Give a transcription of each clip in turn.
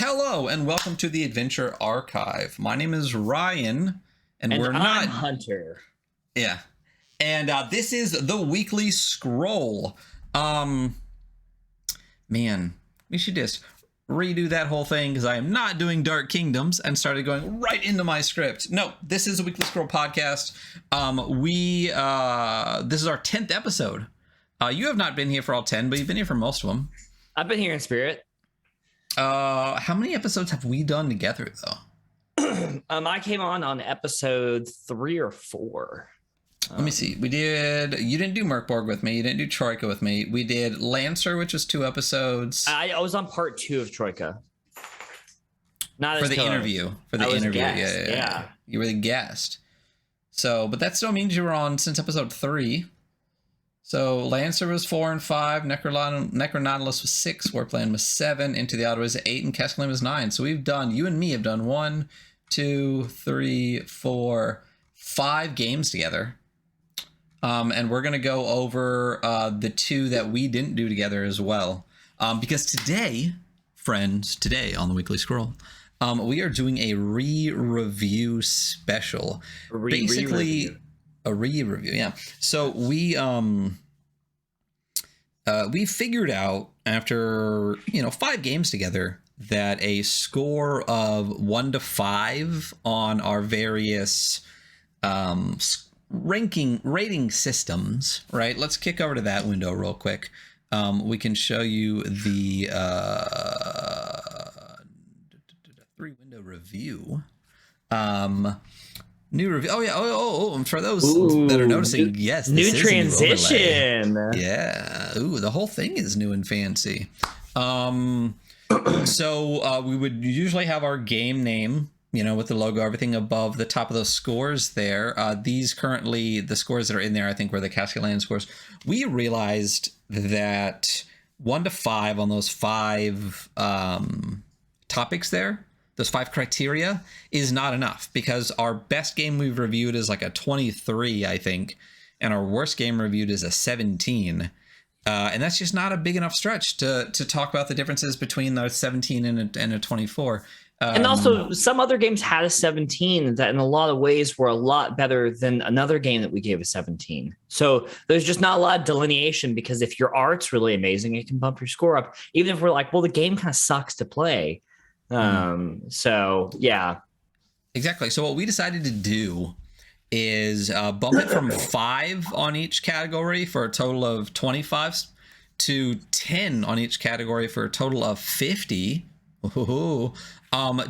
Hello and welcome to the Adventure Archive. My name is Ryan, and we're I'm not Hunter. Yeah, and this is the Weekly Scroll. Man, we should just redo that whole thing because I am not doing Dark Kingdoms and started going right into my script. No, this is a Weekly Scroll podcast. This is our 10th episode. You have not been here for all 10, but you've been here for most of them. I've been here in spirit. How many episodes have we done together though? I came on episode 3 or 4. Let me see. You didn't do Murkborg with me. You didn't do Troika with me. We did Lancer, which was 2 episodes. I was on part 2 of Troika. Not for the interview. For the interview. Yeah. You were the guest. So, but that still means you were on since episode 3. So Lancer was 4 and 5, Necronautilus was 6, Warplan was 7, Into the Outer was 8, and Castellan was 9. So you and me have done 1, 2, 3, 4, 5 games together. And we're going to go over the 2 that we didn't do together as well. Because today, friends, on the Weekly Scroll, we are doing a re-review special. Basically, a re-review, yeah. So we figured out after 5 games together that a score of 1 to 5 on our various rating systems, right? Let's kick over to that window real quick. We can show you the 3-window review. New review. Oh yeah. Oh. And for those that are noticing, yes, new transition. Yeah. Ooh, the whole thing is new and fancy. So we would usually have our game name, with the logo, everything above the top of those scores there. These currently, the scores that are in there, I think, were the Castellan scores. We realized that 1 to 5 on those 5 topics there, those 5 criteria, is not enough, because our best game we've reviewed is like a 23, I think, and our worst game reviewed is a 17. And that's just not a big enough stretch to talk about the differences between the 17 and a 24. And also, some other games had a 17 that in a lot of ways were a lot better than another game that we gave a 17. So there's just not a lot of delineation, because if your art's really amazing, it can bump your score up. Even if we're like, well, the game kind of sucks to play. So yeah, exactly. So what we decided to do is bump it from 5 on each category for a total of 25 to 10 on each category for a total of 50. To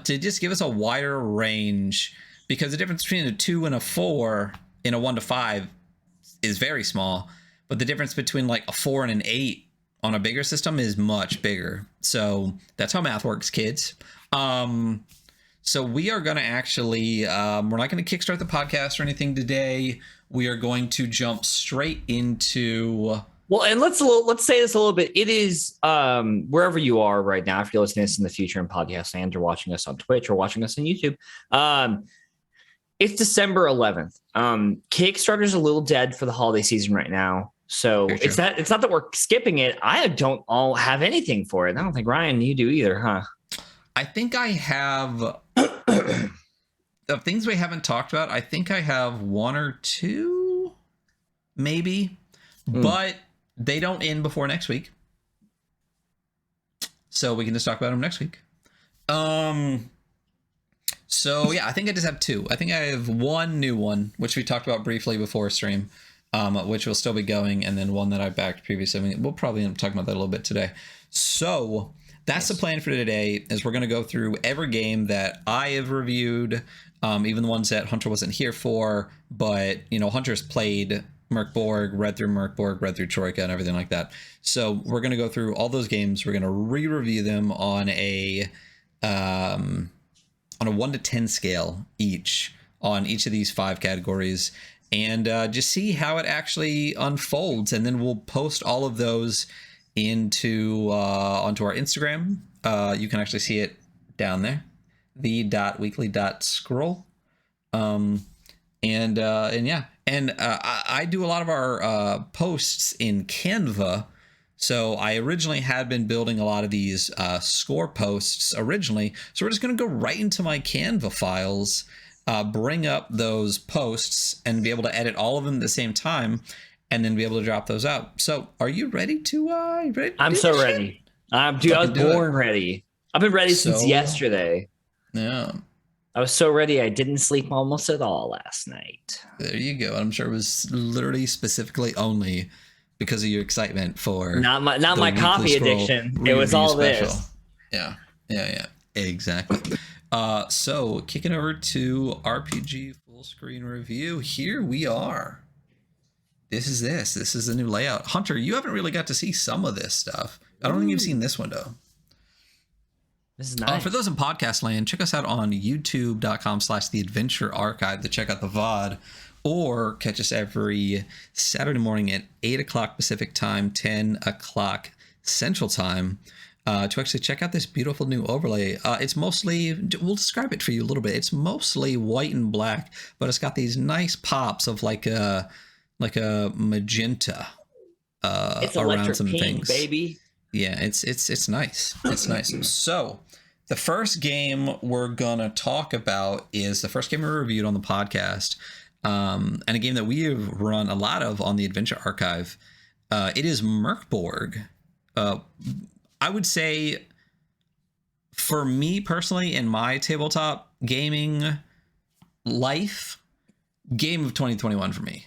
just give us a wider range, because the difference between a 2 and a 4 in a 1 to 5 is very small, but the difference between like a 4 and an 8 on a bigger system is much bigger. So that's how math works, kids. So we are going to actually, we're not going to kickstart the podcast or anything today. We are going to jump straight into... Well, and let's say this a little bit. It is wherever you are right now, if you're listening to this in the future in podcast land, or watching us on Twitch or watching us on YouTube. It's December 11th. Kickstarter's a little dead for the holiday season right now. So it's not that we're skipping it. I don't all have anything for it. I don't think, Ryan, you do either, huh? I think I have the things we haven't talked about. I think I have 1 or 2, maybe, but they don't end before next week. So we can just talk about them next week. So yeah, I think I just have 2. I think I have 1 new one, which we talked about briefly before stream. Which will still be going, and then 1 that I backed previously. We'll probably end up talking about that a little bit today. So that's the plan for today, is we're going to go through every game that I have reviewed, even the ones that Hunter wasn't here for, but, Hunter's played Murkborg, read through Troika, and everything like that. So we're going to go through all those games. We're going to re-review them on a 1 to 10 scale on each of these 5 categories. And just see how it actually unfolds, and then we'll post all of those onto our Instagram. You can actually see it down there, the.weekly.scroll. I do a lot of our posts in Canva, So I originally had been building a lot of these score posts originally. So we're just going to go right into my Canva files, bring up those posts, and be able to edit all of them at the same time, and then be able to drop those out. So are you ready to? I'm so ready. Dude, I was born ready. I've been ready since yesterday. Yeah. I was so ready, I didn't sleep almost at all last night. There you go. I'm sure it was literally specifically only because of your excitement for not my copy addiction. It was all special. This. Yeah. Exactly. So kicking over to RPG full screen review. Here we are. This is the new layout. Hunter, you haven't really got to see some of this stuff. I don't think you've seen this one though. This is nice. For those in podcast land, check us out on youtube.com/theadventure-archive to check out the VOD, or catch us every Saturday morning at 8 o'clock Pacific time, 10 o'clock Central time, to actually check out this beautiful new overlay. It's mostly, we'll describe it for you a little bit. It's mostly white and black, but it's got these nice pops of like a magenta it's around some pink, things. Baby. Yeah, it's nice. It's nice. So the first game we're gonna talk about is the first game we reviewed on the podcast, and a game that we have run a lot of on the Adventure Archive. It is Murkborg. I would say, for me personally, in my tabletop gaming life, game of 2021 for me.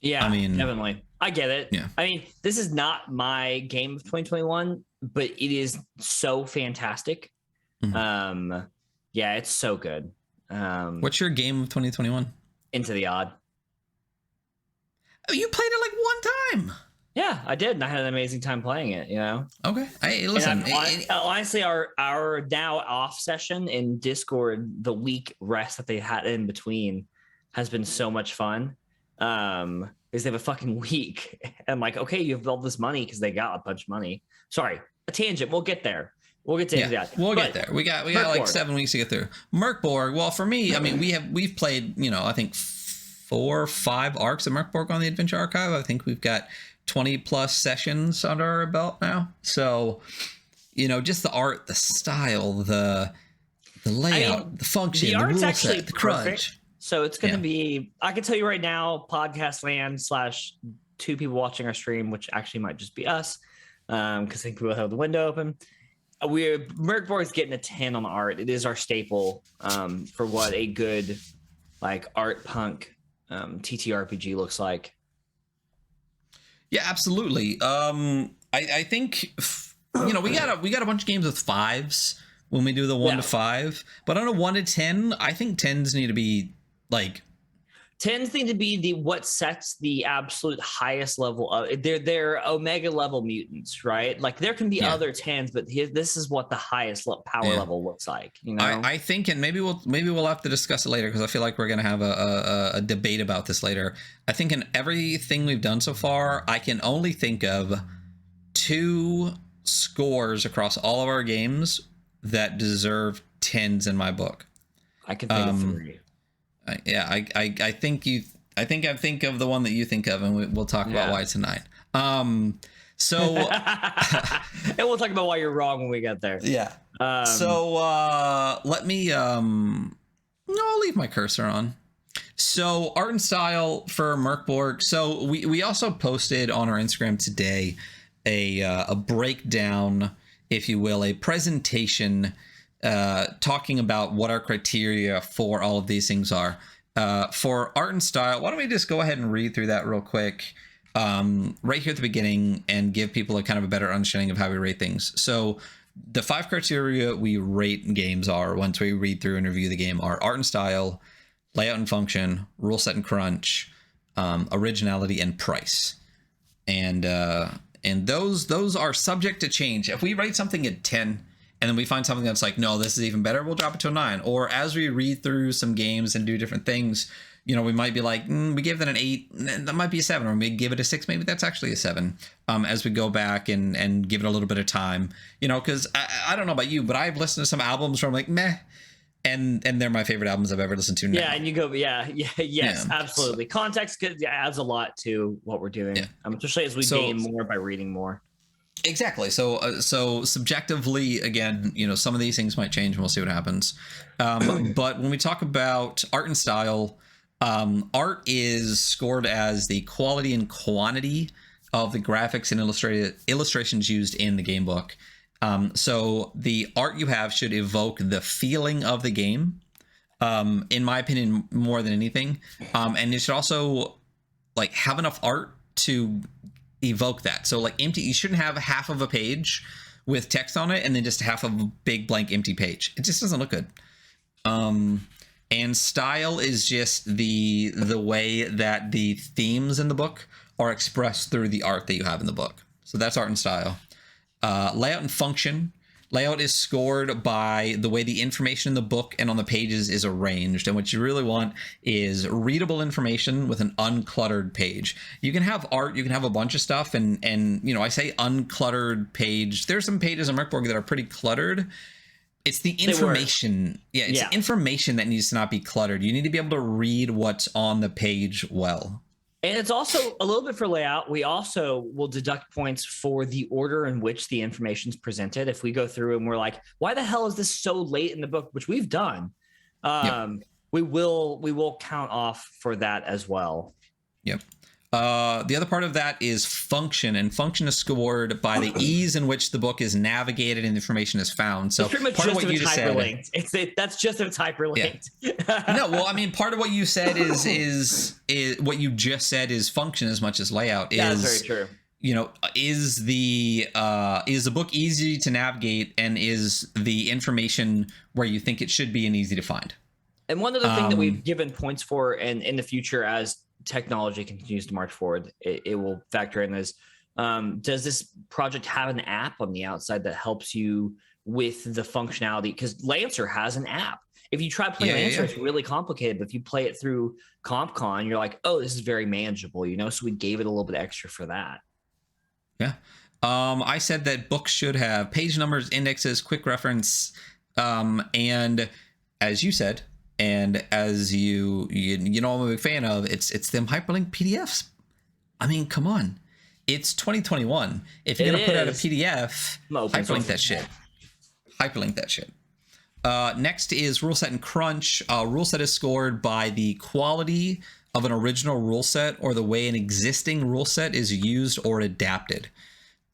Yeah, I mean, definitely. I get it. Yeah. I mean, this is not my game of 2021, but it is so fantastic. Mm-hmm. Yeah, it's so good. What's your game of 2021? Into the Odd. Oh, you played it like one time. Yeah, I did, and I had an amazing time playing it. You know. Okay. Hey, listen. Honestly, our now off session in Discord, the week rest that they had in between, has been so much fun. Because they have a fucking week. And I'm like, okay, you have all this money because they got a bunch of money. Sorry, a tangent. We'll get there. We'll get to that. We'll get there. We got like 7 weeks to get through. Murkborg. Well, for me, I mean, we've played, I think 4 or 5 arcs of Murkborg on the Adventure Archive. I think we've got 20 plus sessions under our belt now. So, just the art, the style, the layout, the function, the rule set, the crunch. So it's going to be, I can tell you right now, podcast land / 2 people watching our stream, which actually might just be us, because I think we will have the window open. Murkborg's getting a 10 on the art. It is our staple for what a good art punk ttrpg looks like. Yeah, absolutely. I think we got a bunch of games with 5s when we do the 1 to 5, but on a 1 to 10, I think 10s need to be 10s need to be what sets the absolute highest level of they're omega level mutants, right? Like there can be other 10s, but this is what the highest power level looks like. I think, and maybe we'll have to discuss it later, because I feel like we're gonna have a debate about this later. I think in everything we've done so far, I can only think of 2 scores across all of our games that deserve 10s in my book. I can think of 3. I think of the one that you think of, and we'll talk about why it's a 9. So and we'll talk about why you're wrong when we get there. Yeah. Let me I'll leave my cursor on. So art and style for Murkborg. So we also posted on our Instagram today a breakdown, if you will, a presentation talking about what our criteria for all of these things are. For art and style, why don't we just go ahead and read through that real quick right here at the beginning, and give people a kind of a better understanding of how we rate things. So the 5 criteria we rate games are, once we read through and review the game, are art and style, layout and function, rule set and crunch, originality, and price. And those are subject to change. If we rate something at 10 and then we find something that's like, no, this is even better, we'll drop it to a 9. Or as we read through some games and do different things, we might be like, we gave that an 8, that might be a 7, or we give it a 6, maybe that's actually a 7. As we go back and give it a little bit of time, because I don't know about you, but I've listened to some albums where I'm like, meh, and they're my favorite albums I've ever listened to now. Yeah, and you go, yes, absolutely. Context adds a lot to what we're doing, especially as we gain more by reading more. Exactly. So subjectively, again, some of these things might change, and we'll see what happens. But when we talk about art and style, art is scored as the quality and quantity of the graphics and illustrations used in the game book. So the art you have should evoke the feeling of the game, in my opinion, more than anything. And it should also have enough art to evoke that. So empty, you shouldn't have half of a page with text on it and then just half of a big blank empty page. It just doesn't look good. And style is just the way that the themes in the book are expressed through the art that you have in the book. So that's art and style. Layout and function. Layout is scored by the way the information in the book and on the pages is arranged. And what you really want is readable information with an uncluttered page. You can have art, you can have a bunch of stuff, and I say uncluttered page. There's some pages in Murkborg that are pretty cluttered. It's the information. It's the information that needs to not be cluttered. You need to be able to read what's on the page well. And it's also a little bit for layout. We also will deduct points for the order in which the information is presented. If we go through and we're like, why the hell is this so late in the book, which we've done, we will count off for that as well. Yep. The other part of that is function, and function is scored by the ease in which the book is navigated and information is found. So it's pretty much part just of what you just said, that's just if it's hyperlinked. Yeah. No, well, I mean, part of what you said is what you just said is function as much as layout. That's very true. Is the book easy to navigate, and is the information where you think it should be and easy to find? And one other thing that we've given points for, and in the future as technology continues to march forward, it will factor in is, does this project have an app on the outside that helps you with the functionality? Because Lancer has an app. If you try playing Lancer, it's really complicated. But if you play it through CompCon, you're like, oh, this is very manageable, So we gave it a little bit extra for that. Yeah. I said that books should have page numbers, indexes, quick reference, and as you said, and as you know I'm a big fan of, it's them hyperlink PDFs. I mean, come on. It's 2021. If you're going to put out a PDF, hyperlink that shit. Hyperlink that shit. Next is rule set and crunch. Rule set is scored by the quality of an original rule set or the way an existing rule set is used or adapted.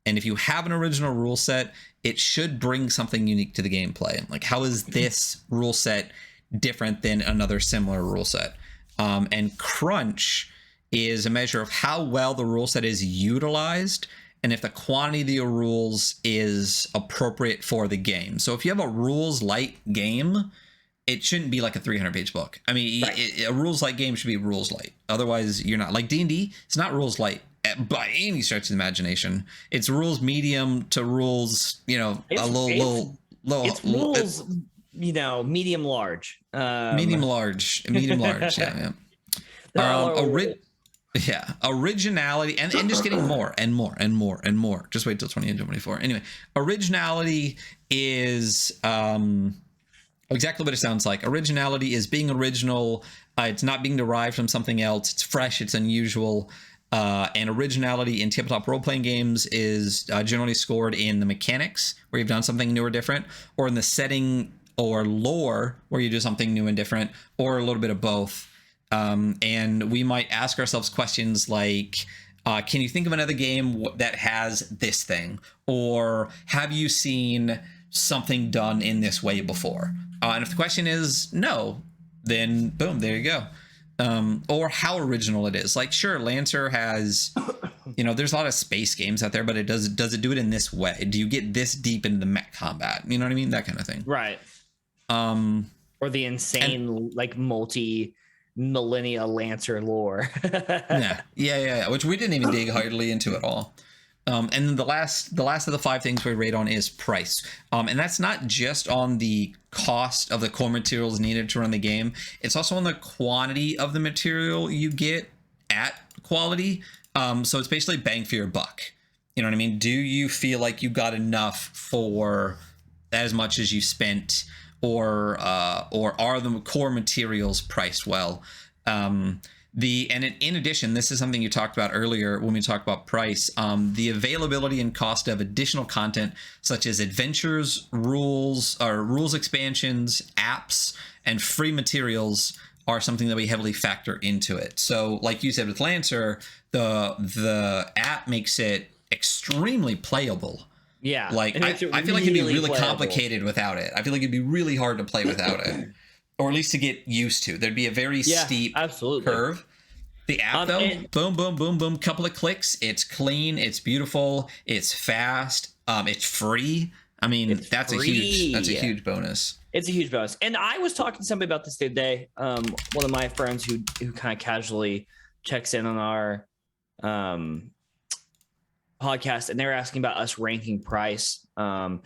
And if you have an original rule set, it should bring something unique to the gameplay. Like, how is this rule set different than another similar rule set? And crunch is a measure of how well the rule set is utilized and if the quantity of the rules is appropriate for the game. So if you have a rules light game, it shouldn't be like a 300-page book. I mean, a rules light game should be rules light. Otherwise, you're not. Like D&D, it's not rules light by any stretch of the imagination. It's rules medium to rules, it's rules, medium large. Medium large, yeah. Originality, and just getting more and more and more and more. Just wait till 2024. Anyway, originality is exactly what it sounds like. Originality is being original. It's not being derived from something else. It's fresh. It's unusual. And originality in tabletop role-playing games is generally scored in the mechanics, where you've done something new or different, or in the setting or lore, where you do something new and different, or a little bit of both. And we might ask ourselves questions like, can you think of another game that has this thing? Or have you seen something done in this way before? And if the question is no, then boom, there you go. Or how original it is. Like, sure, Lancer has, there's a lot of space games out there, but does it do it in this way? Do you get this deep into the mech combat? You know what I mean? That kind of thing. Right. Or the insane, multi-millennia Lancer lore. yeah. Which we didn't even dig hardly into at all. And then the last of the 5 things we rate on is price. And that's not just on the cost of the core materials needed to run the game. It's also on the quantity of the material you get at quality. So it's basically bang for your buck. You know what I mean? Do you feel like you got enough for as much as you spent, or are the core materials priced well? And in addition, this is something you talked about earlier when we talked about price. The availability and cost of additional content such as adventures, rules expansions, apps, and free materials are something that we heavily factor into it. So, like you said with Lancer, the app makes it extremely playable. Yeah, like I feel like it'd be really complicated without it. I feel like it'd be really hard to play without it. Or at least to get used to. There'd be a very steep curve. The app, though, boom, boom, boom, boom, couple of clicks. It's clean. It's beautiful. It's fast. It's free. I mean, that's a huge bonus. It's a huge bonus. And I was talking to somebody about this the other day. One of my friends who kind of casually checks in on our podcast, and they were asking about us ranking price. And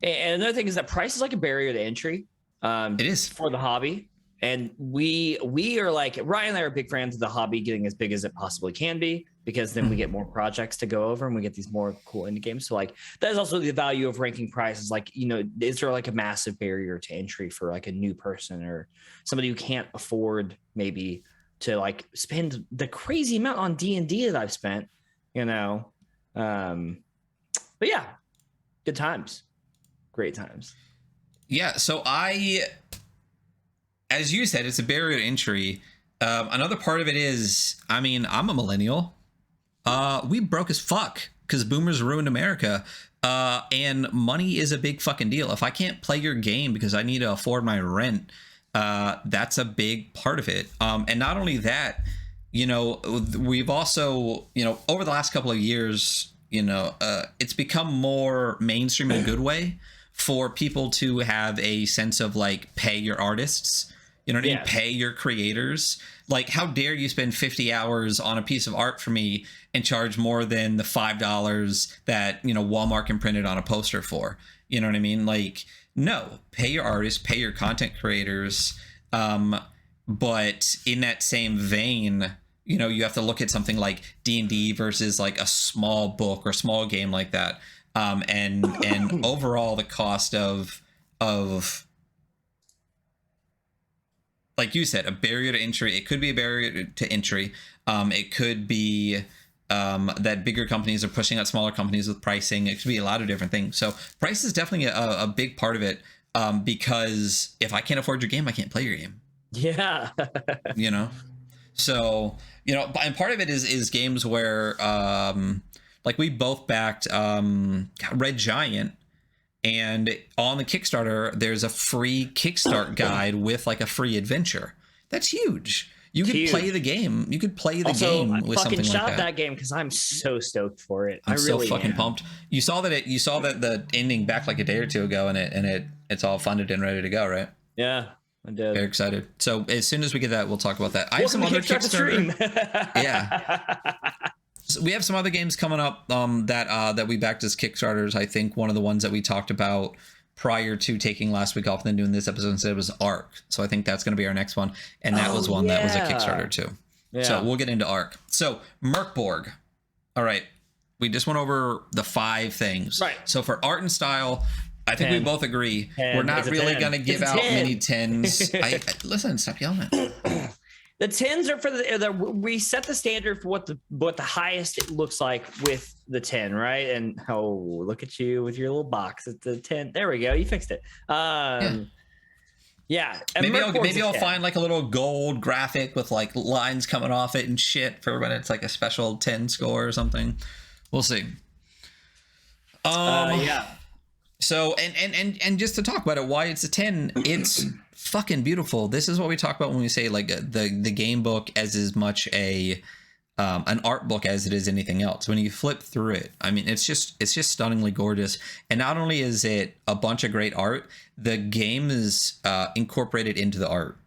another thing is that price is like a barrier to entry. It is for the hobby, and we are like, Ryan and I are big fans of the hobby getting as big as it possibly can be, because then we get more projects to go over and we get these more cool indie games. So like that is also the value of ranking prices. Like, you know, is there like a massive barrier to entry for like a new person or somebody who can't afford maybe to like spend the crazy amount on D&D that I've spent, you know? But yeah, good times, great times. Yeah, so as you said, it's a barrier to entry. Another part of it is, I mean, I'm a millennial. We broke as fuck because boomers ruined America. And money is a big fucking deal. If I can't play your game because I need to afford my rent, that's a big part of it. And not only that, you know, we've also, you know, over the last couple of years, you know, it's become more mainstream in a good way for people to have a sense of like pay your artists, you know what I mean? Pay your creators. Like, how dare you spend 50 hours on a piece of art for me and charge more than the $5 that, you know, Walmart can print it on a poster for? You know what I mean? Like, no, pay your artists, pay your content creators. But in that same vein, you know, you have to look at something like D&D versus like a small book or small game like that. And overall the cost of like you said, a barrier to entry. It could be a barrier to entry. It could be that bigger companies are pushing out smaller companies with pricing. It could be a lot of different things. So price is definitely a big part of it, because if I can't afford your game, I can't play your game. Yeah. You know? So, you know, and part of it is games where like we both backed Red Giant, and on the Kickstarter there's a free Kickstart guide with like a free adventure. That's huge. You could play the game. You could play the game with something like that. Shot that game because I'm so stoked for it. I'm really so fucking pumped. You saw that the ending back like a day or two ago, and it's all funded and ready to go, right? Yeah, I did. Very excited. So as soon as we get that, we'll talk about that. I have some other Kickstarter. Yeah. So we have some other games coming up that we backed as Kickstarters. I think one of the ones that we talked about prior to taking last week off and then doing this episode instead was Ark. So I think that's going to be our next one. And that was one that was a Kickstarter too. Yeah. So we'll get into Ark. So Murkborg. All right. We just went over the 5 things. Right. So for art and style, I think we both agree we're not really going to give out many 10s. Listen, stop yelling at me. The 10s are for we set the standard for what the highest it looks like with the 10, right? And look at you with your little box. It's the 10. There we go. You fixed it. Yeah. Maybe I'll find like a little gold graphic with like lines coming off it and shit for when it's like a special 10 score or something. We'll see. Yeah. So and just to talk about it, why it's a 10, it's fucking beautiful. This is what we talk about when we say like the game book as much an art book as it is anything else. When you flip through it, I mean, it's just stunningly gorgeous. And not only is it a bunch of great art, the game is incorporated into the art.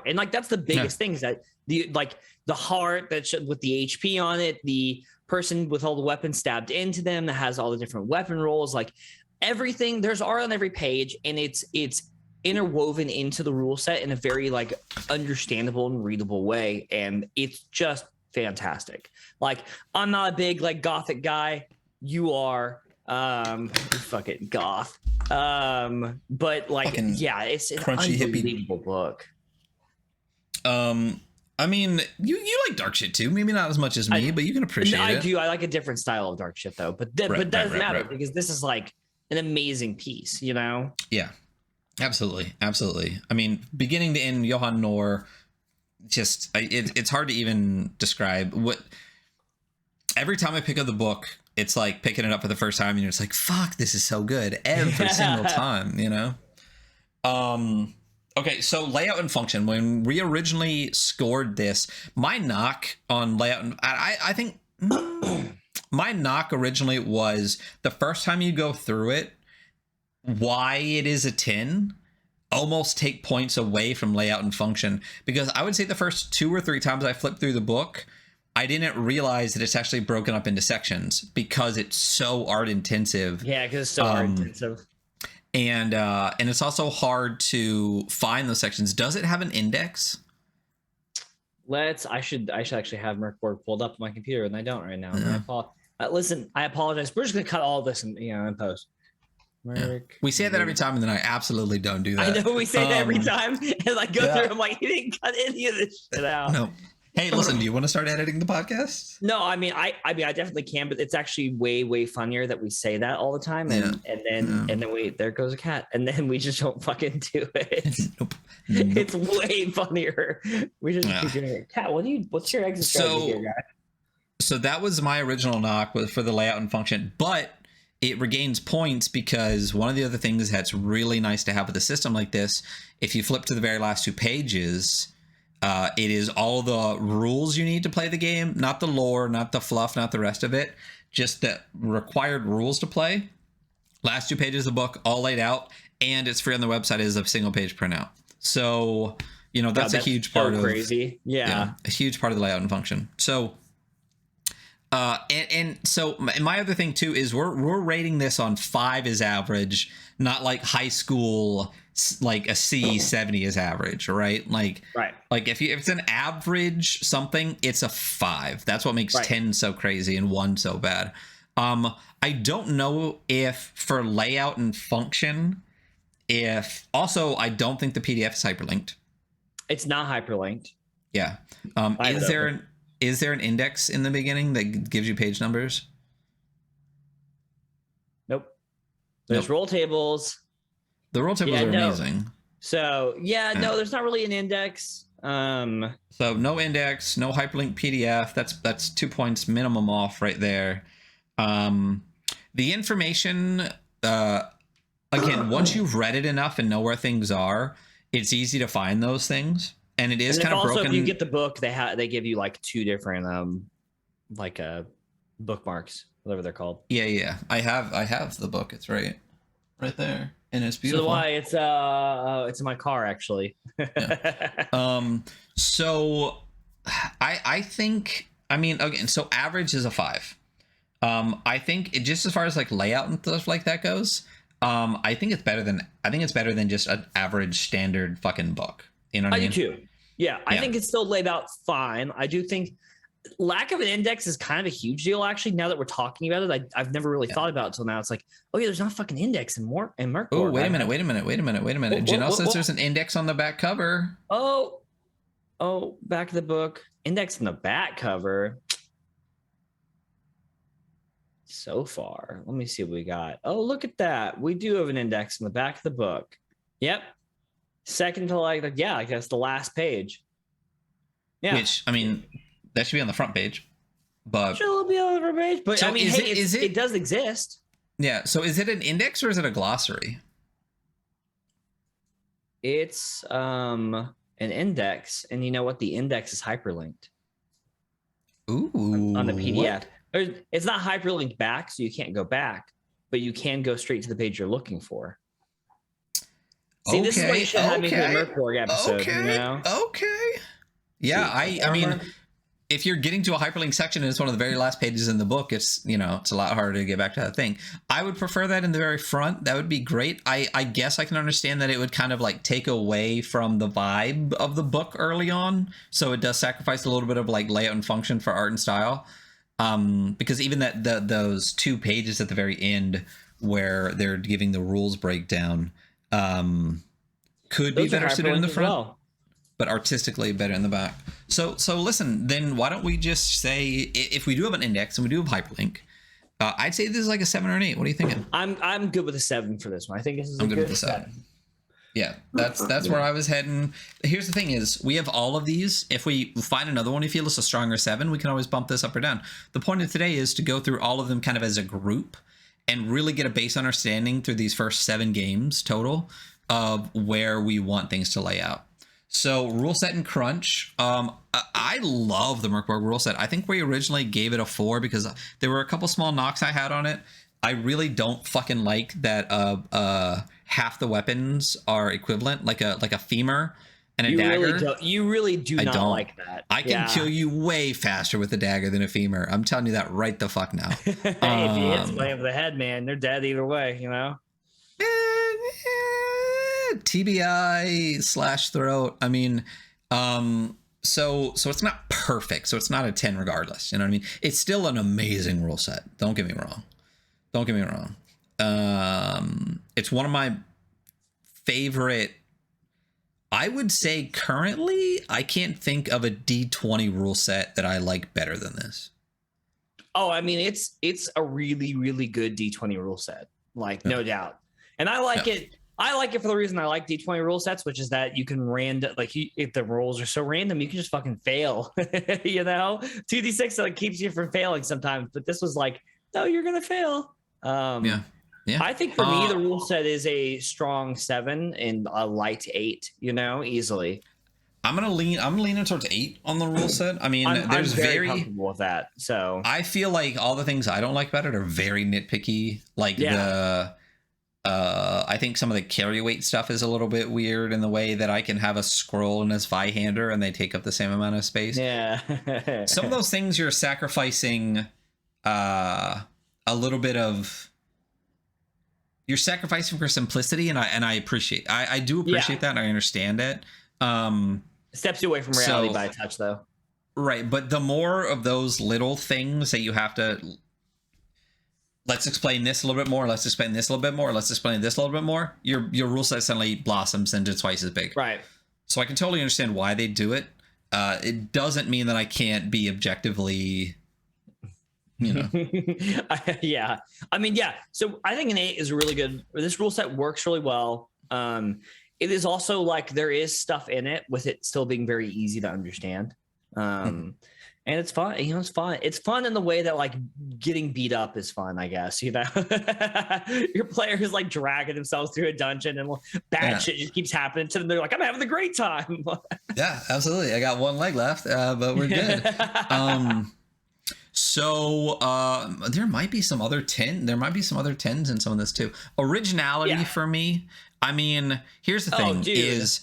And like that's the biggest thing is that the heart with the HP on it, the person with all the weapons stabbed into them that has all the different weapon rolls, like everything. There's art on every page, and it's interwoven into the rule set in a very like understandable and readable way, and it's just fantastic. Like, I'm not a big like gothic guy. You are fucking goth. But like, fucking it's an crunchy unbelievable hippie book. I mean, you like dark shit too. Maybe not as much as me, but you can appreciate it. I do. I like a different style of dark shit though. But that doesn't matter because this is like an amazing piece, you know? Yeah, absolutely, absolutely. I mean, beginning to end, Johan Noor, just it's hard to even describe what. Every time I pick up the book, it's like picking it up for the first time, and you're just like, "Fuck, this is so good!" Every single time, you know. Okay, so layout and function. When we originally scored this, my knock on layout, and I think my knock originally was the first time you go through it, why it is a 10 almost take points away from layout and function, because I would say the first 2 or 3 times I flipped through the book, I didn't realize that it's actually broken up into sections because it's so art intensive. Yeah, because it's so art intensive. And it's also hard to find those sections. Does it have an index? I should actually have Murkborg pulled up on my computer, and I don't right now. Yeah. Listen, I apologize. We're just gonna cut all this in post. Yeah. We say that every time, and then I absolutely don't do that. I know we say that every time, and I go through. I'm like, he didn't cut any of this shit out. No. Hey, listen, do you want to start editing the podcast? No, I mean, I definitely can, but it's actually way funnier that we say that all the time, and then wait, there goes a cat, and then we just don't fucking do it. Nope. It's way funnier. We just keep doing it. Cat, what's your exit strategy here, guy? So that was my original knock for the layout and function, but it regains points because one of the other things that's really nice to have with a system like this, if you flip to the very last 2 pages. It is all the rules you need to play the game, not the lore, not the fluff, not the rest of it, just the required rules to play. Last 2 pages of the book, all laid out, and it's free on the website as a single page printout. So, you know, that's a huge part of crazy. Yeah, a huge part of the layout and function. So, and so my other thing too is we're rating this on 5 is average, not like high school. Like a C 70 is average, right? Like if it's an average something, it's a 5. That's what makes 10 so crazy and 1 so bad. I don't know if for layout and function, I don't think the PDF is hyperlinked. It's not hyperlinked. Yeah. Is there an index in the beginning that gives you page numbers? Nope. There's roll tables. The roll tables are amazing. So no, there's not really an index. So no index, no hyperlink PDF. That's 2 points minimum off right there. The information, again, once you've read it enough and know where things are, it's easy to find those things. And it is kind of broken. If you get the book, they give you like 2 different bookmarks, whatever they're called. Yeah. I have the book. It's right there. And it's beautiful. So why it's in my car actually. Yeah. So I think, I mean, again, so average is a 5. I think just as far as like layout and stuff like that goes, I think it's better than just an average standard fucking book. You know what I mean? I do too. Yeah, I think it's still laid out fine. I do think lack of an index is kind of a huge deal, actually. Now that we're talking about it, I've never really thought about it until now. It's like, oh yeah, there's not a fucking index in Murkborg. Oh, wait a minute. Janelle says there's an index on the back cover. Oh, back of the book. Index on the back cover. So far, let me see what we got. Oh, look at that. We do have an index in the back of the book. Yep. Second to I guess the last page. Yeah. Which, I mean, that should be on the front page, but should be on the front page. But so I mean, it does exist. Yeah. So is it an index or is it a glossary? It's an index, and you know what? The index is hyperlinked. Ooh. On the PDF. It's not hyperlinked back, so you can't go back, but you can go straight to the page you're looking for. See, this is what you should have me for the Murkborg episode. You know? Okay. Yeah, I mean, if you're getting to a hyperlink section and it's one of the very last pages in the book, it's a lot harder to get back to that thing. I would prefer that in the very front. That would be great. I guess I can understand that it would kind of like take away from the vibe of the book early on. So it does sacrifice a little bit of like layout and function for art and style. Because even those 2 pages at the very end where they're giving the rules breakdown, could be better suited in the front. but artistically better in the back. So listen, then why don't we just say, if we do have an index and we do have hyperlink, I'd say this is like a 7 or an 8. What are you thinking? I'm good with a 7 for this one. I think this is a good 7. Yeah, that's where I was heading. Here's the thing is, we have all of these. If we find another one, if you feel it's a stronger 7, we can always bump this up or down. The point of today is to go through all of them kind of as a group and really get a base understanding through these first 7 games total of where we want things to lay out. So rule set and crunch. I love the Murkborg rule set. I think we originally gave it a 4 because there were a couple small knocks I had on it. I really don't fucking like that half the weapons are equivalent, like a femur and a dagger. You really do not like that. I can kill you way faster with a dagger than a femur. I'm telling you that right the fuck now. Hey, if you hit somebody over the head, man, they're dead either way, you know? TBI/throat. I mean, so it's not perfect. So it's not a 10 regardless. You know what I mean? It's still an amazing rule set. Don't get me wrong. It's one of my favorite. I would say currently, I can't think of a D20 rule set that I like better than this. Oh, I mean, it's a really, really good D20 rule set, like no doubt. And I like it. I like it for the reason I like D20 rule sets, which is that you can if the rolls are so random, you can just fucking fail. You know, 2d6 like keeps you from failing sometimes, but this was like, no, you're gonna fail. Yeah. I think for me, the rule set is a strong 7 and a light 8. You know, easily. I'm leaning towards 8 on the rule set. I mean, I'm very comfortable with that. So I feel like all the things I don't like about it are very nitpicky. Like I think some of the carry weight stuff is a little bit weird in the way that I can have a scroll and a Zweihander and they take up the same amount of space. Yeah. Some of those things you're sacrificing a little bit of. You're sacrificing for simplicity, and I appreciate. I do appreciate that, and I understand it. Steps you away from reality by a touch, though. Right, but the more of those little things that you have to. Let's explain this a little bit more. Let's explain this a little bit more. Let's explain this a little bit more. Your rule set suddenly blossoms into twice as big. Right. So I can totally understand why they do it. It doesn't mean that I can't be objectively. You know. Yeah. I mean, yeah. So I think an 8 is really good. This rule set works really well. It is also like there is stuff in it with it still being very easy to understand. And it's fun. You know, it's fun. It's fun in the way that like getting beat up is fun, I guess. You know, your player is like dragging themselves through a dungeon and bad shit just keeps happening to them. They're like, I'm having a great time. Yeah, absolutely. I got one leg left, but we're good. So there might be some other 10. There might be some other 10s in some of this too. Originality for me. I mean, here's the thing: is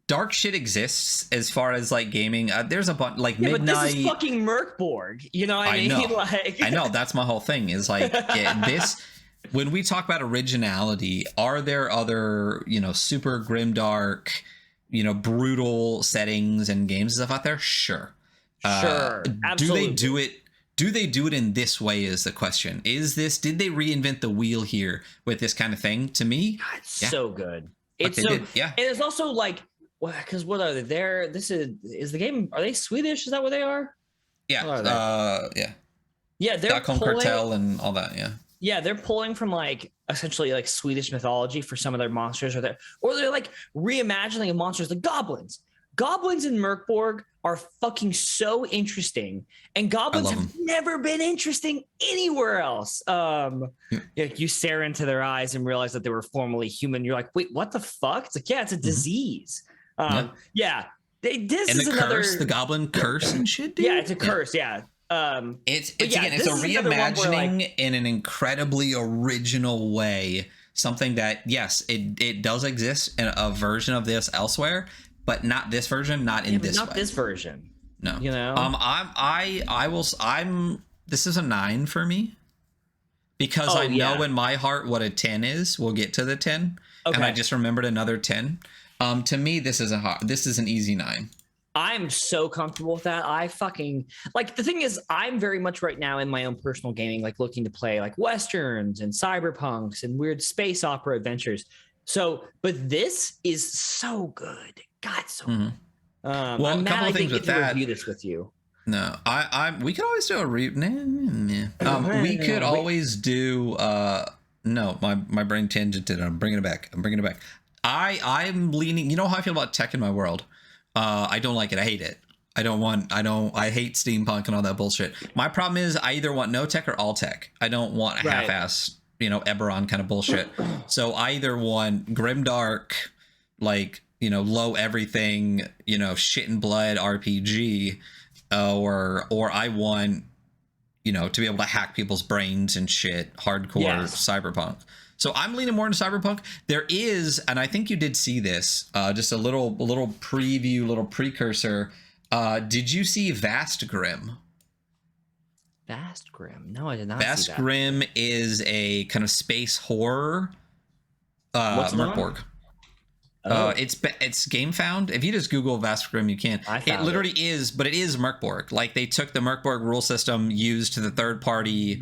dark shit exists as far as like gaming. There's a bunch like midnight. But this is fucking Murkborg. You know what I mean? Know. Like, I know. That's my whole thing. Is like this. When we talk about originality, are there other super grimdark, brutal settings and games and stuff out there? Sure. Sure. Absolutely. Do they do it in this way is the question. Did they reinvent the wheel here with this kind of thing? To me, God, it's so good. It's so did, yeah. And it's also like, because what are they? This is the game. Are they Swedish? Is that what they are? Yeah. Yeah. They're Stockholm Cartel and all that. Yeah. Yeah, they're pulling from like essentially like Swedish mythology for some of their monsters, or they're like reimagining of monsters like goblins. Goblins in Murkborg are fucking so interesting, and goblins have never been interesting anywhere else. You stare into their eyes and realize that they were formerly human. You're like, wait, what the fuck? It's like, yeah, it's a disease. Yeah. This and is the another curse, the goblin curse and shit, dude. Yeah, it's a curse. Yeah. It's a reimagining in an incredibly original way. Something that, yes, it does exist in a version of this elsewhere, but not this version, not in this way. Not this version. No. You know? This is a 9 for me. Because I know in my heart what a 10 is. We'll get to the 10. Okay. And I just remembered another 10. To me, this is an easy 9. I'm so comfortable with that. I fucking like the thing is I'm very much right now in my own personal gaming, like looking to play like Westerns and cyberpunks and weird space opera adventures. So, but this is so good. God, so good. Well, I'm a mad couple I of things didn't with get to that. review this with you. No, we could always do a we could always do no, my brain tangented. I'm bringing it back. I'm leaning. You know how I feel about tech in my world. I don't like it. I hate it. I hate steampunk and all that bullshit. My problem is I either want no tech or all tech. I don't want a half-ass, Eberron kind of bullshit. So I either want grimdark, like, low everything, shit and blood RPG, or I want, to be able to hack people's brains and shit, hardcore cyberpunk. So I'm leaning more into cyberpunk. There is, and I think you did see this, just a little preview, little precursor. Did you see Vast Grim? Vast Grim? No, I did not Vast see that. Grim is a kind of space horror. What's Murkborg. It's game found. If you just Google Vast Grim, you can. It literally is, but it is Murkborg. Like they took the Murkborg rule system used to the third party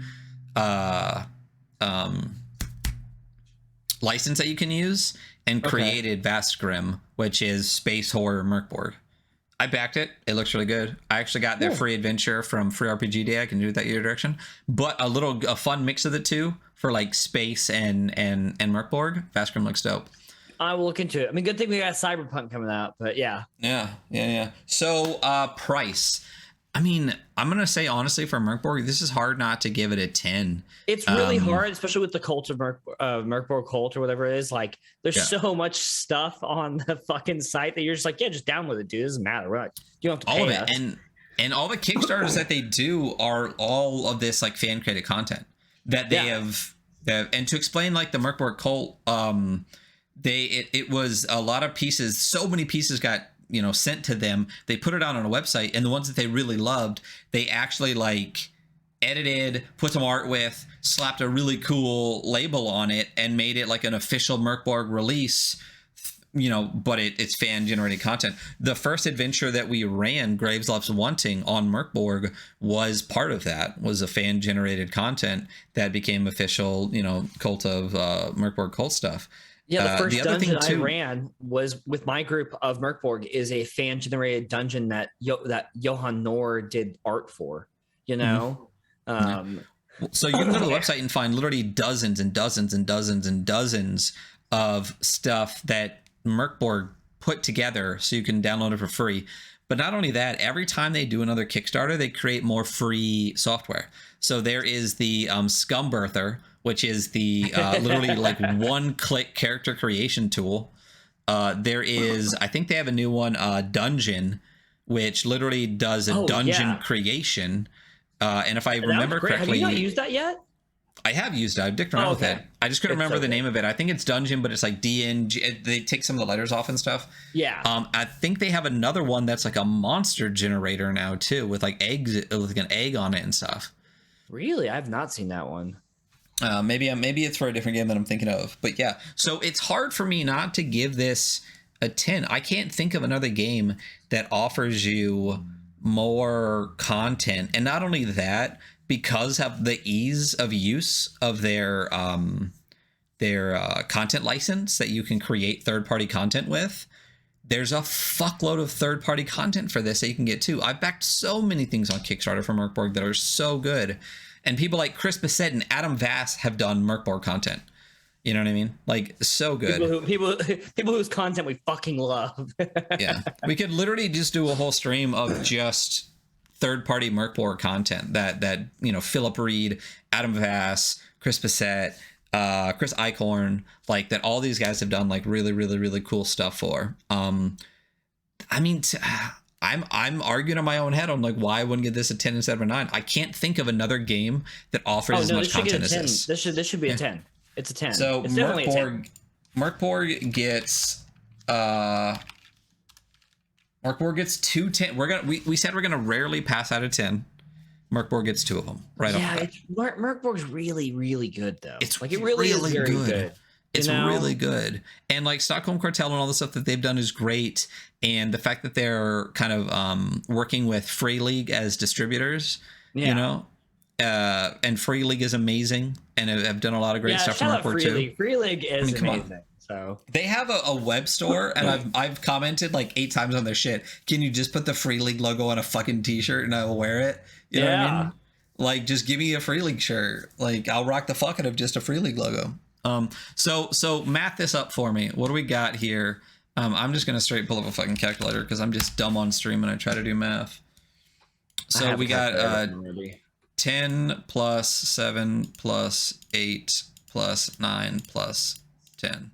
license that you can use and created Vast Grim, which is space horror Murkborg. I backed it. It looks really good. I actually got their free adventure from Free RPG Day. I can do that either direction. But a fun mix of the two for like space and Murkborg. Vast Grim looks dope. I will look into it. I mean, good thing we got Cyberpunk coming out, but yeah. Yeah. So price. I mean, I'm going to say honestly for Murkborg, this is hard not to give it a 10. It's really hard, especially with the cult of Murkborg cult or whatever it is. Like, there's so much stuff on the fucking site that you're just like, just download it, dude. It doesn't matter. We're like, you don't have to pay all of us. it. And all the Kickstarters that they do are all of this like fan created content that they have. And to explain like the Murkborg cult, it was a lot of pieces. So many pieces got sent to them. They put it out on a website, and the ones that they really loved, they actually like edited, put some art with, slapped a really cool label on it, and made it like an official Murkborg release. But it's fan generated content. The first adventure that we ran, Graves Loves Wanting, on Murkborg was part of that. Was a fan generated content that became official, cult of Murkborg cult stuff. Yeah, the first dungeon I ran was with my group of Murkborg is a fan generated dungeon that Johan Noor did art for. So you can go to the website and find literally dozens and dozens and dozens and dozens of stuff that Murkborg put together, so you can download it for free. But not only that, every time they do another Kickstarter, they create more free software. So there is the Scumbirther, which is the literally like one-click character creation tool. There is, I think they have a new one, Dungeon, which literally does a dungeon creation. And if I remember correctly, have you not used that yet? I have used it. I've dicked around with it. I just couldn't remember the name of it. I think it's Dungeon, but it's like DNG. They take some of the letters off and stuff. Yeah. I think they have another one that's like a monster generator now too, with like eggs, with like an egg on it and stuff. Really, I've not seen that one. Maybe it's for a different game that I'm thinking of. But yeah, so it's hard for me not to give this a 10. I can't think of another game that offers you more content, and not only that, because of the ease of use of their content license that you can create third-party content with. There's a fuckload of third-party content for this that you can get too. I've backed so many things on Kickstarter from Murkborg that are so good, and people like Chris Bissett and Adam Vass have done Murkborg content. You know what I mean? Like, so good. People whose content we fucking love. Yeah, we could literally just do a whole stream of just third-party Murkborg content that Philip Reed, Adam Vass, Chris Bissett, Chris Eichhorn, like that. All these guys have done like really, really, really cool stuff for. I'm arguing in my own head on like why I wouldn't give this a 10 instead of a 9. I can't think of another game that offers as much content as this. This should be a 10. It's a 10. So it's definitely a 10. Murkborg gets Murkborg gets 2 10. We said we're gonna rarely pass out of 10. Murkborg gets 2 of them right off the bat. Murkborg's really, really good though. It's like it really is very good. It's really good. And like Stockholm Cartel and all the stuff that they've done is great. And the fact that they're kind of working with Free League as distributors, and Free League is amazing and have done a lot of great stuff for Murkborg too. Free League is amazing. So they have a web store, and I've commented like 8 times on their shit. Can you just put the Free League logo on a fucking t-shirt and I will wear it? You know what I mean? Like, just give me a Free League shirt. Like, I'll rock the fuck out of just a Free League logo. So math this up for me. What do we got here? I'm just gonna straight pull up a fucking calculator because I'm just dumb on stream when I try to do math. So we got 10 plus 7 plus 8 plus 9 plus 10.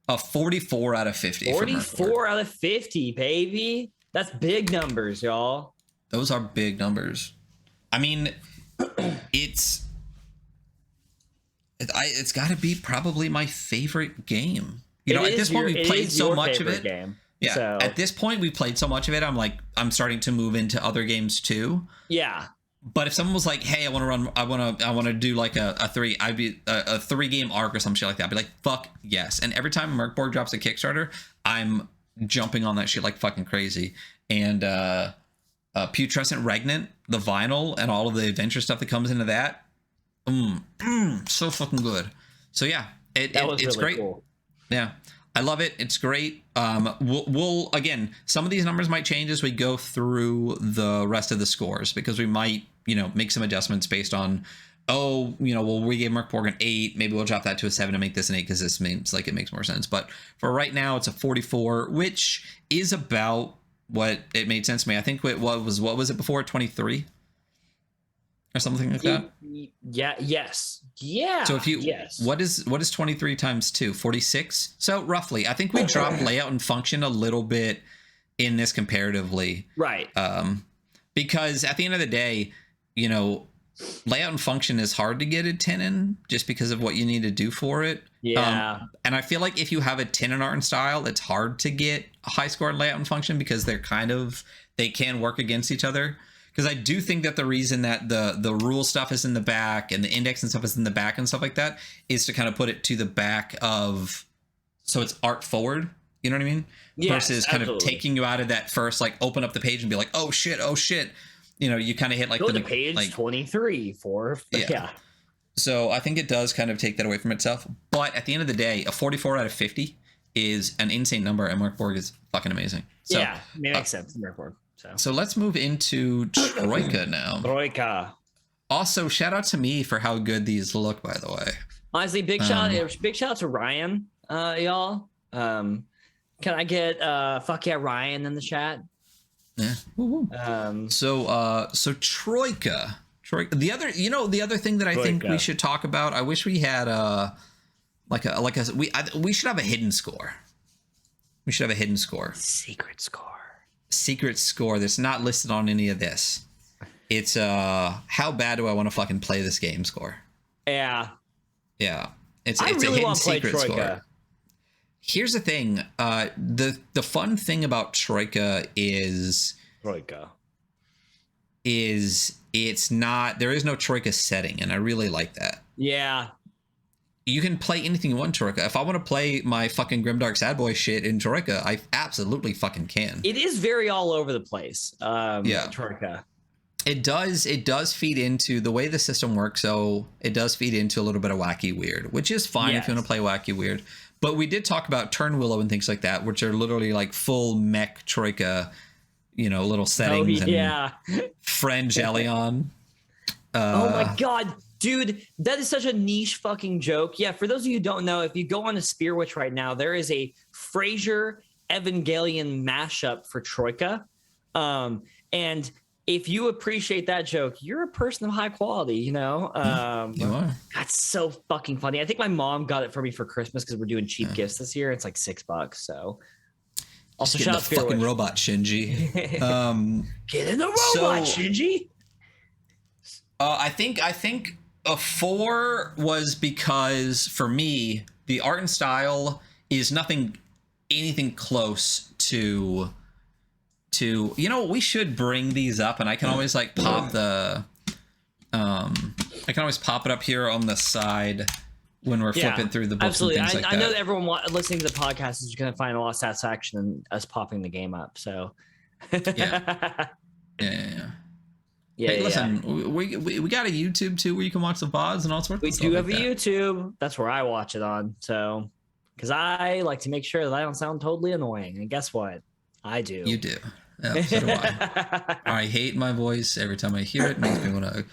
44 out of 50. 44 out of 50, baby. That's big numbers, y'all. Those are big numbers. I mean, it's got to be probably my favorite game. You know, at this point we've played so much of it. Game. Yeah. So. At this point we've played so much of it. I'm starting to move into other games too. Yeah. But if someone was like, "Hey, I want to do like a 3-game arc or some shit like that," I'd be like, "Fuck yes!" And every time Murkborg drops a Kickstarter, I'm jumping on that shit like fucking crazy. And Putrescent Regnant, the vinyl, and all of the adventure stuff that comes into that, so fucking good. So yeah, it's really great. Cool. Yeah, I love it. It's great. We'll again, some of these numbers might change as we go through the rest of the scores because we might, make some adjustments based on, we gave Murkborg an 8. Maybe we'll drop that to a 7 to make this an 8 because this seems like it makes more sense. But for right now, it's a 44, which is about what it made sense to me. I think what was it before? 23 or something like that. Yeah. Yes. Yeah. So what is 23 times 2? 46. So roughly, I think we dropped layout and function a little bit in this comparatively. Right. Because at the end of the day, layout and function is hard to get a 10 in just because of what you need to do for it. Yeah. And I feel like if you have a 10 in art and style, it's hard to get a high score in layout and function because they can work against each other. Because I do think that the reason that the rule stuff is in the back and the index and stuff is in the back and stuff like that is to kind of put it to the back of, so it's art forward. You know what I mean? Yes, versus kind absolutely. of taking you out of that first, like open up the page and be like, oh shit. You kind of hit like go to page like 23 for yeah. So I think it does kind of take that away from itself. But at the end of the day, a 44 out of 50 is an insane number, and Murkborg is fucking amazing. So, yeah, it makes sense. Murkborg. So let's move into Troika now. Troika. Also, shout out to me for how good these look, by the way. Honestly, big shout out to Ryan, y'all. Can I get fuck yeah Ryan in the chat? Yeah. So Troika. The other thing that I think we should talk about. I wish we had we should have a hidden score. We should have a hidden score. Secret score that's not listed on any of this. It's how bad do I want to fucking play this game score. Yeah. It's really a hidden secret Troika. Score. Here's the thing. The fun thing about Troika is it's not, there is no Troika setting, and I really like that. Yeah. You can play anything you want, Troika. If I want to play my fucking Grimdark Sad Boy shit in Troika, I absolutely fucking can. It is very all over the place. Troika. It does feed into the way the system works, so it does feed into a little bit of wacky weird, which is fine if you want to play wacky weird. But we did talk about Turn Willow and things like that, which are literally like full mech Troika, little settings and friend Jellion. Oh my god. Dude, that is such a niche fucking joke. Yeah, for those of you who don't know, if you go on to Spearwitch right now, there is a Frasier Evangelion mashup for Troika. And if you appreciate that joke, you're a person of high quality, you are. That's so fucking funny. I think my mom got it for me for Christmas because we're doing cheap gifts this year. It's like $6. So also shout out the fucking robot, Shinji. Get in the robot, Shinji. I think a 4 was because for me the art and style is anything close to we should bring these up, and I can always like pop the I can always pop it up here on the side when we're flipping through the books. Absolutely. And things like I know that that everyone listening to the podcast is going to find a lot of satisfaction in us popping the game up. So yeah. Hey, listen, we got a YouTube too where you can watch the VODs and all sorts of stuff. We do have a YouTube. That's where I watch it on. So because I like to make sure that I don't sound totally annoying. And guess what? I do. You do. Yeah, so do I. I hate my voice. Every time I hear it, it makes me want to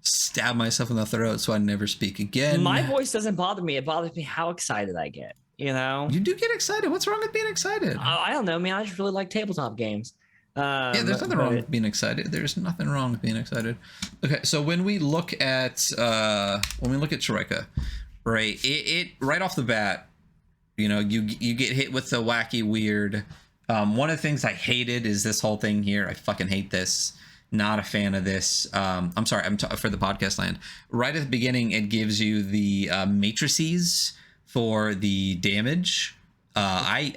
stab myself in the throat so I never speak again. My voice doesn't bother me. It bothers me how excited I get. You know? You do get excited. What's wrong with being excited? I don't know, man. I just really like tabletop games. Yeah, there's nothing wrong with being excited. There's nothing wrong with being excited. Okay, so when we look at Troika, right? It right off the bat, you know, you get hit with the wacky weird. One of the things I hated is this whole thing here. I fucking hate this. Not a fan of this. I'm sorry. For the podcast land. Right at the beginning, it gives you the matrices for the damage. I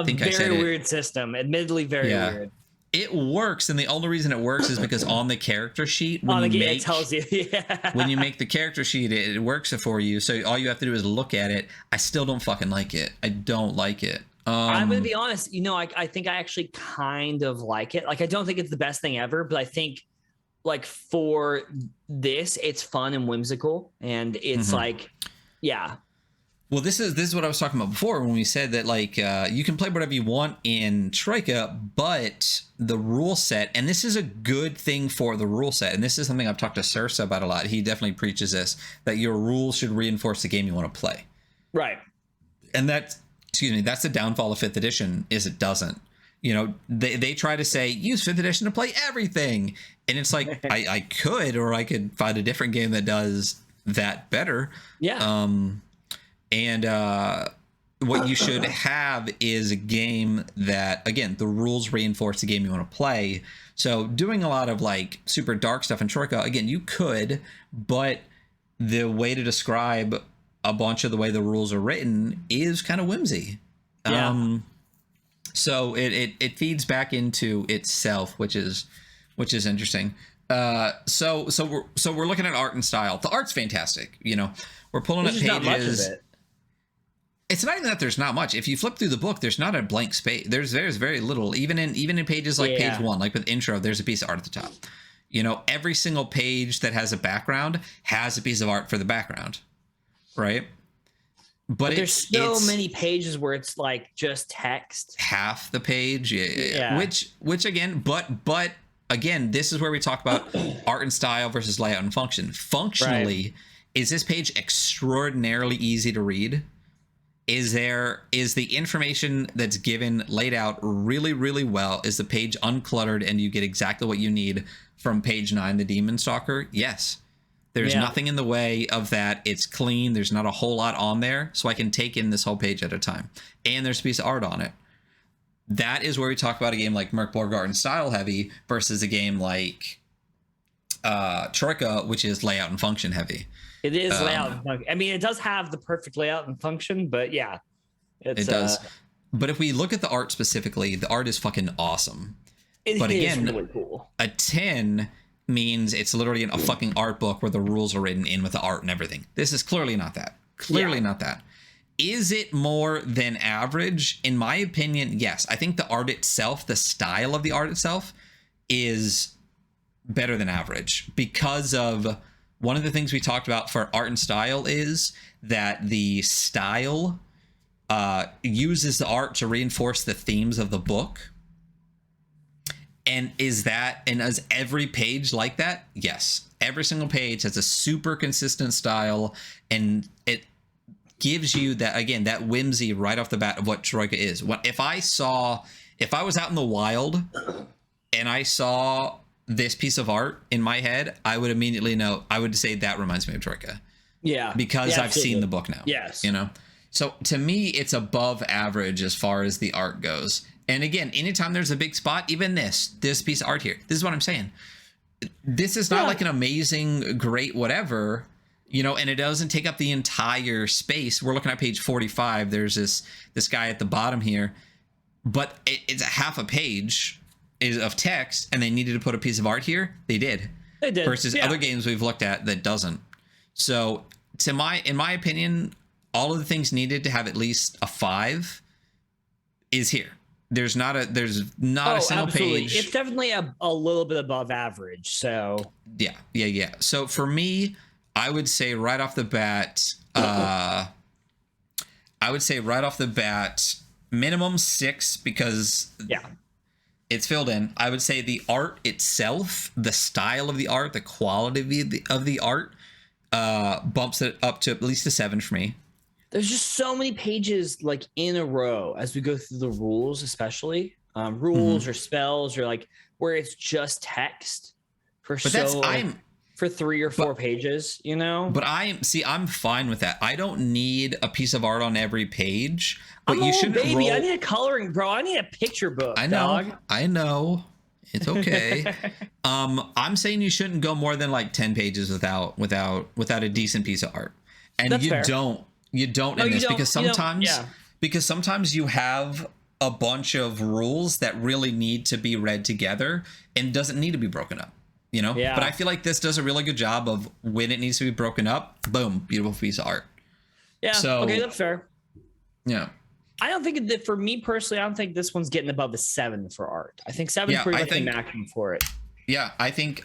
think I said it. Very weird system. Admittedly, very weird. It works, and the only reason it works is because on the character sheet, it tells you. When you make the character sheet, it works for you. So all you have to do is look at it. I still don't fucking like it. I don't like it. I'm gonna be honest. You know, I think I actually kind of like it. Like, I don't think it's the best thing ever, but I think, like, for this, it's fun and whimsical, and it's like, yeah. Well, this is what I was talking about before when we said that, like, you can play whatever you want in Troika, but the rule set, and this is a good thing for the rule set, and this is something I've talked to Sursa about a lot. He definitely preaches this, that your rules should reinforce the game you want to play. Right. And that's the downfall of 5th edition, is it doesn't. You know, they try to say, use 5th edition to play everything. And it's like, I could, or I could find a different game that does that better. Yeah. And what you should have is a game that, again, the rules reinforce the game you want to play. So doing a lot of, like, super dark stuff in Troika, again, you could, but the way to describe a bunch of the way the rules are written is kind of whimsy. Yeah. So it feeds back into itself, which is interesting. So we're looking at art and style. The art's fantastic. You know, we're pulling up pages. Not much of it. It's not even that there's not much. If you flip through the book, there's not a blank space. There's very little. Even in pages like page 1, like with intro, there's a piece of art at the top. You know, every single page that has a background has a piece of art for the background, right? But there's so many pages where it's like just text. Half the page, yeah. Which again, but again, this is where we talk about art and style versus layout and function. Functionally, is this page extraordinarily easy to read? Is the information that's given laid out really, really well? Is the page uncluttered and you get exactly what you need from page 9, the Demon Stalker? Yes. There's nothing in the way of that. It's clean. There's not a whole lot on there, so I can take in this whole page at a time. And there's a piece of art on it. That is where we talk about a game like Murkborg art and style heavy versus a game like Troika, which is layout and function heavy. It is layout and function. I mean, it does have the perfect layout and function, but yeah. It does. But if we look at the art specifically, the art is fucking awesome. It is really cool. A 10 means it's literally a fucking art book where the rules are written in with the art and everything. This is clearly not that. Not that. Is it more than average? In my opinion, yes. I think the art itself, the style of the art itself, is better than average because of one of the things we talked about for art and style is that the style uses the art to reinforce the themes of the book. And is every page like that? Yes. Every single page has a super consistent style, and it gives you that, again, that whimsy right off the bat of what Troika is. If I was out in the wild and I saw this piece of art in my head, I would immediately know. I would say that reminds me of Troika. Yeah. Because I've seen the book now. Yes. You know? So to me, it's above average as far as the art goes. And again, anytime there's a big spot, even this piece of art here, this is what I'm saying. This is not like an amazing, great, whatever, you know, and it doesn't take up the entire space. We're looking at page 45. There's this guy at the bottom here, but it's a half a page of text, and they needed to put a piece of art here. They did. Versus other games we've looked at that doesn't. So in my opinion, all of the things needed to have at least a 5 is here. There's not a single page. It's definitely a little bit above average. So yeah. So for me, I would say right off the bat, I would say right off the bat, minimum 6 because it's filled in. I would say the art itself, the style of the art, the quality of the art bumps it up to at least a 7 for me. There's just so many pages like in a row as we go through the rules, especially rules or spells or like where it's just text for 3 or 4 pages, you know. But I'm fine with that. I don't need a piece of art on every page. But I'm you shouldn't baby. roll... I need a coloring, bro. I need a picture book. I know. Dog. I know. It's okay. I'm saying you shouldn't go more than like 10 pages without a decent piece of art. And That's fair. You don't No, in this you don't, because sometimes you have a bunch of rules that really need to be read together and doesn't need to be broken up, you know? Yeah. But I feel like this does a really good job of when it needs to be broken up, boom, beautiful piece of art. Yeah. So, okay, that's fair. Yeah. I don't think that for me personally, I don't think this one's getting above a 7 for art. I think 7 is pretty much the maximum for it. Yeah, I think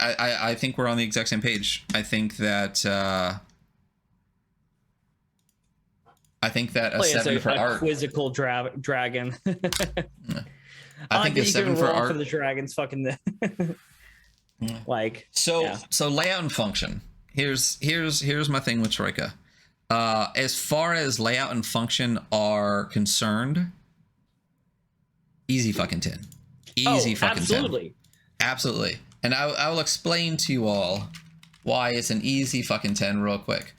we're on the exact same page. I think that a 7 for art. Quizzical dragon. I think a 7 for art. For the dragons, fucking like. So layout and function. Here's my thing with Troika. As far as layout and function are concerned, easy fucking 10. Easy fucking absolutely. 10. Absolutely. And I will explain to you all why it's an easy fucking 10 real quick.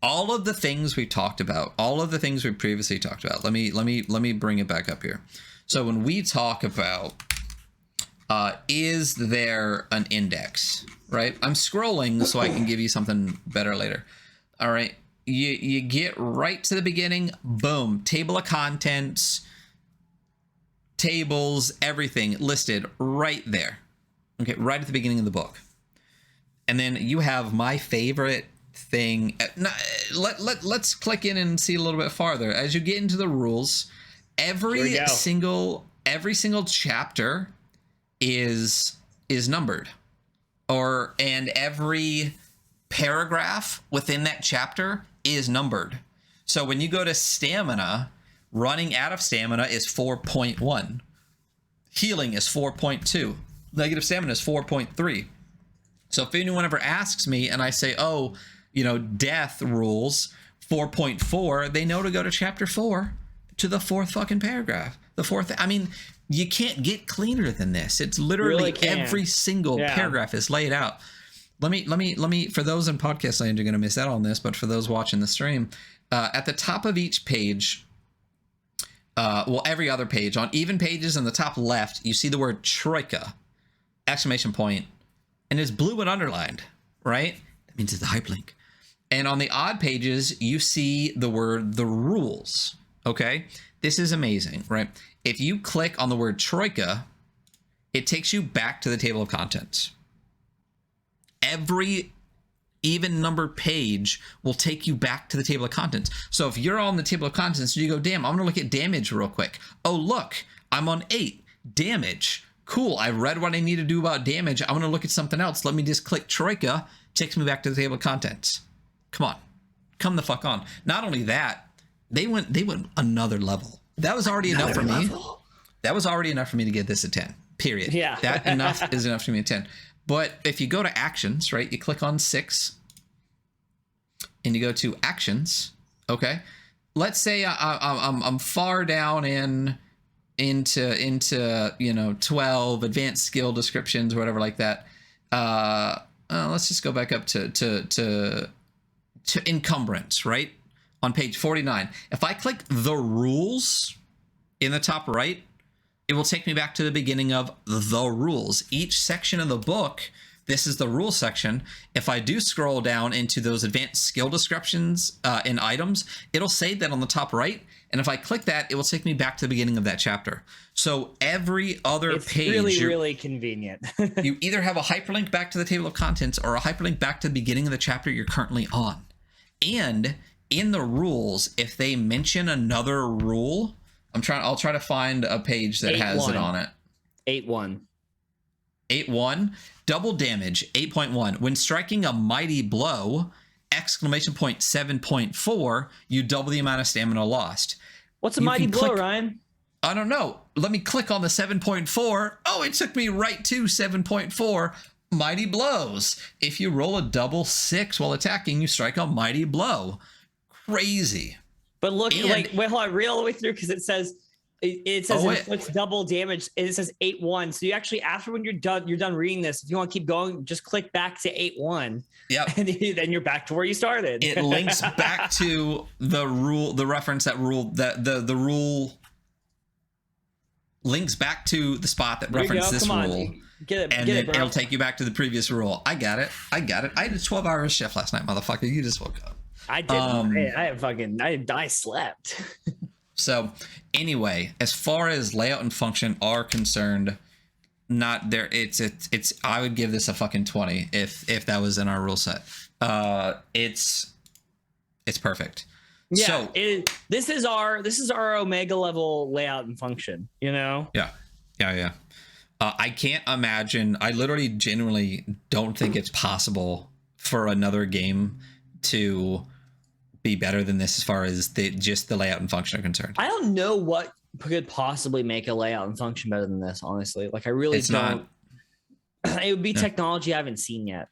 All of the things we talked about, all of the things we previously talked about. Let me bring it back up here. So when we talk about is there an index, right? I'm scrolling so I can give you something better later. All right. You get right to the beginning, boom, table of contents, tables, everything listed right there. Okay, right at the beginning of the book. And then you have my favorite thing. Let's click in and see a little bit farther. As you get into the rules, every single chapter is numbered. And every paragraph within that chapter is numbered. So when you go to stamina, running out of stamina is 4.1. Healing is 4.2. Negative stamina is 4.3. So if anyone ever asks me and I say, oh, death rules 4.4, they know to go to chapter 4 to the 4th fucking paragraph. The 4th. I mean, you can't get cleaner than this. It's literally every single paragraph is laid out. Let me, for those in podcast land, you're going to miss out on this, but for those watching the stream, at the top of each page, every other page, on even pages in the top left, you see the word Troika, exclamation point, and it's blue and underlined, right? That means it's a hyperlink. And on the odd pages, you see the word the rules, okay? This is amazing, right? If you click on the word Troika, it takes you back to the table of contents. Every even numbered page will take you back to the table of contents. So if you're on the table of contents, you go, damn, I'm going to look at damage real quick. Oh, look, I'm on 8. Damage. Cool. I read what I need to do about damage. I want to look at something else. Let me just click Troika. Takes me back to the table of contents. Come on. Come the fuck on. Not only that, they went another level. That was already enough for me. That was already enough for me to get this a 10. Period. Yeah. That enough is enough for me a 10. But if you go to actions, right, you click on 6 and you go to actions. Okay. Let's say I'm far down into 12 advanced skill descriptions or whatever like that. Let's just go back up to encumbrance, right? On page 49. If I click the rules in the top right, it will take me back to the beginning of the rules. Each section of the book, this is the rules section. If I do scroll down into those advanced skill descriptions in items, it'll say that on the top right. And if I click that, it will take me back to the beginning of that chapter. So every other page... It's really convenient. You either have a hyperlink back to the table of contents or a hyperlink back to the beginning of the chapter you're currently on. And in the rules, if they mention another rule... I'll try to find a page that has it on it. 8.1. 8.1. Double damage. 8.1. When striking a mighty blow, exclamation point 7.4, you double the amount of stamina lost. What's a mighty blow, Ryan? I don't know. Let me click on the 7.4. Oh, it took me right to 7.4. Mighty blows. If you roll a double 6 while attacking, you strike a mighty blow. Crazy. But look, wait, hold on, read all the way through because it says inflicts double damage. It says 8-1. So you actually, after when you're done reading this, if you want to keep going, just click back to 8-1. Yep. And then you're back to where you started. It links back to the rule, the reference that rule that the rule links back to the spot that referenced this rule. Get and it, then it'll take you back to the previous rule. I got it. I had a 12-hour shift last night, motherfucker. You just woke up. I didn't. I slept. So anyway, as far as layout and function are concerned, not there. It's. I would give this a fucking 20 if that was in our rule set. It's perfect. Yeah. So this is our Omega level layout and function. You know. Yeah. I can't imagine. I literally genuinely don't think it's possible for another game to be better than this as far as just the layout and function are concerned. I don't know what could possibly make a layout and function better than this, honestly. Like, I really don't. It would be technology I haven't seen yet.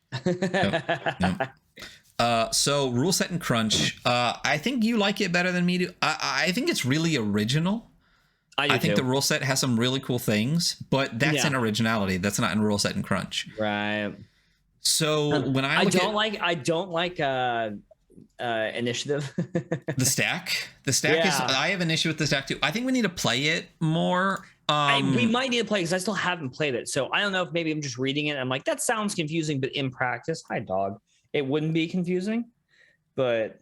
No. So rule set and crunch. I think you like it better than me do. I think it's really original. I think the rule set has some really cool things, but that's in originality. That's not in rule set and crunch. Right. So when I don't like initiative. the stack is. I have an issue with the stack too. I think we need to play it more. We might need to play because I still haven't played it. So I don't know if maybe I'm just reading it. I'm like, that sounds confusing, but in practice, hi dog, it wouldn't be confusing. But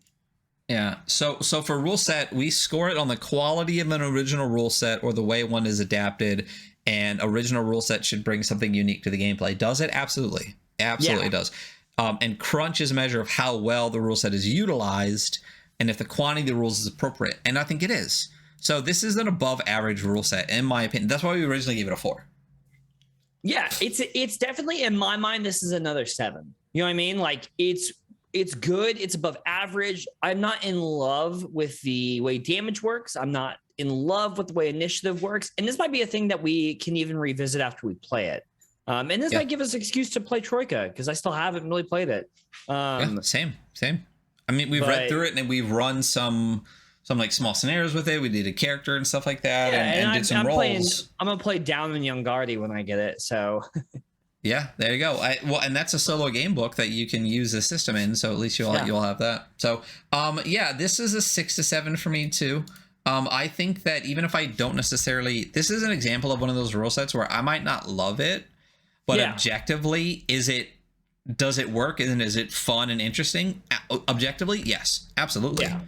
yeah. So for rule set, we score it on the quality of an original rule set or the way one is adapted. And original rule set should bring something unique to the gameplay. Does it? Absolutely. Absolutely does. And crunch is a measure of how well the rule set is utilized and if the quantity of the rules is appropriate. And I think it is. So this is an above average rule set, in my opinion. That's why we originally gave it a 4. Yeah, it's definitely, in my mind, this is another 7. You know what I mean? Like, it's good. It's above average. I'm not in love with the way damage works. I'm not in love with the way initiative works. And this might be a thing that we can even revisit after we play it. And this might give us an excuse to play Troika because I still haven't really played it. Same. I mean, we've read through it and we've run some like small scenarios with it. We did a character and stuff like that, and did some roles. I'm gonna play Down in Youngardi when I get it. So yeah, there you go. And that's a solo game book that you can use the system in. So at least you'll have that. So this is a 6 to 7 for me too. I think that even if I don't necessarily, this is an example of one of those rule sets where I might not love it, but objectively, does it work and is it fun and interesting? Objectively, yes, absolutely. Yeah.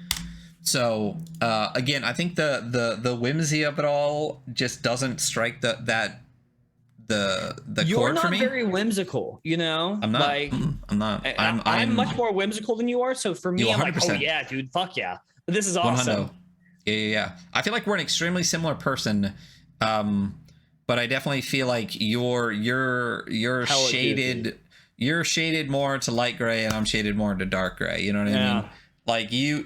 So again, I think the whimsy of it all just doesn't strike the chord for me. You're not very whimsical, you know. I'm not. Like, I'm not. I'm much more whimsical than you are. So for me, I'm like, oh yeah, dude, fuck yeah. But this is awesome. 100. Yeah. I feel like we're an extremely similar person. But I definitely feel like you're shaded. Goofy. You're shaded more to light gray, and I'm shaded more to dark gray. You know what I mean?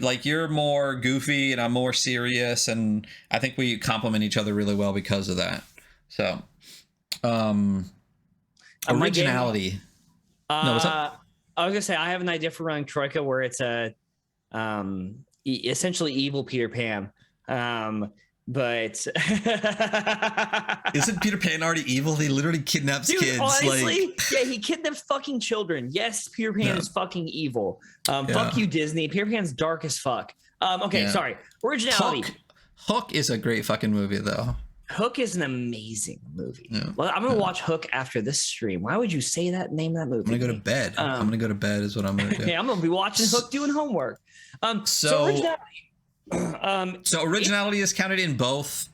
Like you're more goofy, and I'm more serious, and I think we complement each other really well because of that. So, originality. No, what's up? I was gonna say I have an idea for running Troika where it's a essentially evil Peter Pan. But isn't Peter Pan already evil? He literally kidnaps kids. Honestly, he kidnaps fucking children. Yes, Peter Pan is fucking evil. Fuck you, Disney. Peter Pan's dark as fuck. Sorry. Originality. Hook is a great fucking movie, though. Hook is an amazing movie. Yeah. Well, I'm gonna watch Hook after this stream. Why would you say that name of that movie? I'm gonna go to bed. I'm gonna go to bed is what I'm gonna do. Yeah, I'm gonna be watching Hook doing homework. So originality. So originality is counted in both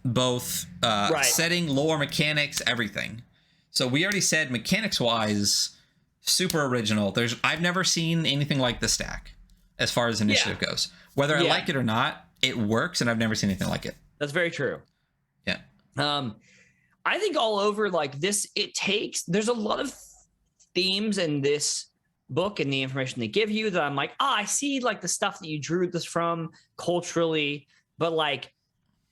setting, lore, mechanics, everything. So we already said mechanics wise, super original. I've never seen anything like the stack as far as initiative goes. Whether I like it or not, it works, and I've never seen anything like it. That's very true. Yeah. I think all over like this, there's a lot of themes in this book and the information they give you that I'm like, I see like the stuff that you drew this from culturally, but like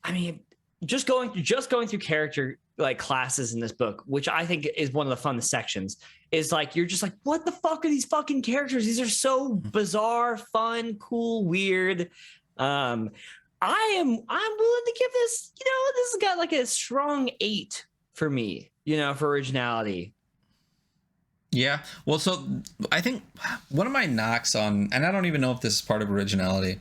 I mean, just going through character like classes in this book, which I think is one of the funnest sections, is like you're just like, what the fuck are these fucking characters? These are so bizarre, fun, cool, weird. I'm willing to give this, this has got like a strong 8 for me, for originality. Yeah. Well, so I think one of my knocks on, and I don't even know if this is part of originality,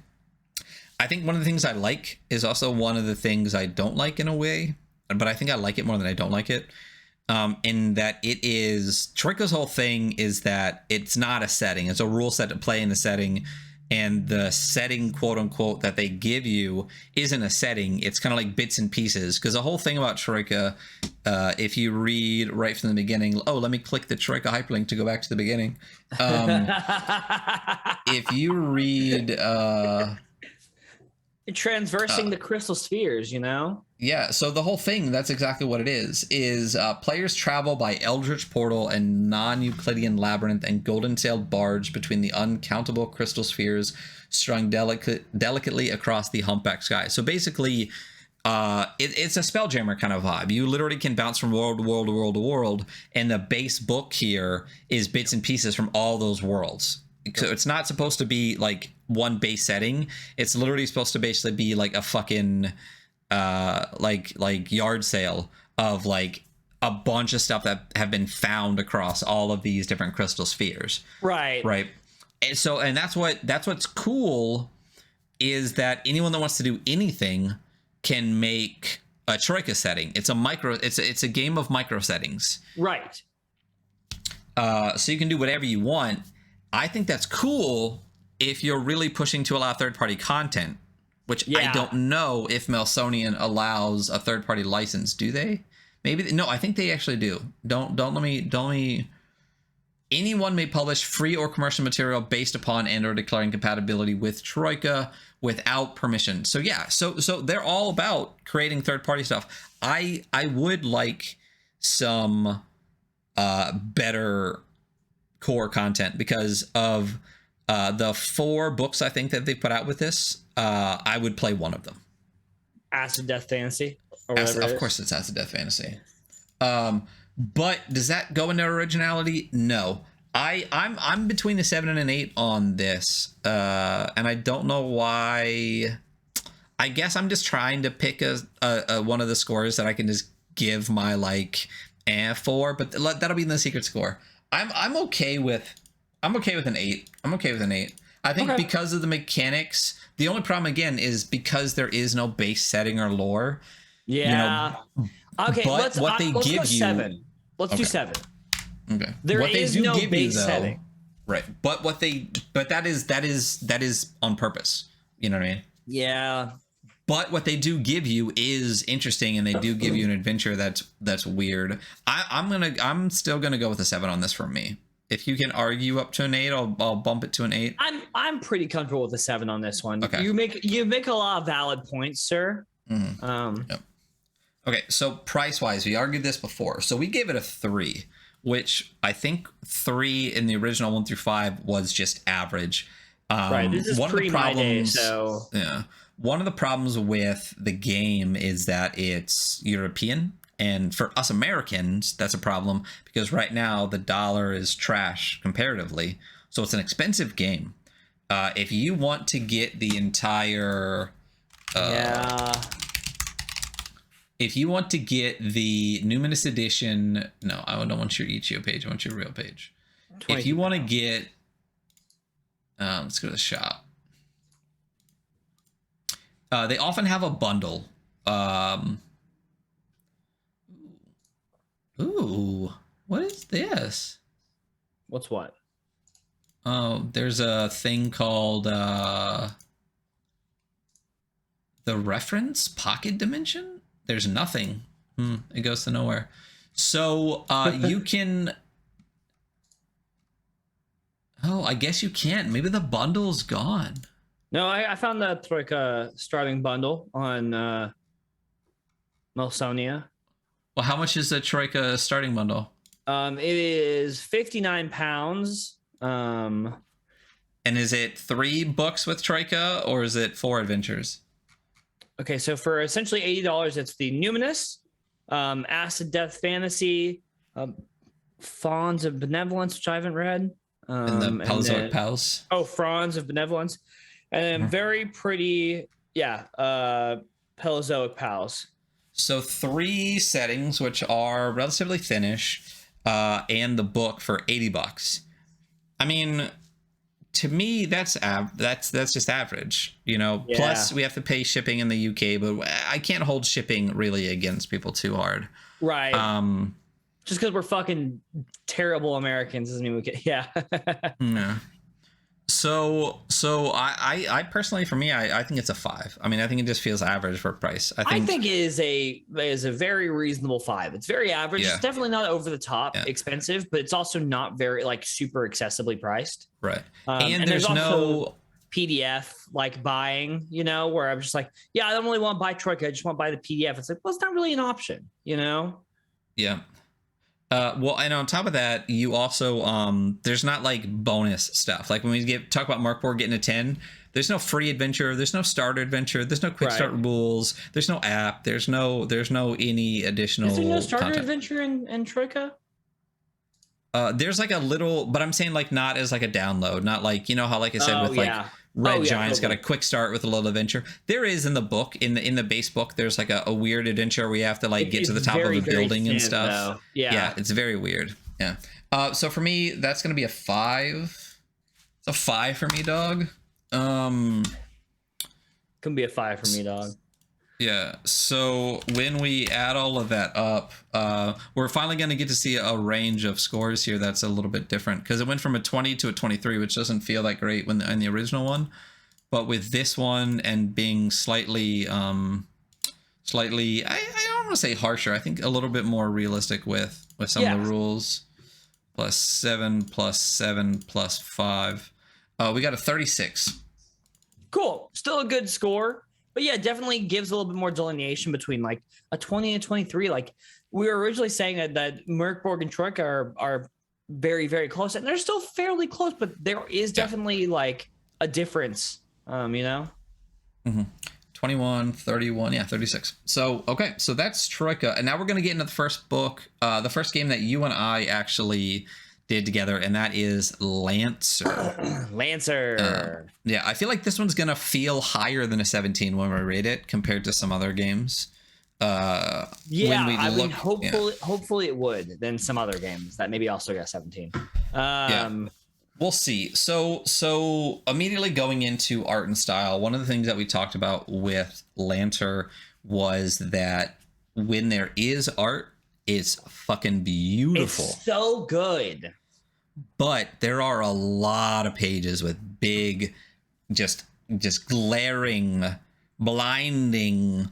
I think one of the things I like is also one of the things I don't like in a way, but I think I like it more than I don't like it. In that it is, Troika's whole thing is that it's not a setting. It's a rule set to play in the setting. And the setting, quote unquote, that they give you isn't a setting. It's kind of like bits and pieces. Because the whole thing about Troika, if you read right from the beginning, let me click the Troika hyperlink to go back to the beginning. If you read... transversing the crystal spheres, Yeah, so the whole thing, that's exactly what it is players travel by Eldritch Portal and non-Euclidean Labyrinth and golden-sailed barge between the uncountable crystal spheres strung delicately across the humpback sky. So basically, it's a Spelljammer kind of vibe. You literally can bounce from world to world to world to world, and the base book here is bits and pieces from all those worlds. So it's not supposed to be like one base setting. It's literally supposed to basically be like a fucking like yard sale of like a bunch of stuff that have been found across all of these different crystal spheres. Right. And so, and that's what's cool is that anyone that wants to do anything can make a Troika setting. It's a game of micro settings. Right. So you can do whatever you want. I think that's cool if you're really pushing to allow third-party content, which I don't know if Melsonian allows a third-party license. Do they? Maybe. No, I think they actually do. Don't let me. Anyone may publish free or commercial material based upon and/or declaring compatibility with Troika without permission. So yeah, so they're all about creating third-party stuff. I would like some better core content because of the 4 books I think that they put out with this. I would play one of them. Acid Death Fantasy, Of course, it's Acid Death Fantasy. But does that go into originality? No. I'm between a 7 and an 8 on this, and I don't know why. I guess I'm just trying to pick a one of the scores that I can just give my like 4, but that'll be in the secret score. I'm okay with an 8. I'm okay with an 8. I think because of the mechanics. The only problem again is because there is no base setting or lore. Yeah. Okay. But what they give you. 7. Let's do 7. Okay. There is no base setting. Right. But that is on purpose. You know what I mean? Yeah. But what they do give you is interesting, and they do give you an adventure that's weird. I'm still gonna go with a 7 on this for me. If you can argue up to an 8, I'll bump it to an 8. I'm pretty comfortable with a 7 on this one. Okay. You make a lot of valid points, sir. Mm-hmm. Yep. Okay, so price wise, we argued this before. So we gave it a 3, which I think 3 in the original 1 through 5 was just average. Right. This is pre my day, so yeah. One of the problems with the game is that it's European, and for us Americans, that's a problem because right now the dollar is trash comparatively, so it's an expensive game. If you want to get the entire, if you want to get the Numinous Edition, no, I don't want your Ichio page. I want your real page. If you want to get, let's go to the shop. They often have a bundle. Ooh, what is this? What's what? Oh, there's a thing called the reference pocket dimension. There's nothing. It goes to nowhere. So you can. Oh, I guess you can't. Maybe the bundle's gone. No, I found the Troika starting bundle on Melsonia. Well, how much is the Troika starting bundle? It is £59. And is it 3 books with Troika, or is it 4 adventures? Okay, so for essentially $80, it's the Numinous, Acid Death Fantasy, Fawns of Benevolence, which I haven't read. In the Paleozoic Pals. Oh, Fronds of Benevolence. And then very pretty, Paleozoic Pals. So 3 settings, which are relatively thinnish, and the book for $80. I mean, to me, that's just average, you know. Yeah. Plus, we have to pay shipping in the UK, but I can't hold shipping really against people too hard. Right. Just because we're fucking terrible Americans doesn't mean we get. Yeah. Yeah. So I personally, for me, I think it's a 5. I mean, I think it just feels average for price. I think it is a very reasonable 5. It's very average. Yeah. It's definitely not over the top expensive, but it's also not very like super accessibly priced. Right. And there's no PDF like buying, you know, where I'm just like, yeah, I don't really want to buy Troika. I just want to buy the PDF. It's like, well, it's not really an option, you know? Yeah. Well, and on top of that, you also there's not like bonus stuff. Like when we talk about Murkborg getting a 10, there's no free adventure, there's no starter adventure, there's no quick start rules, there's no app, there's no any additional. Is there no starter content. adventure in Troika? There's like a little, but I'm saying like not as like a download, not like, you know how like I said with like Red Giant's got a quick start with a little adventure. There is in the book, in the base book, there's like a weird adventure where you have to like get to the top of a building thin, and stuff. Though. Yeah, it's very weird. Yeah. So for me, that's gonna be a 5. It's a 5 for me, dog. Can be a 5 for me, dog. Yeah, so when we add all of that up, we're finally going to get to see a range of scores here that's a little bit different, because it went from a 20 to a 23, which doesn't feel that great when in the original one. But with this one and being slightly, I don't want to say harsher, I think a little bit more realistic with some of the rules. +7, +7, +5. We got a 36. Cool. Still a good score. But yeah, definitely gives a little bit more delineation between like a 20 and 23. Like we were originally saying that Murkborg and Troika are very, very close, and they're still fairly close, but there is definitely like a difference, you know? 21, 31, 36. So, okay, so that's Troika. And now we're going to get into the first book, the first game that you and I actually did together, and that is Lancer. Lancer. Yeah, I feel like this one's gonna feel higher than a 17 when we rate it compared to some other games. Hopefully it would than some other games that maybe also got 17. We'll see. So immediately going into art and style, one of the things that we talked about with Lancer was that when there is art, it's fucking beautiful. It's so good. But there are a lot of pages with big, just glaring, blinding,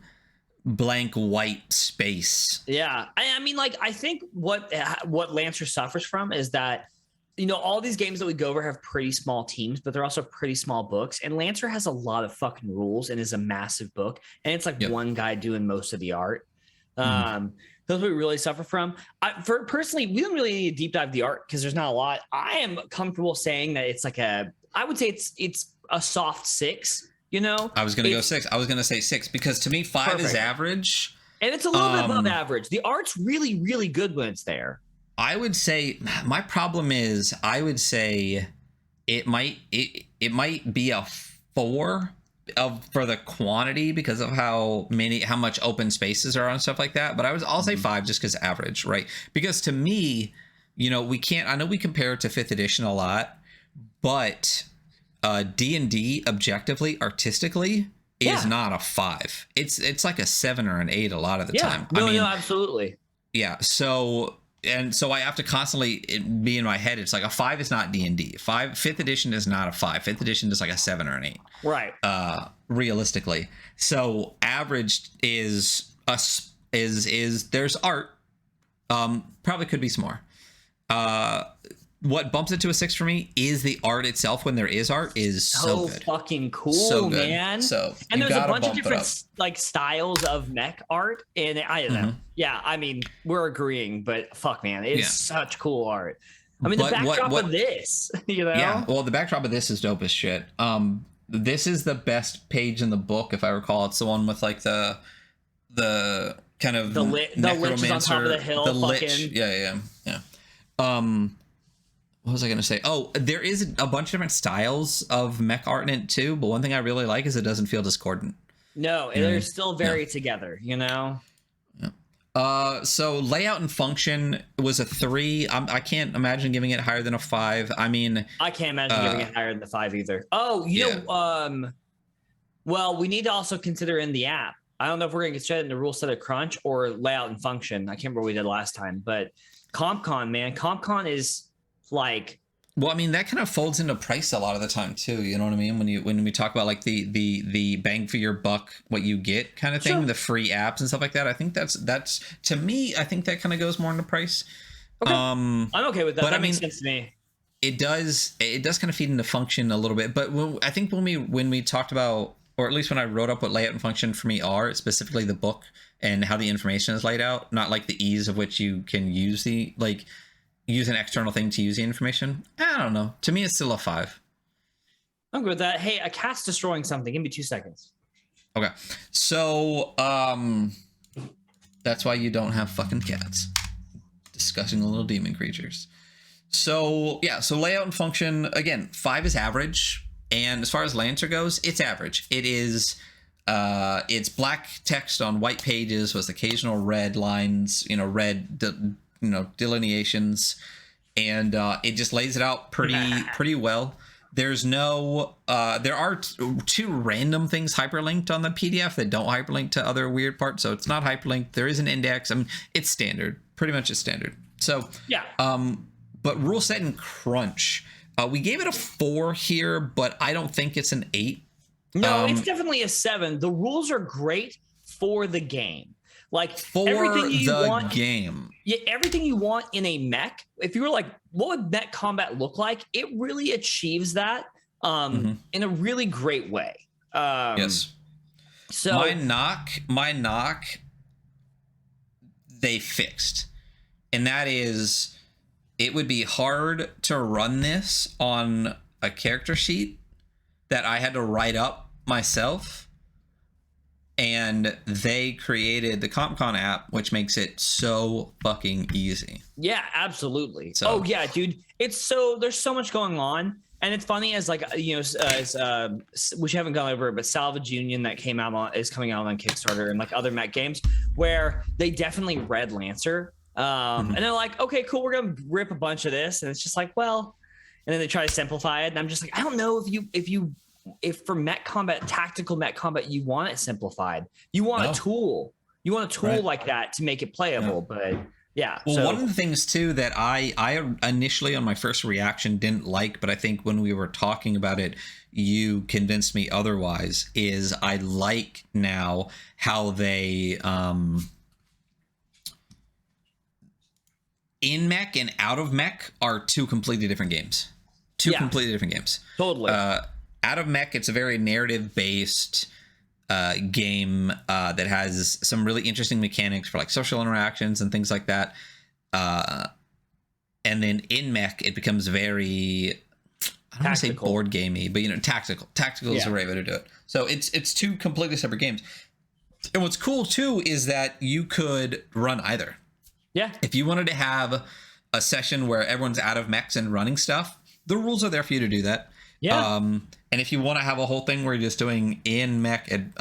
blank white space. Yeah. I mean, like, I think what Lancer suffers from is that, you know, all these games that we go over have pretty small teams, but they're also pretty small books. And Lancer has a lot of fucking rules and is a massive book. And it's like one guy doing most of the art. Those we really suffer from. Personally, we don't really need to deep dive the art because there's not a lot. I am comfortable saying that it's like I would say it's a soft 6. You know, I was gonna go 6. I was gonna say 6 because to me 5 is average, and it's a little bit above average. The art's really, really good when it's there. I would say my problem is I would say it might be a 4. For the quantity because of how much open spaces are on stuff like that, but I'll say 5 just because average, right? Because to me, you know, I know we compare it to 5th edition a lot, but D&D objectively, artistically is not a 5. It's like a 7 or an 8 a lot of the time. No, absolutely. Yeah. So I have to constantly be in my head. It's like a 5 is not D&D. 5th edition is not a 5. 5th edition is like a 7 or an 8. Right. Realistically. So average is there's art. Probably could be some more. What bumps it to a 6 for me is the art itself. When there is art, is so good. Fucking cool, so good. Man. So and there's a bunch of different like styles of mech art, and I don't know. Yeah, I mean we're agreeing, but fuck, man, it's such cool art. I mean the backdrop of this, you know. Yeah, well, the backdrop of this is dope as shit. This is the best page in the book, if I recall. It's the one with like the kind of the lich is on top of the hill. The lich. Yeah. What was I gonna say? Oh, there is a bunch of different styles of mech art in it too. But one thing I really like is it doesn't feel discordant. No, they're still very together. You know. So layout and function was a 3. I can't imagine giving it higher than a 5. I mean, I can't imagine giving it higher than the 5 either. Oh, you know, well, we need to also consider in the app. I don't know if we're going to get in the rule set of crunch or layout and function. I can't remember what we did last time, but CompCon, man, CompCon is like. Well, I mean, that kind of folds into price a lot of the time too. You know what I mean? When we talk about like the bang for your buck, what you get kind of thing, the free apps and stuff like that. I think that's to me. I think that kind of goes more into price. Okay. I'm okay with that. But that makes sense to me. It does kind of feed into function a little bit. But I think when we talked about, or at least when I wrote up what layout and function for me are, specifically the book and how the information is laid out, not like the ease of which you can use use an external thing to use the information. I don't know. To me, it's still a 5. I'm good with that. Hey, a cat's destroying something. Give me 2 seconds. Okay. So, that's why you don't have fucking cats. Disgusting little demon creatures. So, yeah. So layout and function, again, 5 is average. And as far as Lancer goes, it's average. It is, it's black text on white pages with occasional red lines, delineations, and it just lays it out pretty well. There's no there are 2 random things hyperlinked on the PDF that don't hyperlink to other weird parts, so it's not hyperlinked. There is an index. I mean, it's standard, pretty much it's standard. So yeah. But rule set and crunch, we gave it a 4 here, but I don't think it's an 8. No, it's definitely a 7. The rules are great for the game. Like for everything you want, game. Yeah, everything you want in a mech. If you were like, what would mech combat look like? It really achieves that in a really great way. Yes. So my knock, they fixed, and that is, it would be hard to run this on a character sheet that I had to write up myself. And they created the CompCon app, which makes it so fucking easy. Yeah, absolutely. So, oh yeah, dude. There's so much going on. And it's funny as like, which haven't gone over, but Salvage Union that is coming out on Kickstarter, and like other mech games where they definitely read Lancer. And they're like, okay, cool. We're going to rip a bunch of this. And it's just like, well, and then they try to simplify it. And I'm just like, I don't know if for mech combat, tactical mech combat, you want it simplified. You want a tool. You want a tool like that to make it playable. But yeah. Well, one of the things too that I initially on my first reaction didn't like, but I think when we were talking about it, you convinced me otherwise, is I like now how they in mech and out of mech are 2 completely different games. Completely different games. Totally. Out of mech, it's a very narrative-based game that has some really interesting mechanics for like social interactions and things like that. And then in mech, it becomes very, I don't want to say board gamey, but tactical. Tactical is the right way to do it. So it's 2 completely separate games. And what's cool too is that you could run either. Yeah. If you wanted to have a session where everyone's out of mechs and running stuff, the rules are there for you to do that. Yeah. And if you want to have a whole thing where you're just doing in mech and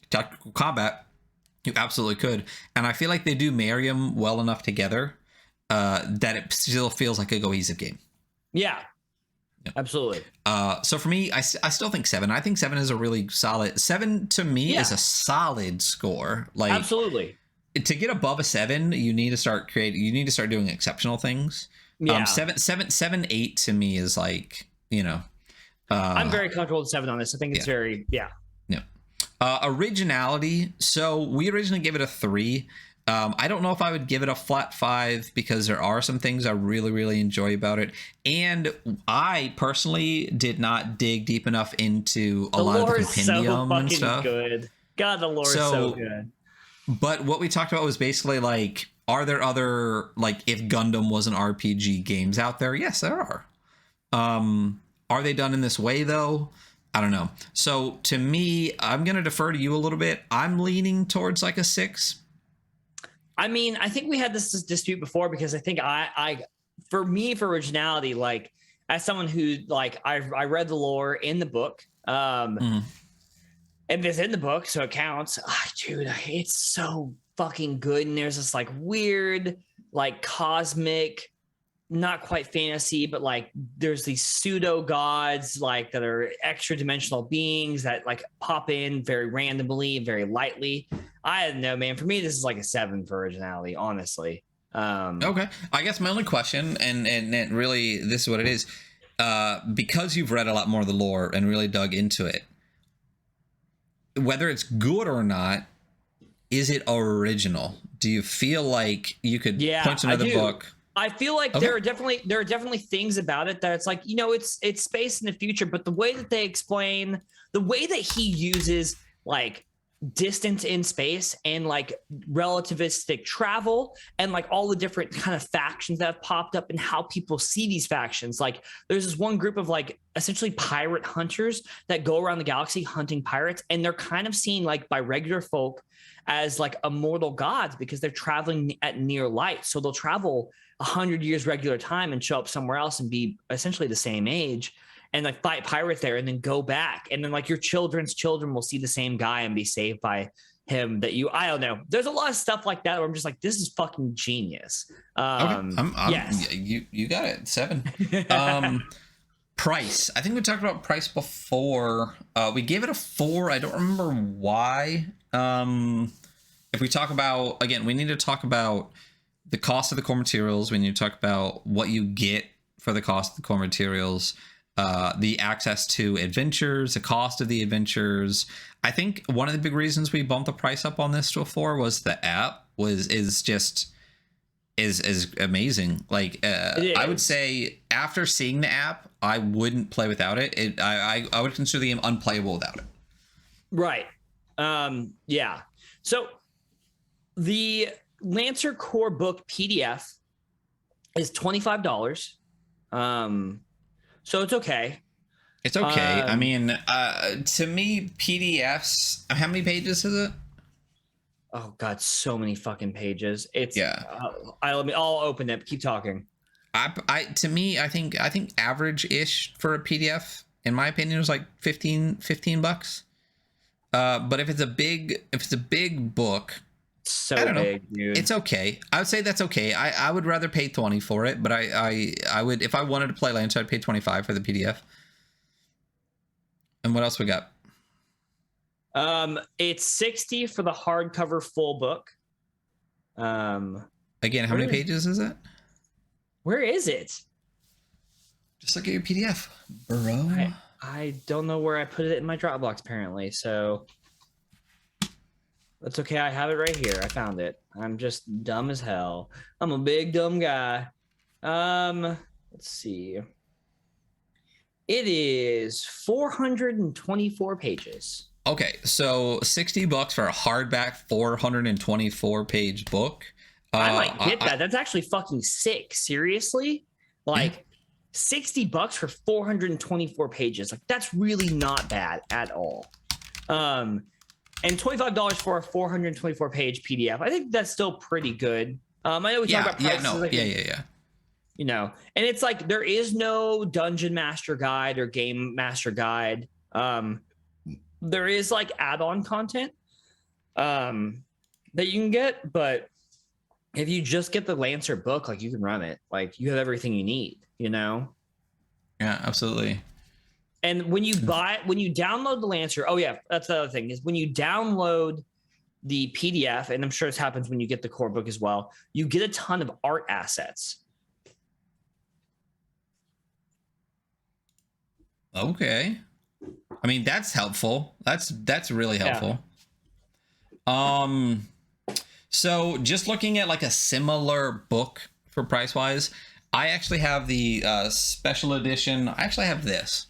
tactical combat, you absolutely could. And I feel like they do marry them well enough together that it still feels like a cohesive game. Yeah. Absolutely. So for me, I still think 7. I think 7 is a really solid. 7 to me is a solid score. Like, absolutely. To get above a 7, you need to start doing exceptional things. Yeah. 7, 8 to me is like, I'm very comfortable with 7 on this. I think it's very, yeah. Originality. So we originally gave it a 3. I don't know if I would give it a flat 5 because there are some things I really, really enjoy about it. And I personally did not dig deep enough into a lot of the compendium and stuff. Good. God, the lore is so good. But what we talked about was basically like, are there other, like, if Gundam was an RPG games out there? Yes, there are. Are they done in this way though? I don't know. So to me, I'm gonna defer to you a little bit. I'm leaning towards like a 6. I mean, I think we had this dispute before because I think for me, for originality, like as someone who like I read the lore in the book, and it's in the book, so it counts. Dude, it's so fucking good, and there's this like weird, like cosmic, not quite fantasy, but like there's these pseudo gods like that are extra dimensional beings that like pop in very randomly, very lightly. I don't know, man. For me, this is like a 7 for originality, honestly. Okay. I guess my only question, and it really, this is what it is, because you've read a lot more of the lore and really dug into it, whether it's good or not, is it original? Do you feel like you could point to another book? I feel like there are definitely things about it that it's like, you know, it's space in the future, but the way that they explain, the way that he uses like distance in space and like relativistic travel and like all the different kind of factions that have popped up and how people see these factions. Like there's this one group of like essentially pirate hunters that go around the galaxy hunting pirates, and they're kind of seen like by regular folk as like immortal gods because they're traveling at near light. So they'll travel 100 years regular time and show up somewhere else and be essentially the same age and like fight pirates there and then go back. And then like your children's children will see the same guy and be saved by him I don't know. There's a lot of stuff like that where I'm just like, this is fucking genius. Yes. You got it. 7. Price. I think we talked about price before. We gave it a 4. I don't remember why. If we talk about, again, we need to talk about the cost of the core materials. We need to talk about what you get for the cost of the core materials, the access to adventures, the cost of the adventures. I think one of the big reasons we bumped the price up on this to a 4 was the app is amazing. Like I would say after seeing the app, I wouldn't play without it. I would consider the game unplayable without it. Right. Yeah. So the Lancer core book PDF is $25. So it's okay. It's okay. I mean, to me, PDFs, how many pages is it? Oh God, so many fucking pages. It's I'll open it. Keep talking. To me, I think average-ish for a PDF, in my opinion, is like $15. But if it's a big book, so big, dude. It's okay. I would say that's okay. I would rather pay 20 for it, but I would, if I wanted to play Lancer, I'd pay 25 for the PDF. And what else we got? It's 60 for the hardcover full book. Again, how many pages is it? Where is it? Just look at your PDF, bro. I don't know where I put it in my Dropbox apparently, so that's okay. I have it right here. I found it. I'm just dumb as hell. I'm a big dumb guy. Let's see. It is 424 pages. Okay, so $60 for a hardback 424 page book. I might get that. That's actually fucking sick. Seriously? Like $60 for 424 pages. Like that's really not bad at all. And $25 for a 424 page PDF. I think that's still pretty good. I know we talk about prices. Yeah. You know, and it's like there is no dungeon master guide or game master guide. There is like add-on content that you can get, but if you just get the Lancer book, like you can run it. Like you have everything you need, you know? Yeah, absolutely. And when you download the Lancer, oh yeah, that's the other thing is when you download the PDF, and I'm sure this happens when you get the core book as well, you get a ton of art assets. Okay. I mean, that's helpful. That's really helpful. Yeah. So just looking at like a similar book for price wise, I actually have the special edition. I actually have this.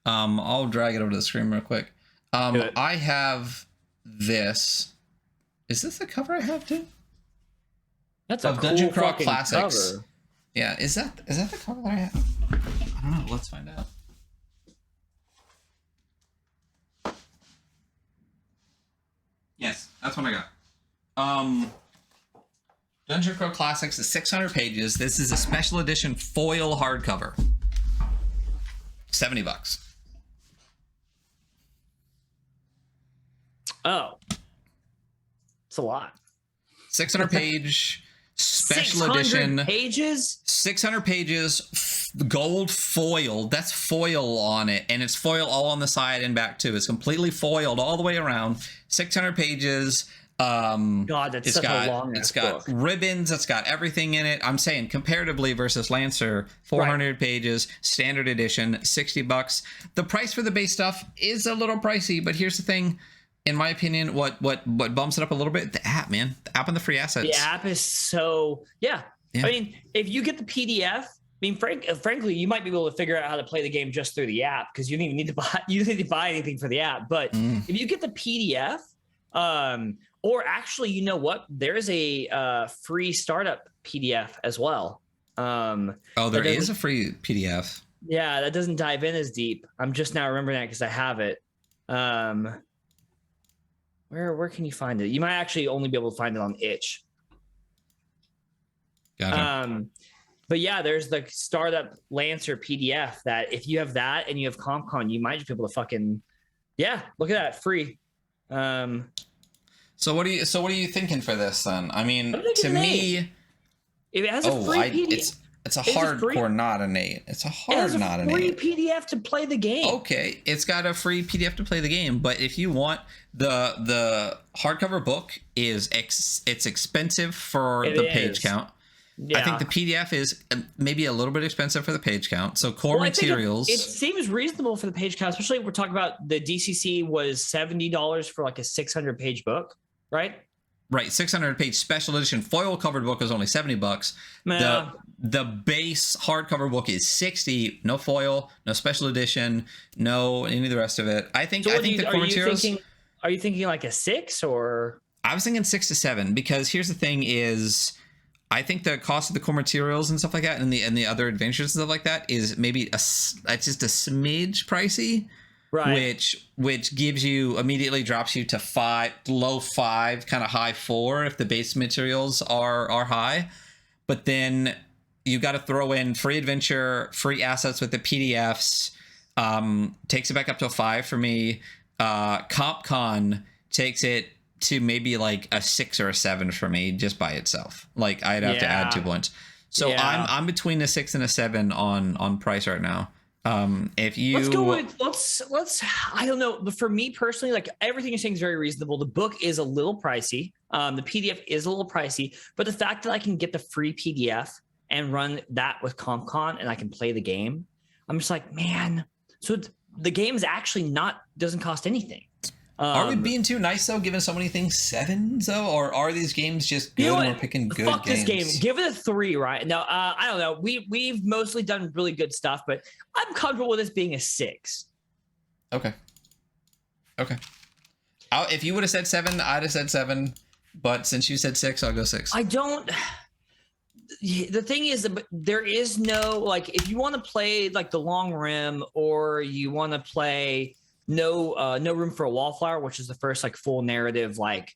I'll drag it over to the screen real quick. I have this. Is this the cover I have too? That's a cool Dungeon Crawl fucking Classics. cover. Yeah, is that the cover that I have? I don't know. Let's find out. That's what I got. Dungeon Crawl Classics is 600 pages. This is a special edition foil hardcover. $70. Oh, it's a lot. 600 page special 600 edition. pages. 600 pages, gold foil. That's foil on it, and it's foil all on the side and back too. It's completely foiled all the way around. 600 pages. God, that's such a long It's got ribbons. It's got everything in it. I'm saying comparatively versus Lancer, 400 pages, standard edition, $60. The price for the base stuff is a little pricey, but here's the thing. In my opinion, what bumps it up a little bit? The app, man. The app and the free assets. The app is so yeah. I mean, if you get the PDF, I mean, frankly, you might be able to figure out how to play the game just through the app because you don't even need to buy anything for the app. But if you get the PDF, or actually, you know what? There's a free startup PDF as well. There is a free PDF. Yeah, that doesn't dive in as deep. I'm just now remembering that because I have it. Where can you find it? You might actually only be able to find it on itch. Gotcha. But yeah, there's the startup Lancer PDF that if you have that and you have CompCon, you might just be able to fucking look at that, free. So what are you thinking for this then? I mean, to me, if it has a free PDF, it's a hardcore, not an 8. It's a hard, not an 8. It has a free PDF to play the game. Okay, it's got a free PDF to play the game, but if you want the hardcover book it's expensive for the page count. Yeah. I think the PDF is maybe a little bit expensive for the page count. So core materials. It seems reasonable for the page count, especially if we're talking about the DCC was $70 for like a 600 page book, right? Right, 600 page special edition foil covered book is only $70. Yeah. The base hardcover book is $60. No foil, no special edition, no any of the rest of it. I think the core materials. Are you thinking like a 6 or? I was thinking 6 to 7 because here's the thing: is I think the cost of the core materials and stuff like that, and the other adventures and stuff like that, is maybe it's just a smidge pricey. Right. Which gives you immediately drops you to low 5, kind of high 4 if the base materials are high. But then you got to throw in free adventure, free assets with the PDFs. Takes it back up to a 5 for me. CompCon takes it to maybe like a 6 or a 7 for me just by itself. Like I'd have to add 2 points. So I'm between a 6 and a 7 on price right now. If you let's I don't know, but for me personally, like everything you're saying is very reasonable. The book is a little pricey. The PDF is a little pricey, but the fact that I can get the free PDF and run that with CompCon and I can play the game, I'm just like, man. So the game is actually doesn't cost anything. Are we being too nice though, giving so many things 7s though, or are these games just good and we're picking good games? Fuck this game. Give it a 3, right? Now, I don't know. We've mostly done really good stuff, but I'm comfortable with this being a 6. Okay. If you would have said 7, I'd have said 7. But since you said 6, I'll go 6. I don't. The thing is, there is no like if you want to play like the long rim or you want to play. No Room for a Wallflower, which is the first like full narrative like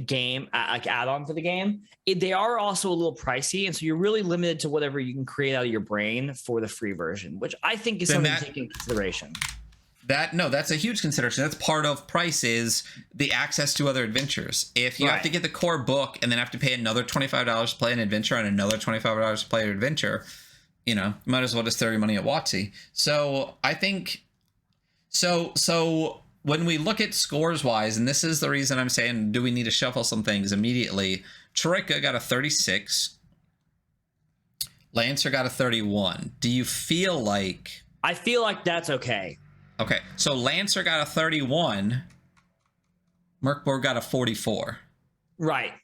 game like add-on for the game. They are also a little pricey, and so you're really limited to whatever you can create out of your brain for the free version, which I think is something to take into consideration. That's a huge consideration. That's part of price is the access to other adventures. If you have to get the core book and then have to pay another $25 to play an adventure and another $25 to play an adventure, might as well just throw your money at WotC. So I think. So when we look at scores wise, and this is the reason I'm saying, do we need to shuffle some things immediately? Troika got a 36. Lancer got a 31. Do you feel like? I feel like that's okay. Okay, so Lancer got a 31. Murkborg got a 44. Right.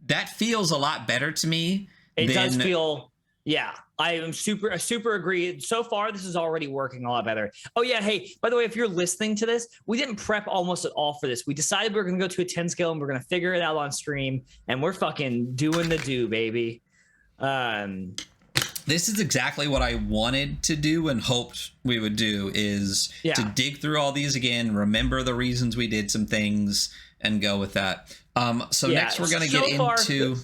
That feels a lot better to me. It does feel. Yeah, I am super agree. So far, this is already working a lot better. Oh, yeah. Hey, by the way, if you're listening to this, we didn't prep almost at all for this. We decided we were going to go to a 10 scale and we're going to figure it out on stream. And we're fucking doing the do, baby. This is exactly what I wanted to do and hoped we would do is to dig through all these again, remember the reasons we did some things, and go with that. So Yeah, next we're gonna so get far, into.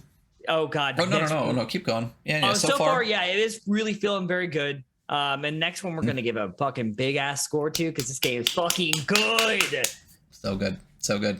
Oh God! Oh no! Keep going. Yeah. So far, yeah, it is really feeling very good. And next one we're gonna give a fucking big ass score to because this game is fucking good. So good, so good.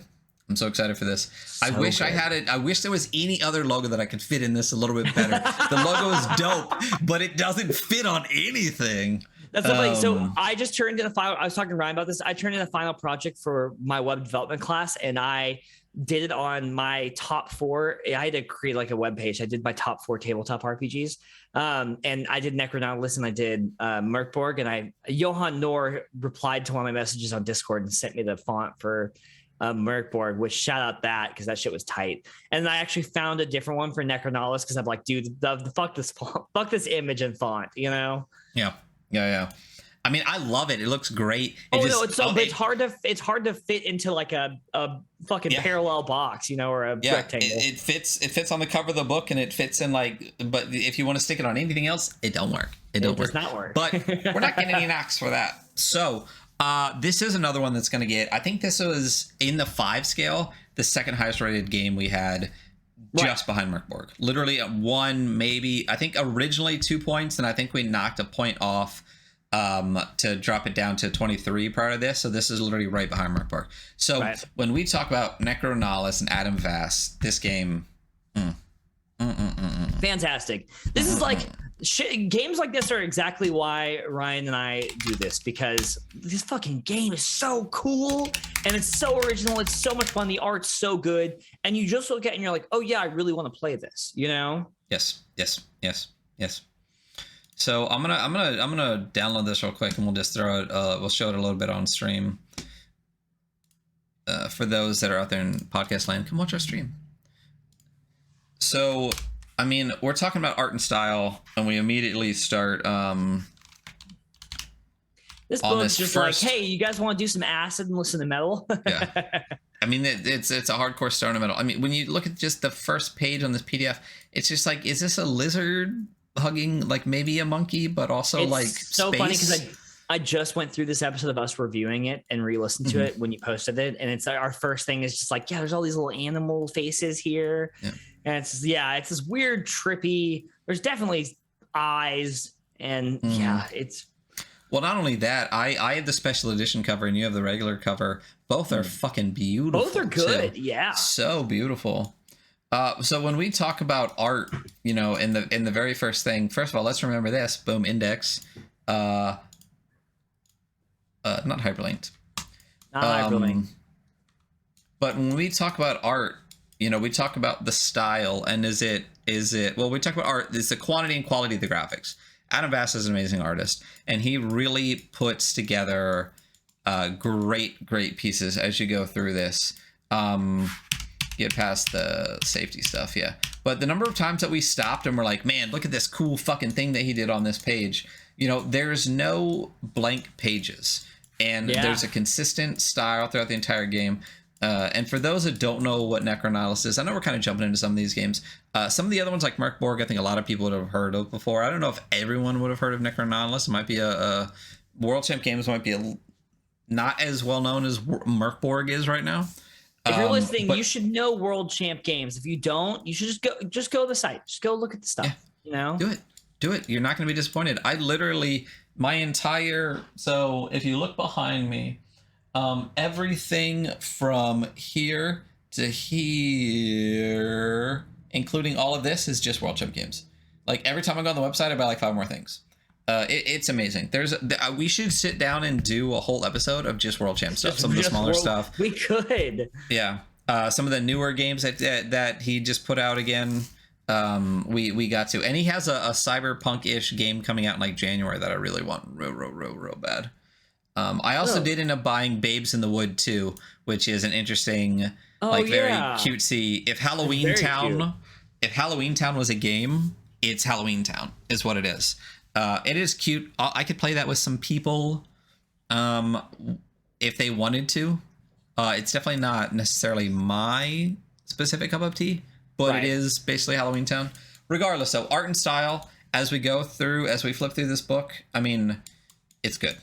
I'm so excited for this. So I wish good. I had it. I wish there was any other logo that I could fit in this a little bit better. The logo is dope, but it doesn't fit on anything. That's so funny. So I just turned in the final. I was talking to Ryan about this. I turned in a final project for my web development class, and I did it on my top 4. I had to create like a web page. I did my top 4 tabletop RPGs, and I did Necronautilus and I did Murkborg, and Johan Nor replied to one of my messages on Discord and sent me the font for Murkborg, which shout out that because that shit was tight. And I actually found a different one for Necronautilus because I'm like, dude, the fuck this font, fuck this image and font, you know? Yeah. I mean, I love it. It looks great. It's hard to fit into like a fucking parallel box, you know, or a rectangle. It fits on the cover of the book, and it fits in like. But if you want to stick it on anything else, it don't work. It does not work. But we're not getting any knocks for that. So this is another one that's going to get. I think this was in the 5 scale, the second highest rated game we had. Just behind Murkborg. Literally at 1, maybe. I think originally 2 points, and I think we knocked a point off to drop it down to 23 prior to this. So this is literally right behind Murkborg. So when we talk about Necronautilus and Adam Vass, this game... Fantastic. This is like... games like this are exactly why Ryan and I do this, because this fucking game is so cool and it's so original. It's so much fun. The art's so good, and you just look at it and you're like, oh yeah, I really want to play this. You know? Yes. So I'm gonna download this real quick, and we'll just throw it. We'll show it a little bit on stream. For those that are out there in podcast land, come watch our stream. So. I mean, we're talking about art and style, and we immediately start. This book's just like, hey, you guys want to do some acid and listen to metal? Yeah, I mean, it's a hardcore stoner metal. I mean, when you look at just the first page on this PDF, it's just like, is this a lizard hugging like maybe a monkey, but also it's like so space? Funny because I just went through this episode of us reviewing it and re-listened to it when you posted it, and it's our first thing is just like, yeah, there's all these little animal faces here. Yeah. And it's this weird, trippy. There's definitely eyes, and it's. Well, not only that, I have the special edition cover, and you have the regular cover. Both are fucking beautiful. Both are good, too. Yeah. So beautiful. So when we talk about art, you know, in the very first thing, first of all, let's remember this. Boom, index. Not hyperlinked. Not hyperlinked. But when we talk about art. You know, we talk about the style, and is it? Well, we talk about art. It's the quantity and quality of the graphics. Adam Vass is an amazing artist, and he really puts together great pieces as you go through this. Get past the safety stuff, yeah. But the number of times that we stopped and we're like, man, look at this cool fucking thing that he did on this page. You know, there's no blank pages, and there's a consistent style throughout the entire game. And for those that don't know what Necronautilus is, I know we're kind of jumping into some of these games. Some of the other ones like Murkborg, I think a lot of people would have heard of before. I don't know if everyone would have heard of Necronautilus. It might be a World Champ Games might be not as well known as Murkborg is right now. If you're listening, you should know World Champ Games. If you don't, you should just go to the site. Just go look at the stuff. Yeah. You know, do it. You're not going to be disappointed. I literally so if you look behind me. Everything from here to here, including all of this, is just World Champ Games. Like every time I go on the website, I buy like 5 more things. It's amazing. We should sit down and do a whole episode of just World Champ stuff. Some of the smaller stuff. We could. Yeah. Some of the newer games that he just put out again. We got to, and he has a cyberpunk-ish game coming out in like January that I really want real bad. I also did end up buying Babes in the Wood too, which is an interesting, very cutesy. If Halloween Town was a game, it's Halloween Town is what it is. It is cute. I could play that with some people, if they wanted to. It's definitely not necessarily my specific cup of tea, but it is basically Halloween Town. Regardless, so art and style as we flip through this book, I mean, it's good.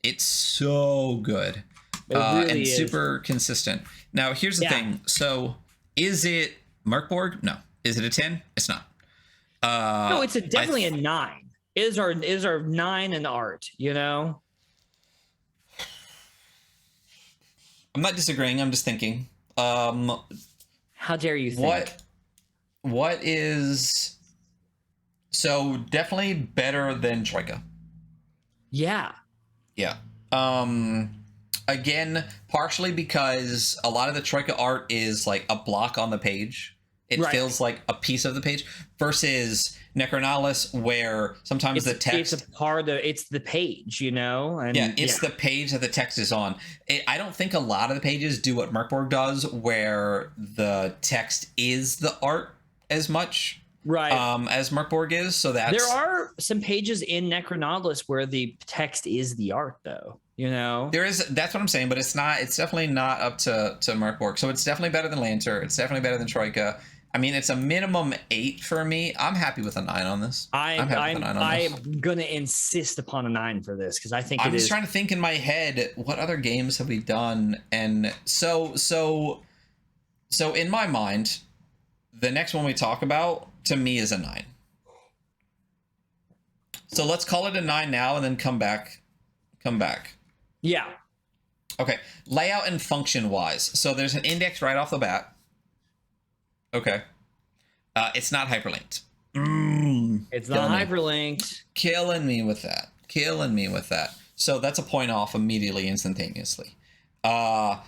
It's so good. It really and is. super consistent. Now, here's the thing. So, is it Murkborg? No. Is it a 10? It's not. No, it's definitely a 9. Is our 9 in art, you know? I'm not disagreeing. I'm just thinking. How dare you think? What is... So, definitely better than Troika. Yeah. Yeah. Again, partially because a lot of the Troika art is like a block on the page. It feels like a piece of the page versus Necronalis, where sometimes the text... It's a part of... It's the page, you know? And it's the page that the text is on. I don't think a lot of the pages do what Murkborg does, where the text is the art as much. Right. As Murkborg is. So that's... There are some pages in Necronalis where the text is the art, though. You know, there is. That's what I'm saying, but it's not. It's definitely not up to Murkborg. So it's definitely better than Lancer. It's definitely better than Troika. I mean, it's a minimum 8 for me. I'm happy with a 9 on this. I'm gonna insist upon a 9 for this because I think I'm just trying to think in my head, what other games have we done? And so in my mind, the next one we talk about to me is a 9. So let's call it a 9 now, and then come back. Yeah. Okay. Layout and function wise. So there's an index right off the bat. Okay. It's not hyperlinked. It's not hyperlinked. Killing me with that. So that's a point off immediately, instantaneously. But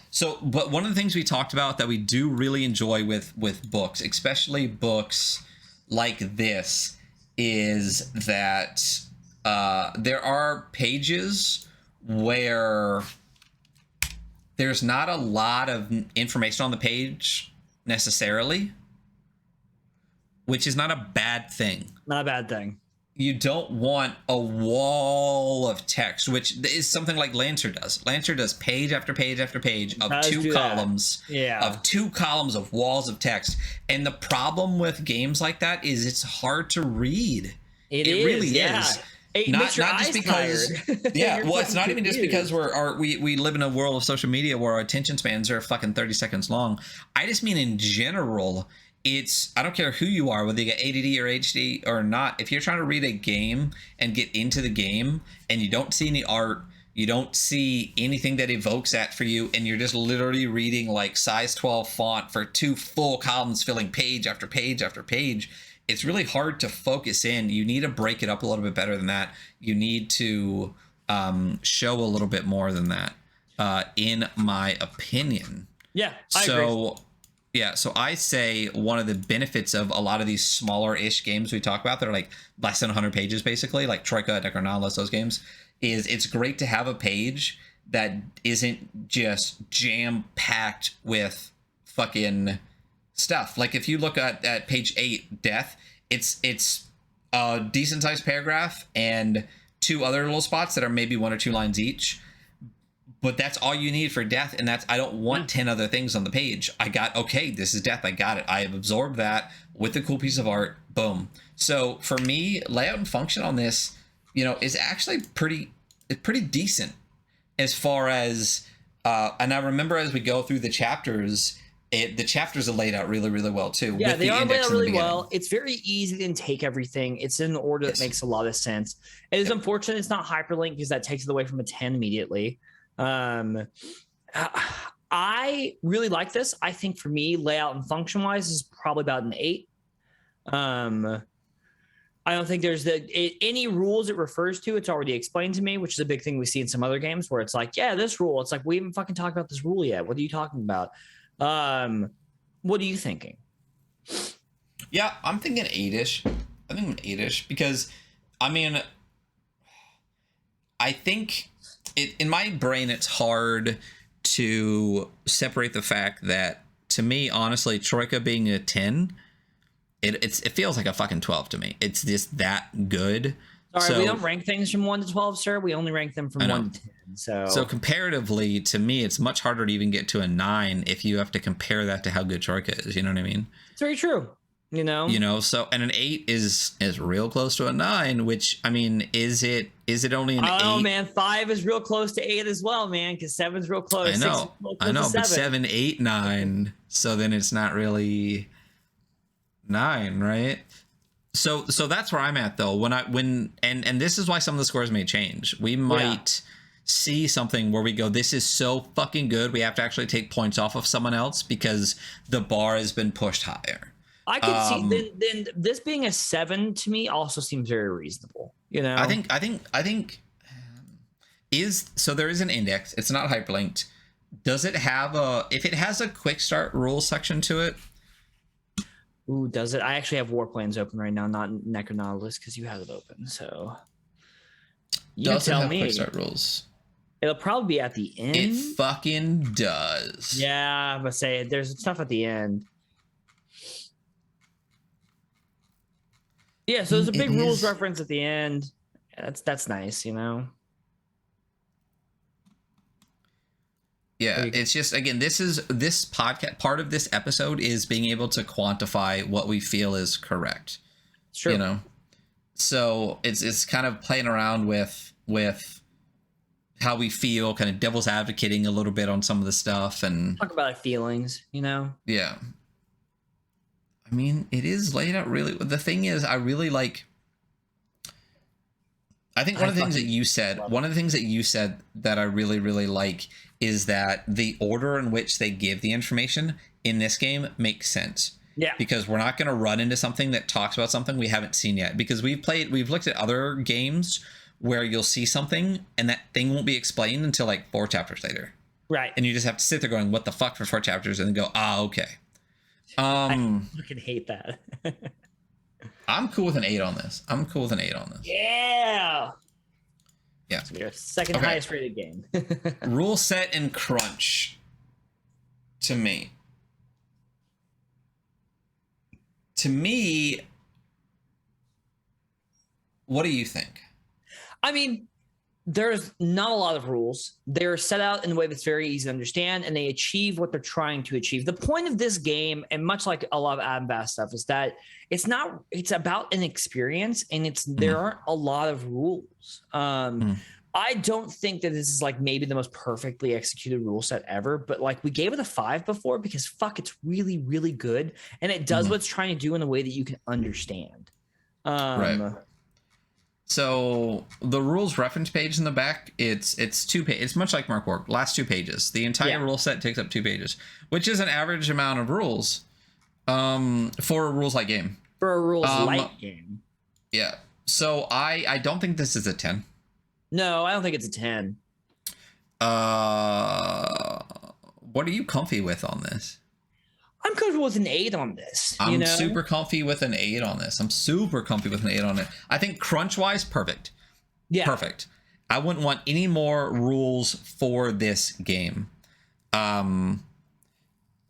one of the things we talked about that we do really enjoy with books, especially books like this, is that there are pages where there's not a lot of information on the page necessarily, which is not a bad thing. Not a bad thing. You don't want a wall of text, which is something like Lancer does. Lancer does page after page after page of 2 columns. Yeah. Of 2 columns of walls of text. And the problem with games like that is it's hard to read. It really is. Not just because it's not even just because we live in a world of social media where our attention spans are fucking 30 seconds long. I just mean in general, I don't care who you are, whether you get ADD or HD or not. If you're trying to read a game and get into the game and you don't see any art, you don't see anything that evokes that for you, and you're just literally reading like size 12 font for 2 full columns filling page after page after page, it's really hard to focus in. You need to break it up a little bit better than that. You need to show a little bit more than that, in my opinion. Yeah, I agree. Yeah, so I say one of the benefits of a lot of these smaller-ish games we talk about that are like less than 100 pages, basically, like Troika, Necronalis, those games, is it's great to have a page that isn't just jam-packed with fucking stuff. Like if you look at page 8, Death, it's a decent-sized paragraph and 2 other little spots that are maybe 1 or 2 lines each. But that's all you need for Death, and I don't want 10 other things on the page. This is Death, I got it. I have absorbed that with a cool piece of art, boom. So for me, layout and function on this, is actually pretty decent as far as, and I remember as we go through the chapters, the chapters are laid out really, really well too. Yeah, they are laid out really well. It's very easy to take everything. It's in an order that makes a lot of sense. It is unfortunate it's not hyperlinked because that takes it away from a 10 immediately. I really like this. I think for me, layout and function wise is probably about an 8. I don't think there's any rules it refers to. It's already explained to me, which is a big thing we see in some other games where it's like, yeah, this rule. It's like, we haven't fucking talked about this rule yet. What are you talking about? What are you thinking? Yeah, I'm thinking 8-ish. I think 8-ish because, I mean, I think in my brain, it's hard to separate the fact that, to me, honestly, Troika being a 10, it feels like a fucking 12 to me. It's just that good. All right, we don't rank things from 1 to 12, sir. We only rank them from 1 to 10. So comparatively, to me, it's much harder to even get to a 9 if you have to compare that to how good Troika is. You know what I mean? It's very true. So and an 8 is real close to a 9, which I mean, is it only an 8? Oh man, 5 is real close to 8 as well, man, because 7's real close. I know, 6 is real close to 7. but 7, 8, 9. So then it's not really 9, right? So that's where I'm at though. And this is why some of the scores may change. We might see something where we go, this is so fucking good, we have to actually take points off of someone else because the bar has been pushed higher. I could see then this being a 7 to me also seems very reasonable. I think so there is an index. It's not hyperlinked. Does it have if it has a quick start rules section to it? Ooh, does it? I actually have War Plans open right now, not Necronautilus, because you have it open. So you tell me. Quick start rules. It'll probably be at the end. It fucking does. Yeah, I'm gonna say there's stuff at the end. Yeah, so there's a big rules reference at the end. That's nice, Yeah, it's just, again, this podcast, part of this episode is being able to quantify what we feel is correct. Sure. So it's kind of playing around with how we feel, kind of devil's advocating a little bit on some of the stuff and talk about our feelings, Yeah. I mean, it is laid out really. The thing is, I really like. I think one of the things that you said that I really, really like is that the order in which they give the information in this game makes sense. Yeah. Because we're not going to run into something that talks about something we haven't seen yet. Because we've looked at other games where you'll see something and that thing won't be explained until like 4 chapters later. Right. And you just have to sit there going, what the fuck, for 4 chapters, and then go, okay. I fucking hate that. I'm cool with an 8 on this. Yeah. Yeah. It's your second highest rated game. Rule set and crunch. To me, what do you think? I mean, there's not a lot of rules. They're set out in a way that's very easy to understand, and they achieve what they're trying to achieve. The point of this game, and much like a lot of Adam Bass stuff, is that it's about an experience, and there aren't a lot of rules. I don't think that this is like maybe the most perfectly executed rule set ever, but like we gave it a 5 before because it's really, really good, and it does what it's trying to do in a way that you can understand. Right. So the rules reference page in the back, it's 2 pages. It's much like Murkborg, last 2 pages. The entire rule set takes up 2 pages, which is an average amount of rules for a rules light game. For a rules light game. Yeah. So I don't think this is a 10. No, I don't think it's a 10. What are you comfy with on this? I'm comfortable with an 8 on this. I'm super comfy with an 8 on this. I think crunch wise, perfect. Yeah. Perfect. I wouldn't want any more rules for this game. And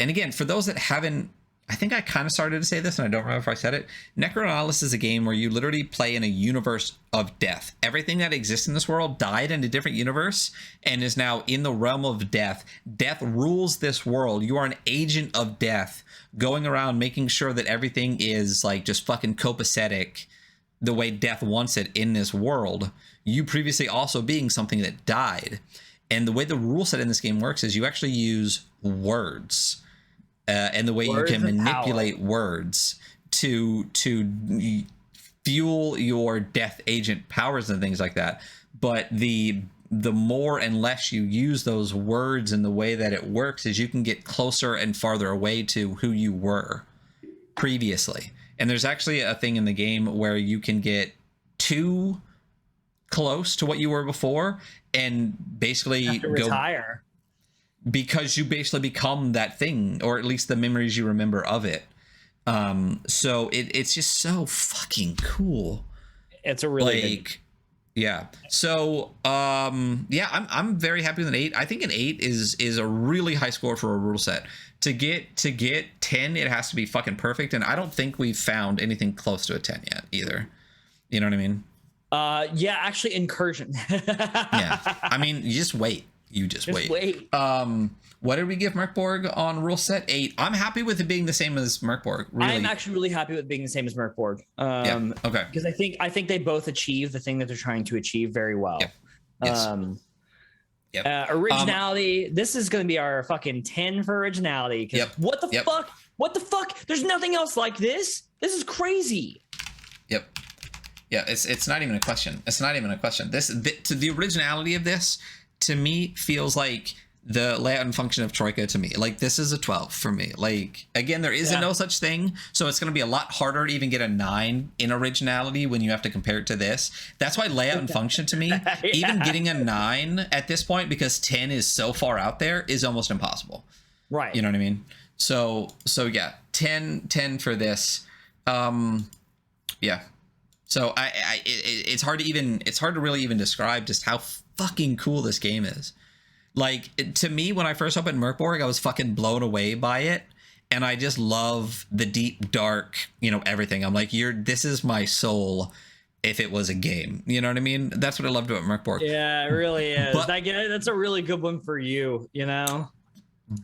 again, for those that haven't, I think I kind of started to say this and I don't remember if I said it. Necronautilus is a game where you literally play in a universe of death. Everything that exists in this world died in a different universe and is now in the realm of death. Death rules this world. You are an agent of death going around making sure that everything is like just fucking copacetic the way death wants it in this world. You previously also being something that died. And the way the rule set in this game works is you actually use words. And the way you can manipulate words to fuel your death agent powers and things like that. But the more and less you use those words and the way that it works is you can get closer and farther away to who you were previously. And there's actually a thing in the game where you can get too close to what you were before and basically retire. Because you basically become that thing, or at least the memories you remember of it. So it's just so fucking cool. It's a really good... Yeah. So I'm very happy with an 8. I think an 8 is a really high score for a rule set. To get 10, it has to be fucking perfect, and I don't think we've found anything close to a 10 yet either. You know what I mean? Yeah, actually, Incursion. Yeah. I mean, you just wait. You just wait. What did we give Murkborg on rule set? 8. I'm happy with it being the same as Murkborg. Really. I'm actually really happy with being the same as Murkborg. Okay. Because I think they both achieve the thing that they're trying to achieve very well. Yep. Yes. Originality. This is going to be our fucking 10 for originality. Yep. What the fuck? What the fuck? There's nothing else like this. This is crazy. Yep. Yeah. It's not even a question. It's not even a question. To the originality of this, to me, feels like the layout and function of Troika to me. Like, this is a 12 for me. Like, again, there is no such thing, so it's going to be a lot harder to even get a 9 in originality when you have to compare it to this. That's why layout and function to me, even getting a 9 at this point, because 10 is so far out there, is almost impossible. Right. You know what I mean? So yeah, 10 for this. Yeah. So it's hard to really even describe just how fucking cool this game is. Like, to me, when I first opened Murkborg, I was fucking blown away by it, and I just love the deep, dark, everything. I'm like, this is my soul if it was a game. You know what I mean? That's what I loved about Murkborg. Yeah, it really is. That's a really good one for you,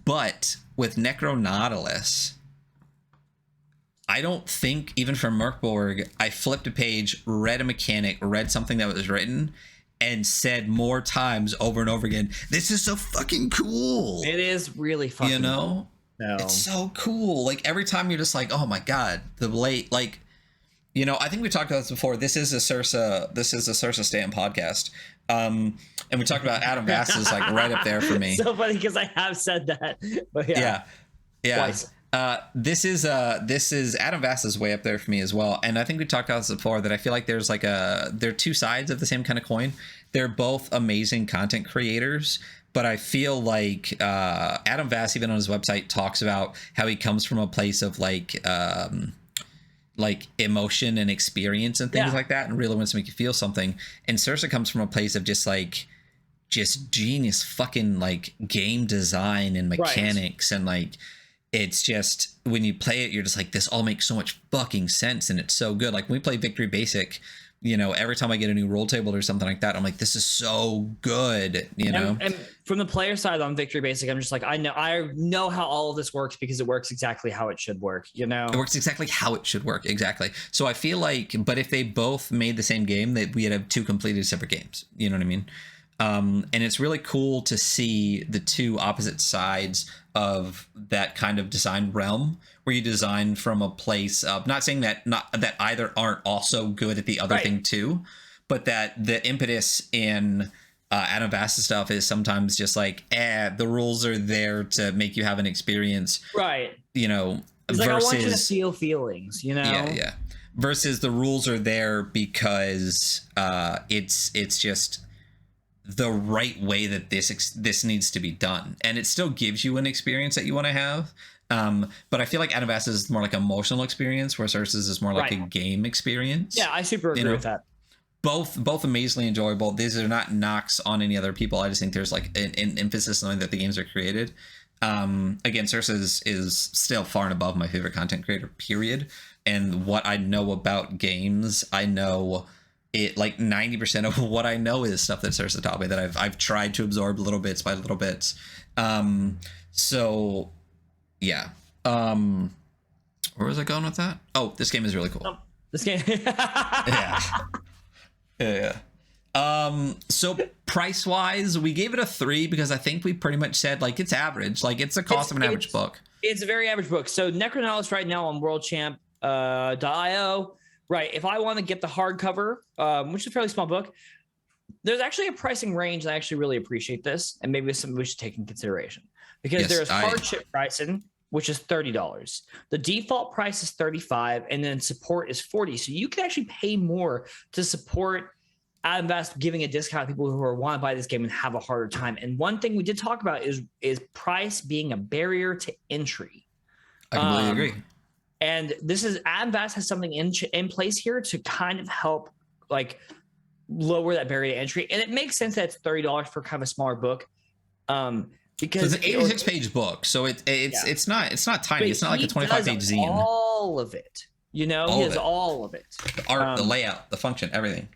But with Necronautilus, I don't think, even for Murkborg, I flipped a page, read a mechanic, read something that was written, and said more times over and over again, this is so fucking cool. It is really fucking cool. It's so cool. Like, every time you're just like, oh my god, I think we talked about this before. This is a Sursa Stan podcast. And we talked about Adam Bass is like right up there for me. So funny because I have said that. But yeah. Twice. This is Adam Bass is way up there for me as well, and I think we talked about this before, that I feel like there's they're two sides of the same kind of coin. They're both amazing content creators, but I feel like Adam Bass, even on his website, talks about how he comes from a place of like emotion and experience and things like that, and really wants to make you feel something. And Sursa comes from a place of just genius fucking like game design and mechanics, and like, it's just, when you play it, you're just like, this all makes so much fucking sense, and it's so good. Like, when we play Victory Basic, every time I get a new roll table or something like that, I'm like, this is so good, And from the player side on Victory Basic, I'm just like, I know how all of this works, because it works exactly how it should work, It works exactly how it should work, exactly. So I feel like, but if they both made the same game, that we'd have two completely separate games. You know what I mean? And it's really cool to see the two opposite sides of that kind of design realm, where you design from a place of, not saying that either aren't also good at the other thing too, but that the impetus in Adam Bass's stuff is sometimes just like, the rules are there to make you have an experience, right? Versus, like, I want you to feel feelings, Yeah. Versus the rules are there because it's just the right way that this needs to be done, and it still gives you an experience that you want to have. But I feel like Adam Bass is more like an emotional experience, whereas Ursus is more like a game experience. Yeah, I super agree with that. Both amazingly enjoyable. These are not knocks on any other people. I just think there's like an emphasis on the way that the games are created. Again, Sursa is still far and above my favorite content creator, period. And what I know about games, I know it, like 90% of what I know is stuff that Sursa taught me, that I've tried to absorb little bits by little bits. So yeah. Where was I going with that? Oh, this game is really cool. This game. Yeah. So price wise, we gave it a 3 because I think we pretty much said like it's average, like it's the cost of an average book. It's a very average book. So Necronautilus right now on worldchamp.io. Right. If I want to get the hardcover, which is a fairly small book, there's actually a pricing range. And I actually really appreciate this, and maybe it's something we should take in consideration, because there's hardship pricing, which is $30. The default price is $35, and then support is $40. So you can actually pay more to support Adam Bass, giving a discount to people who want to buy this game and have a harder time. And one thing we did talk about is price being a barrier to entry. I completely agree. And this is, Adam Bass has something in place here to kind of help like lower that barrier to entry. And it makes sense that it's $30 for kind of a smaller book. Because it's an 86 page book. So it's not tiny. But it's not like a 25 page zine. All of it, he has all of it. The art, the layout, the function, everything.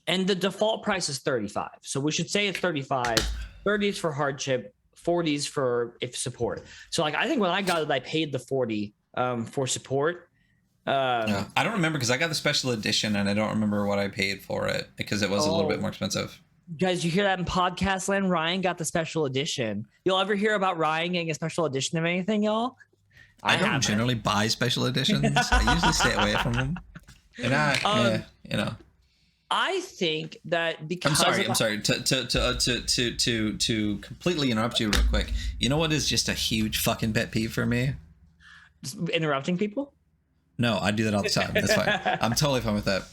And the default price is $35. So we should say it's $35. 30s for hardship, 40s for if support. So like I think when I got it, I paid the 40 for support. Yeah. I don't remember because I got the special edition and I don't remember what I paid for it because it was a little bit more expensive. Guys, you hear that in podcast land? Ryan got the special edition. You'll ever hear about Ryan getting a special edition of anything, y'all? I don't generally buy special editions. I usually stay away from them. And I think that because I'm sorry to completely interrupt you real quick. You know what is just a huge fucking pet peeve for me? Interrupting people? No, I do that all the time. That's fine. I'm totally fine with that.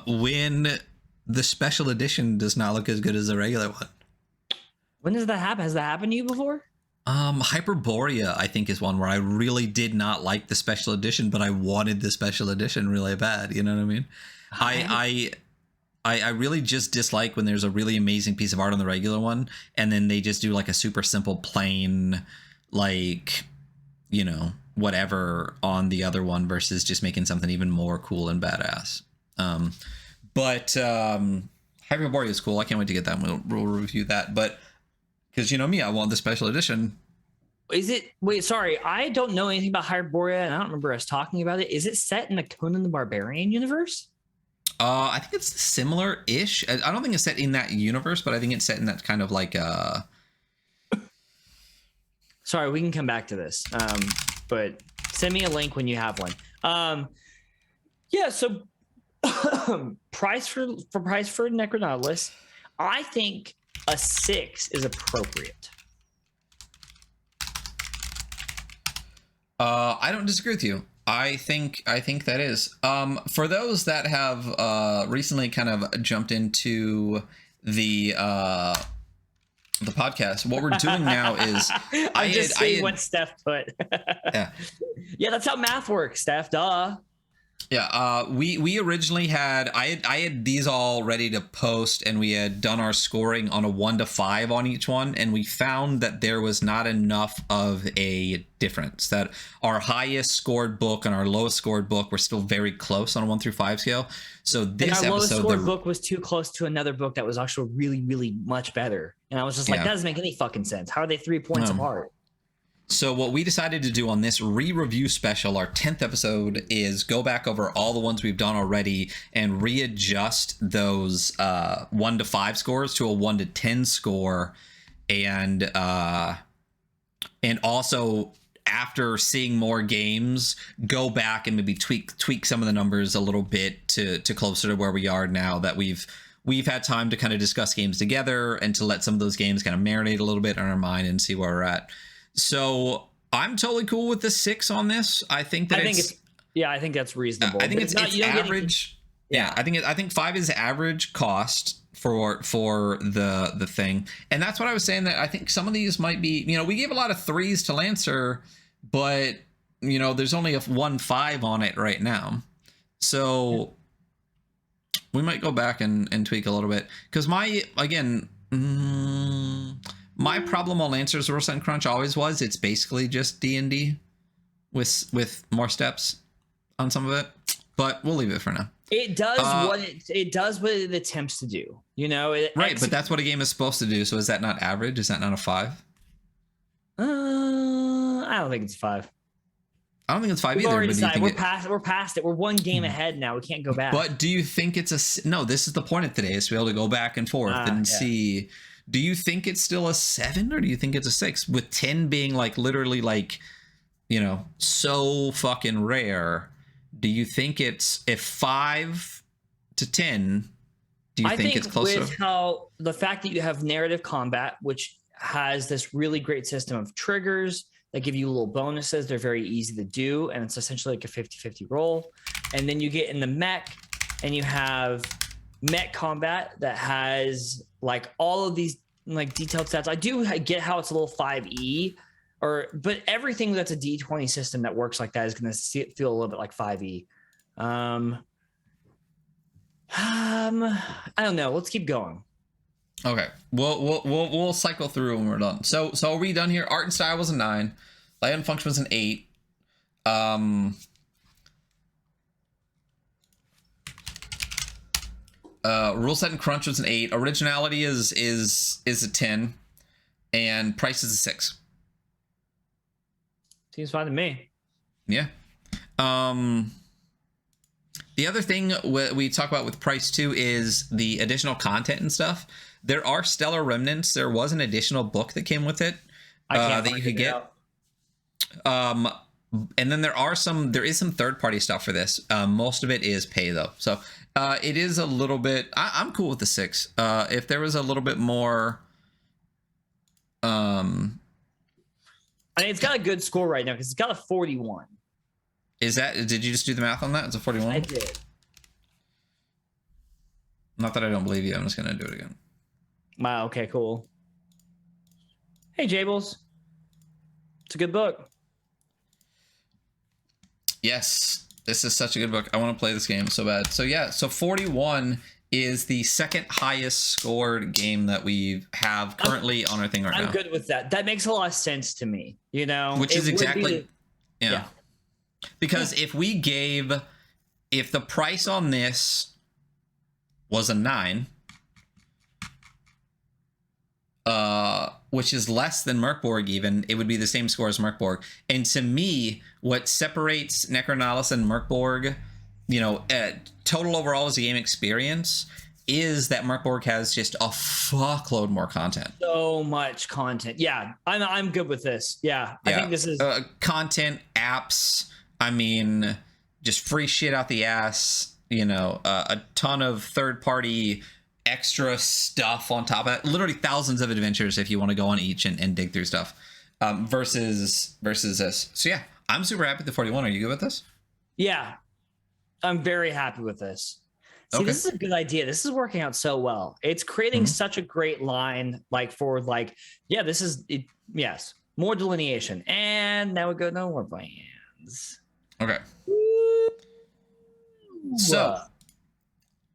When the special edition does not look as good as the regular one. When does that happen? Has that happened to you before? Hyperborea, I think, is one where I really did not like the special edition, but I wanted the special edition really bad. You know what I mean? I really just dislike when there's a really amazing piece of art on the regular one, and then they just do like a super simple, plain, like, you know, whatever on the other one versus just making something even more cool and badass. But Hyperborea is cool. I can't wait to get that. We'll review that. But because you know me, I want the special edition. Is it? Wait, sorry. I don't know anything about Hyperborea, and I don't remember us talking about it. Is it set in the Conan the Barbarian universe? I think it's similar-ish. I don't think it's set in that universe, but I think it's set in that kind of like Sorry, we can come back to this. But send me a link when you have one. Yeah, so price for Necronautilus, I think a 6 is appropriate. I don't disagree with you. I think that is. For those that have recently kind of jumped into the podcast, what we're doing now is I'm just seeing what Steph put. Yeah, that's how math works, Steph. Duh. Yeah, we originally had I had these all ready to post, and we had done our scoring on a 1 to 5 on each one, and we found that there was not enough of a difference. That our highest scored book and our lowest scored book were still very close on a 1 through 5 scale. So this and our lowest episode, scored book was too close to another book that was actually really, really much better, and I was just like, that doesn't make any fucking sense. How are they 3 points apart? So what we decided to do on this re-review special, our 10th episode, is go back over all the ones we've done already and readjust those 1 to 5 scores to a 1 to 10 score, and also after seeing more games, go back and maybe tweak some of the numbers a little bit to closer to where we are now that we've had time to kind of discuss games together and to let some of those games kind of marinate a little bit in our mind and see where we're at. So I'm totally cool with the 6 on this. I think that's reasonable. I think it's average. Yeah, I think 5 is average cost for the thing, and that's what I was saying. That I think some of these might be. You know, we gave a lot of 3s to Lancer, but you know, there's only a 1.5 on it right now, so we might go back and tweak a little bit because my problem on Lancer's Percent Crunch always was it's basically just D&D with more steps on some of it, but we'll leave it for now. It does what it attempts to do, you know. But that's what a game is supposed to do. So is that not average? Is that not a 5? I don't think it's 5. I don't think it's 5 either. But we're past it. We're 1 game ahead now. We can't go back. But do you think it's no? This is the point of today, is to be able to go back and forth and see. Do you think it's still a 7 or do you think it's a 6? With 10 being like literally like, you know, so fucking rare. Do you think it's if 5 to 10? Do you think it's closer? With how the fact that you have narrative combat, which has this really great system of triggers that give you little bonuses, they're very easy to do, and it's essentially like a 50-50 roll. And then you get in the mech, and you have mech combat that has like all of these like detailed stats. I get how it's a little 5e, but everything that's a D20 system that works like that is going to feel a little bit like 5e. I don't know. Let's keep going. Okay, we'll cycle through when we're done. So are we done here? Art and style was a 9. Layout and function was an 8. Rule set and crunch was an 8. Originality is a 10, and price is a 6. Seems fine to me. Yeah. The other thing we talk about with price too is the additional content and stuff. There are Stellar Remnants. There was an additional book that came with it that you could get. And then there is some third-party stuff for this. Most of it is pay though, so it is a little bit. I'm cool with the 6. If there was a little bit more, I mean, it's got a good score right now because it's got a 41. Is that? Did you just do the math on that? It's a 41. I did. Not that I don't believe you. I'm just gonna do it again. Wow. Okay. Cool. Hey, Jables. It's a good book. Yes, this is such a good book. I want to play this game so bad. So yeah, so 41 is the second highest scored game that we have currently on our thing right now. I'm good with that. That makes a lot of sense to me, you know? Which is exactly, yeah. Because if the price on this was a 9, which is less than Murkborg even, it would be the same score as Murkborg. And to me, what separates Necronautilus and Murkborg, total overall as a game experience, is that Murkborg has just a fuckload more content. So much content. Yeah, I'm good with this. Yeah. I think this is... content, apps, I mean, just free shit out the ass, a ton of third-party extra stuff on top of it, literally thousands of adventures if you want to go on each and dig through stuff, versus this. So yeah, I'm super happy with the 41. Are you good with this? Yeah, I'm very happy with this. See, okay. This is a good idea. This is working out so well. It's creating such a great line, this is it. Yes, more delineation, and now we go no more plans. Okay. So,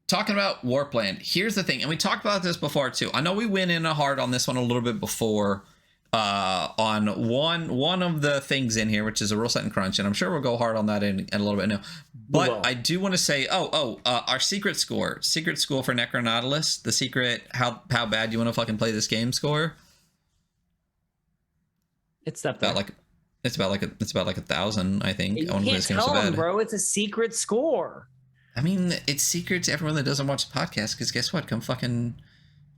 talking about Warpland, here's the thing, and we talked about this before too. I know we went in hard on this one a little bit before, on one of the things in here, which is a rule set and crunch, and I'm sure we'll go hard on that in a little bit now. But I do want to say, our secret score for Necronautilus, the secret how bad you want to fucking play this game score. It's up there. It's about like 1,000, I think. You can't tell them, bro. It's a secret score. I mean, it's secret to everyone that doesn't watch the podcast, because guess what? Come fucking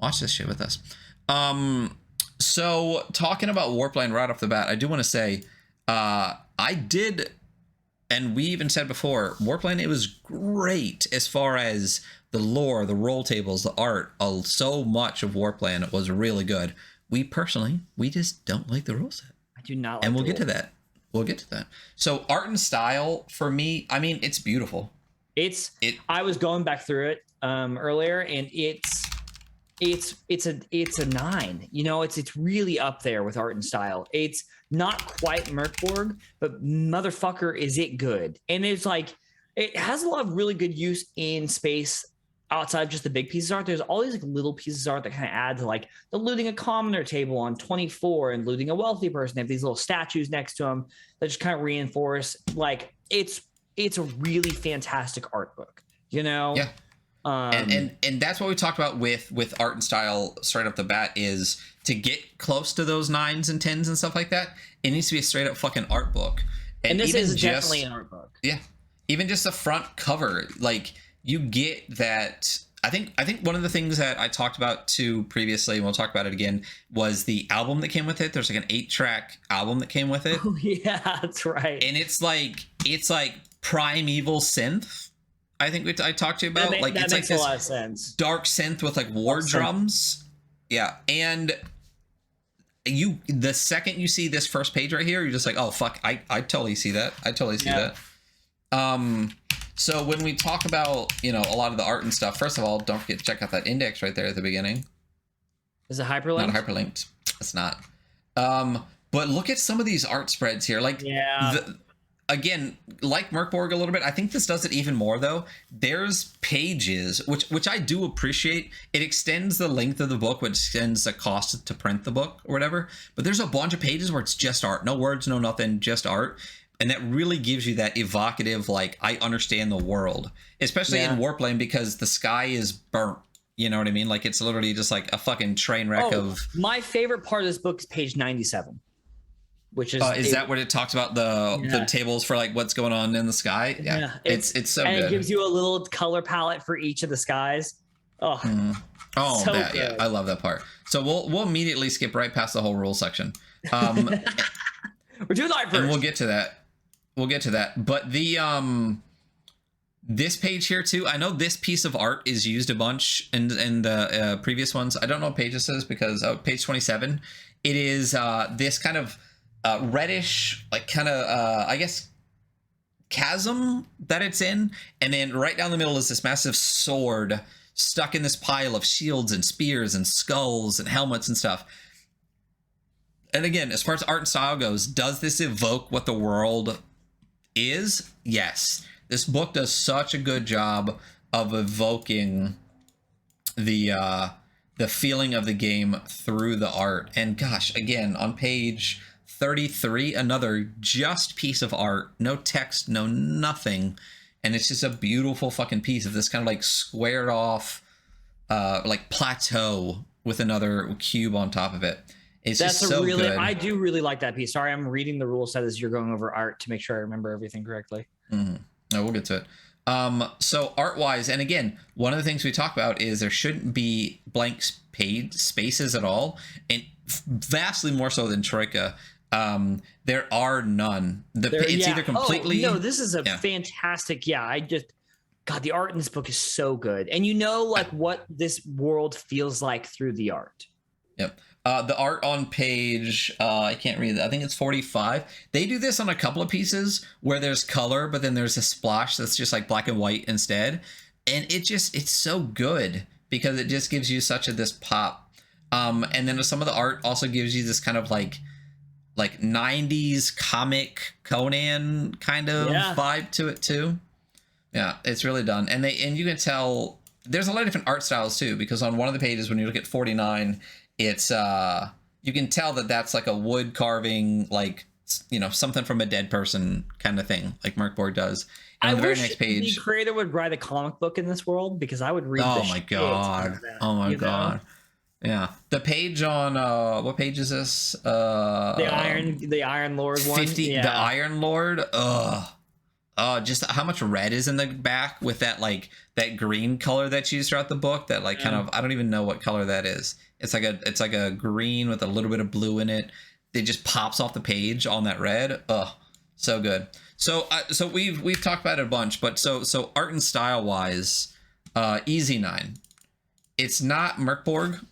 watch this shit with us. So talking about Warpland right off the bat, I do want to say, I did, and we even said before, Warpland, it was great as far as the lore, the roll tables, the art. So much of Warpland was really good. We just don't like the rule set. I do not like and we'll get to that. We'll get to that. So art and style, for me, I mean, it's beautiful. I was going back through it earlier, and it's a 9. It's really up there with art and style. It's not quite Murkborg, but motherfucker, is it good. And it's it has a lot of really good use in space outside of just the big pieces of art. There's all these little pieces of art that kind of add to the looting a commoner table on 24 and looting a wealthy person. They have these little statues next to them that just kind of reinforce it's a really fantastic art book, Yeah. And that's what we talked about with art and style straight up the bat, is to get close to those 9s and 10s and stuff like that, it needs to be a straight up fucking art book. And this is definitely an art book. Yeah. Even just the front cover, you get that. I think one of the things that I talked about too previously, and we'll talk about it again, was the album that came with it. There's an 8-track album that came with it. Oh yeah, that's right. And it's primeval synth. I think I talked to you about. That makes a lot of sense. Dark synth with war drums. Yeah, and the second you see this first page right here, you're just like, oh fuck, I totally see that. I totally see that. So when we talk about a lot of the art and stuff, first of all, don't forget to check out that index right there at the beginning. Is it hyperlinked? Not hyperlinked. It's not. But look at some of these art spreads here. Again, like Murkborg a little bit, I think this does it even more though. There's pages, which I do appreciate. It extends the length of the book, which extends the cost to print the book or whatever. But there's a bunch of pages where it's just art, no words, no nothing, just art. And that really gives you that evocative, like, I understand the world, especially in Warplane, because the sky is burnt. You know what I mean? Like, it's literally just like a fucking train wreck of. My favorite part of this book is page 97, which is that what it talks about the tables for like what's going on in the sky? Yeah. It's so and good. It gives you a little color palette for each of the skies. Oh, so that, good. Yeah, I love that part. So we'll immediately skip right past the whole rule section. We're doing art first. And we'll get to that. But the this page here too, I know this piece of art is used a bunch in the previous ones. I don't know what page this is because page 27. It is this kind of reddish, like kind of I guess chasm that it's in, and then right down the middle is this massive sword stuck in this pile of shields and spears and skulls and helmets and stuff. And again, as far as art and style goes, does this evoke what the world is? Yes. This book does such a good job of evoking the feeling of the game through the art. And gosh, again, on page 33, another just piece of art, no text, no nothing. And it's just a beautiful fucking piece of this kind of like squared off like plateau with another cube on top of it. It's just so good. I do really like that piece. Sorry, I'm reading the rule set as you're going over art to make sure I remember everything correctly. No, we'll get to it. So art-wise, and again, one of the things we talk about is there shouldn't be blank page spaces at all, and vastly more so than Troika. There are none. It's either completely. Oh, no, this is a fantastic. Yeah, God, the art in this book is so good, and you know, like what this world feels like through the art. Yep. The art on page, I can't read it. I think it's 45. They do this on a couple of pieces where there's color, but then there's a splash that's just like black and white instead. And it's so good because it just gives you such this pop. And then some of the art also gives you this kind of like 90s comic Conan kind of vibe to it too. Yeah, it's really done. And you can tell there's a lot of different art styles too, because on one of the pages, when you look at 49, it's you can tell that that's like a wood carving, like, you know, something from a dead person kind of thing, like Murkborg does. And on the very next page, the creator would write a comic book in this world, because I would read. Oh my god! Oh my god! Yeah, the page on what page is this? The Iron Lord 50. Yeah. The Iron Lord. Just how much red is in the back with that, like, that green color that's used throughout the book, that like kind of, I don't even know what color that is. It's like a green with a little bit of blue in it. It just pops off the page on that red. So good. So we've talked about it a bunch, but so art and style wise, Easy 9. It's not Murkborg,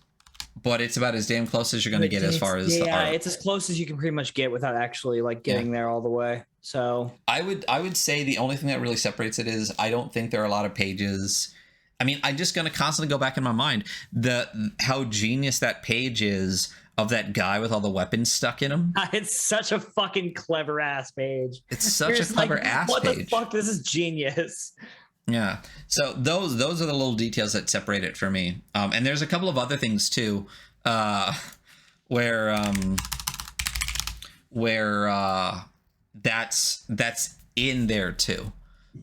but it's about as damn close as you're going to get as far as the art. Yeah, it's as close as you can pretty much get without actually like getting there all the way. So I would say the only thing that really separates it is I don't think there are a lot of pages. I mean, I'm just going to constantly go back in my mind how genius that page is of that guy with all the weapons stuck in him. It's such a fucking clever ass page. It's such a clever ass page. What the fuck? This is genius. Yeah. So those are the little details that separate it for me. And there's a couple of other things too, where that's in there too.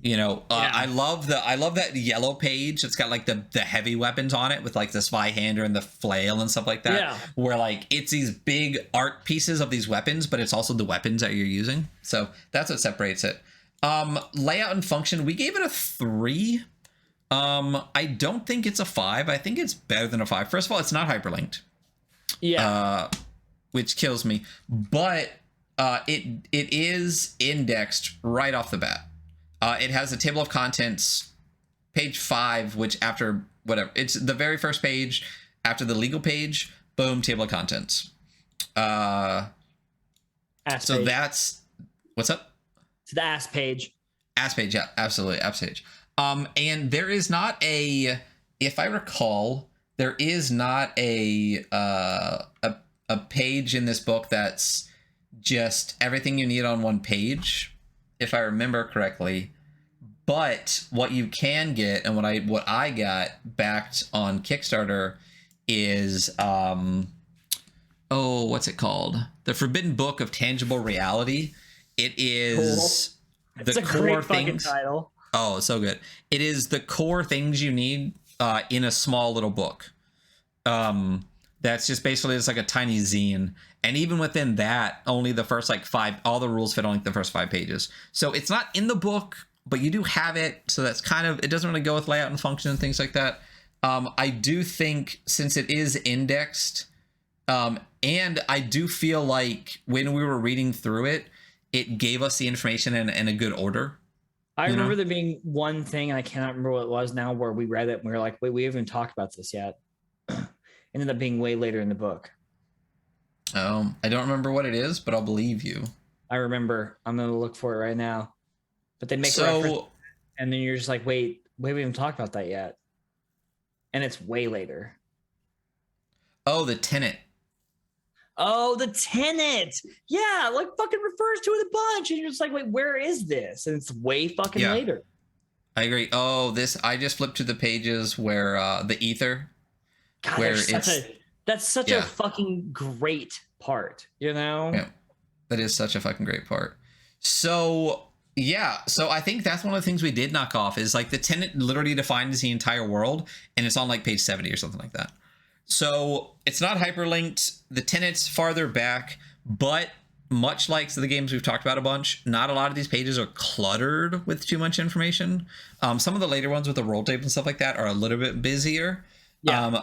You know, I love that yellow page. It's got like the heavy weapons on it with like the Zweihander and the flail and stuff like that. Yeah. Where like it's these big art pieces of these weapons, but it's also the weapons that you're using. So that's what separates it. Layout and function, we gave it a 3. I don't think it's a 5. I think it's better than a 5. First of all, it's not hyperlinked. Yeah. Which kills me. But it is indexed right off the bat. It has a table of contents, page 5, which after whatever, it's the very first page after the legal page, boom, table of contents. So page. That's, what's up? It's the ass page. Ass page, yeah, absolutely, ass page. And there is not if I recall, there is not a page in this book that's just everything you need on one page, if I remember correctly. But what you can get, and what I got backed on Kickstarter is what's it called? The Forbidden Book of Tangible Reality. It is It's the a core great fucking things. title. Oh, so good. It is the core things you need in a small little book. That's just basically it's like a tiny zine, and even within that, only the first like 5. All the rules fit on like the first 5 pages. So it's not in the book, but you do have it. So that's kind of, it doesn't really go with layout and function and things like that. I do think since it is indexed, and I do feel like when we were reading through it, it gave us the information in a good order. I remember there being one thing, and I cannot remember what it was now, where we read it and we were like, wait, we haven't talked about this yet. Ended up being way later in the book. I don't remember what it is, but I'll believe you. I remember. I'm going to look for it right now. But they make a reference, and then you're just like, wait, we haven't talked about that yet. And it's way later. Oh, the tenant. Oh, the tenant. Yeah, like fucking refers to it a bunch. And you're just like, wait, where is this? And it's way fucking later. I agree. Oh, this, I just flipped to the pages where the ether. God, where that's such a fucking great part, you know? Yeah, that is such a fucking great part. So, yeah. So I think that's one of the things we did knock off is like the tenant literally defines the entire world, and it's on like page 70 or something like that. So it's not hyperlinked. The tenant's farther back, but much like the games we've talked about a bunch, not a lot of these pages are cluttered with too much information. Some of the later ones with the roll table and stuff like that are a little bit busier. Yeah.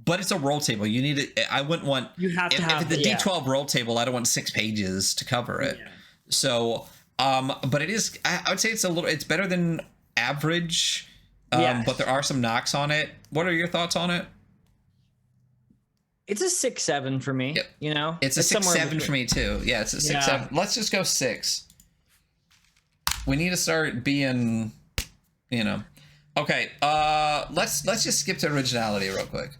But it's a roll table. You need it. I wouldn't want. You have to have the D12 roll table. I don't want 6 pages to cover it. Yeah. So, but it is. I would say it's a little. It's better than average. But there are some knocks on it. What are your thoughts on it? It's a 6-7 for me. Yep. You know, it's a 6-7 for me too. Yeah, it's a 6-7. Let's just go 6. We need to start being, you know. Okay. Let's just skip to originality real quick.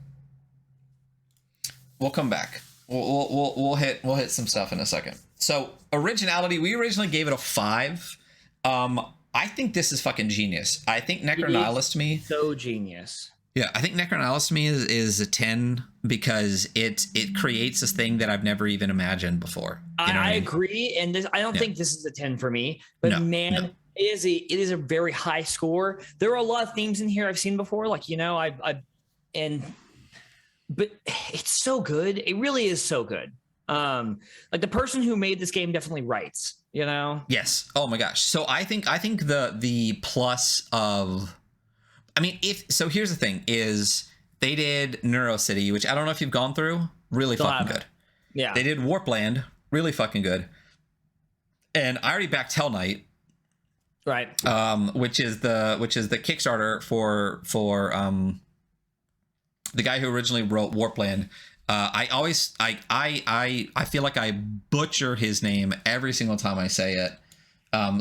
We'll come back. We'll hit some stuff in a second. So originality, we originally gave it a 5. I think this is fucking genius. I think Necronihilist to me, so genius. Yeah, I think Necronihilist to me is a 10 because it creates this thing that I've never even imagined before. You know I agree, and this, I don't think this is a 10 for me. But it is a very high score. There are a lot of themes in here I've seen before, like but it's so good. It really is so good. Like the person who made this game definitely writes, you know? Yes. Oh my gosh. So I think the plus of, I mean, so here's the thing is they did NeuroCity, which I don't know if you've gone through, really fucking good. Yeah. They did Warpland, really fucking good. And I already backed Hell Knight. Right. Which is the Kickstarter for the guy who originally wrote Warpland. I feel like I butcher his name every single time I say it.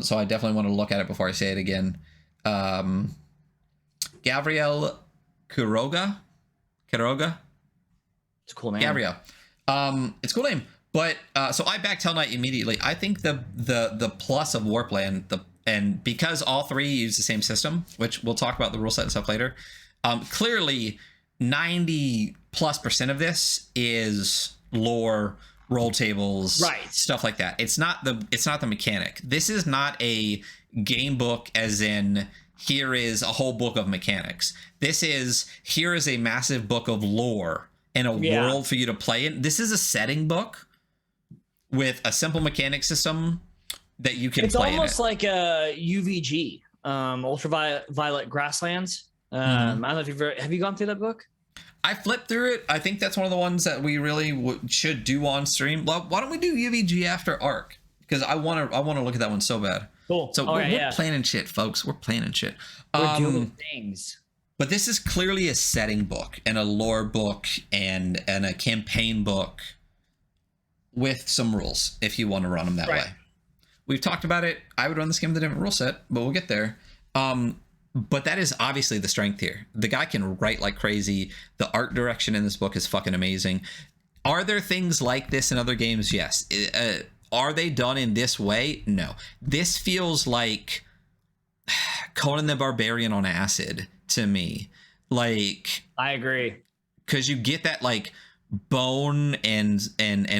So I definitely want to look at it before I say it again. Gabriel Quiroga. It's a cool name. Gabriel. It's a cool name. But so I backed Hell Knight immediately. I think the plus of Warpland, and because all 3 use the same system, which we'll talk about the rule set and stuff later, clearly 90+% of this is lore, roll tables, right, stuff like that. It's not the mechanic. This is not a game book as in here is a whole book of mechanics. Here is a massive book of lore and a world for you to play in. This is a setting book with a simple mechanic system that you can play in. It's almost like a UVG, Ultraviolet Grasslands. I don't know if have you gone through that book? I flipped through it. I think that's one of the ones that we really should do on stream. Well, why don't we do UVG after Arc? Because I want to look at that one so bad. Cool. So we're planning shit, folks. We're planning shit. We're doing things. But this is clearly a setting book and a lore book and a campaign book with some rules if you want to run them that way. We've talked about it. I would run this game with a different rule set, but we'll get there. But that is obviously the strength here. The guy can write like crazy. The art direction in this book is fucking amazing. Are there things like this in other games? Yes. Are they done in this way? No. This feels like Conan the Barbarian on acid to me. Like, I agree. Because you get that like bone and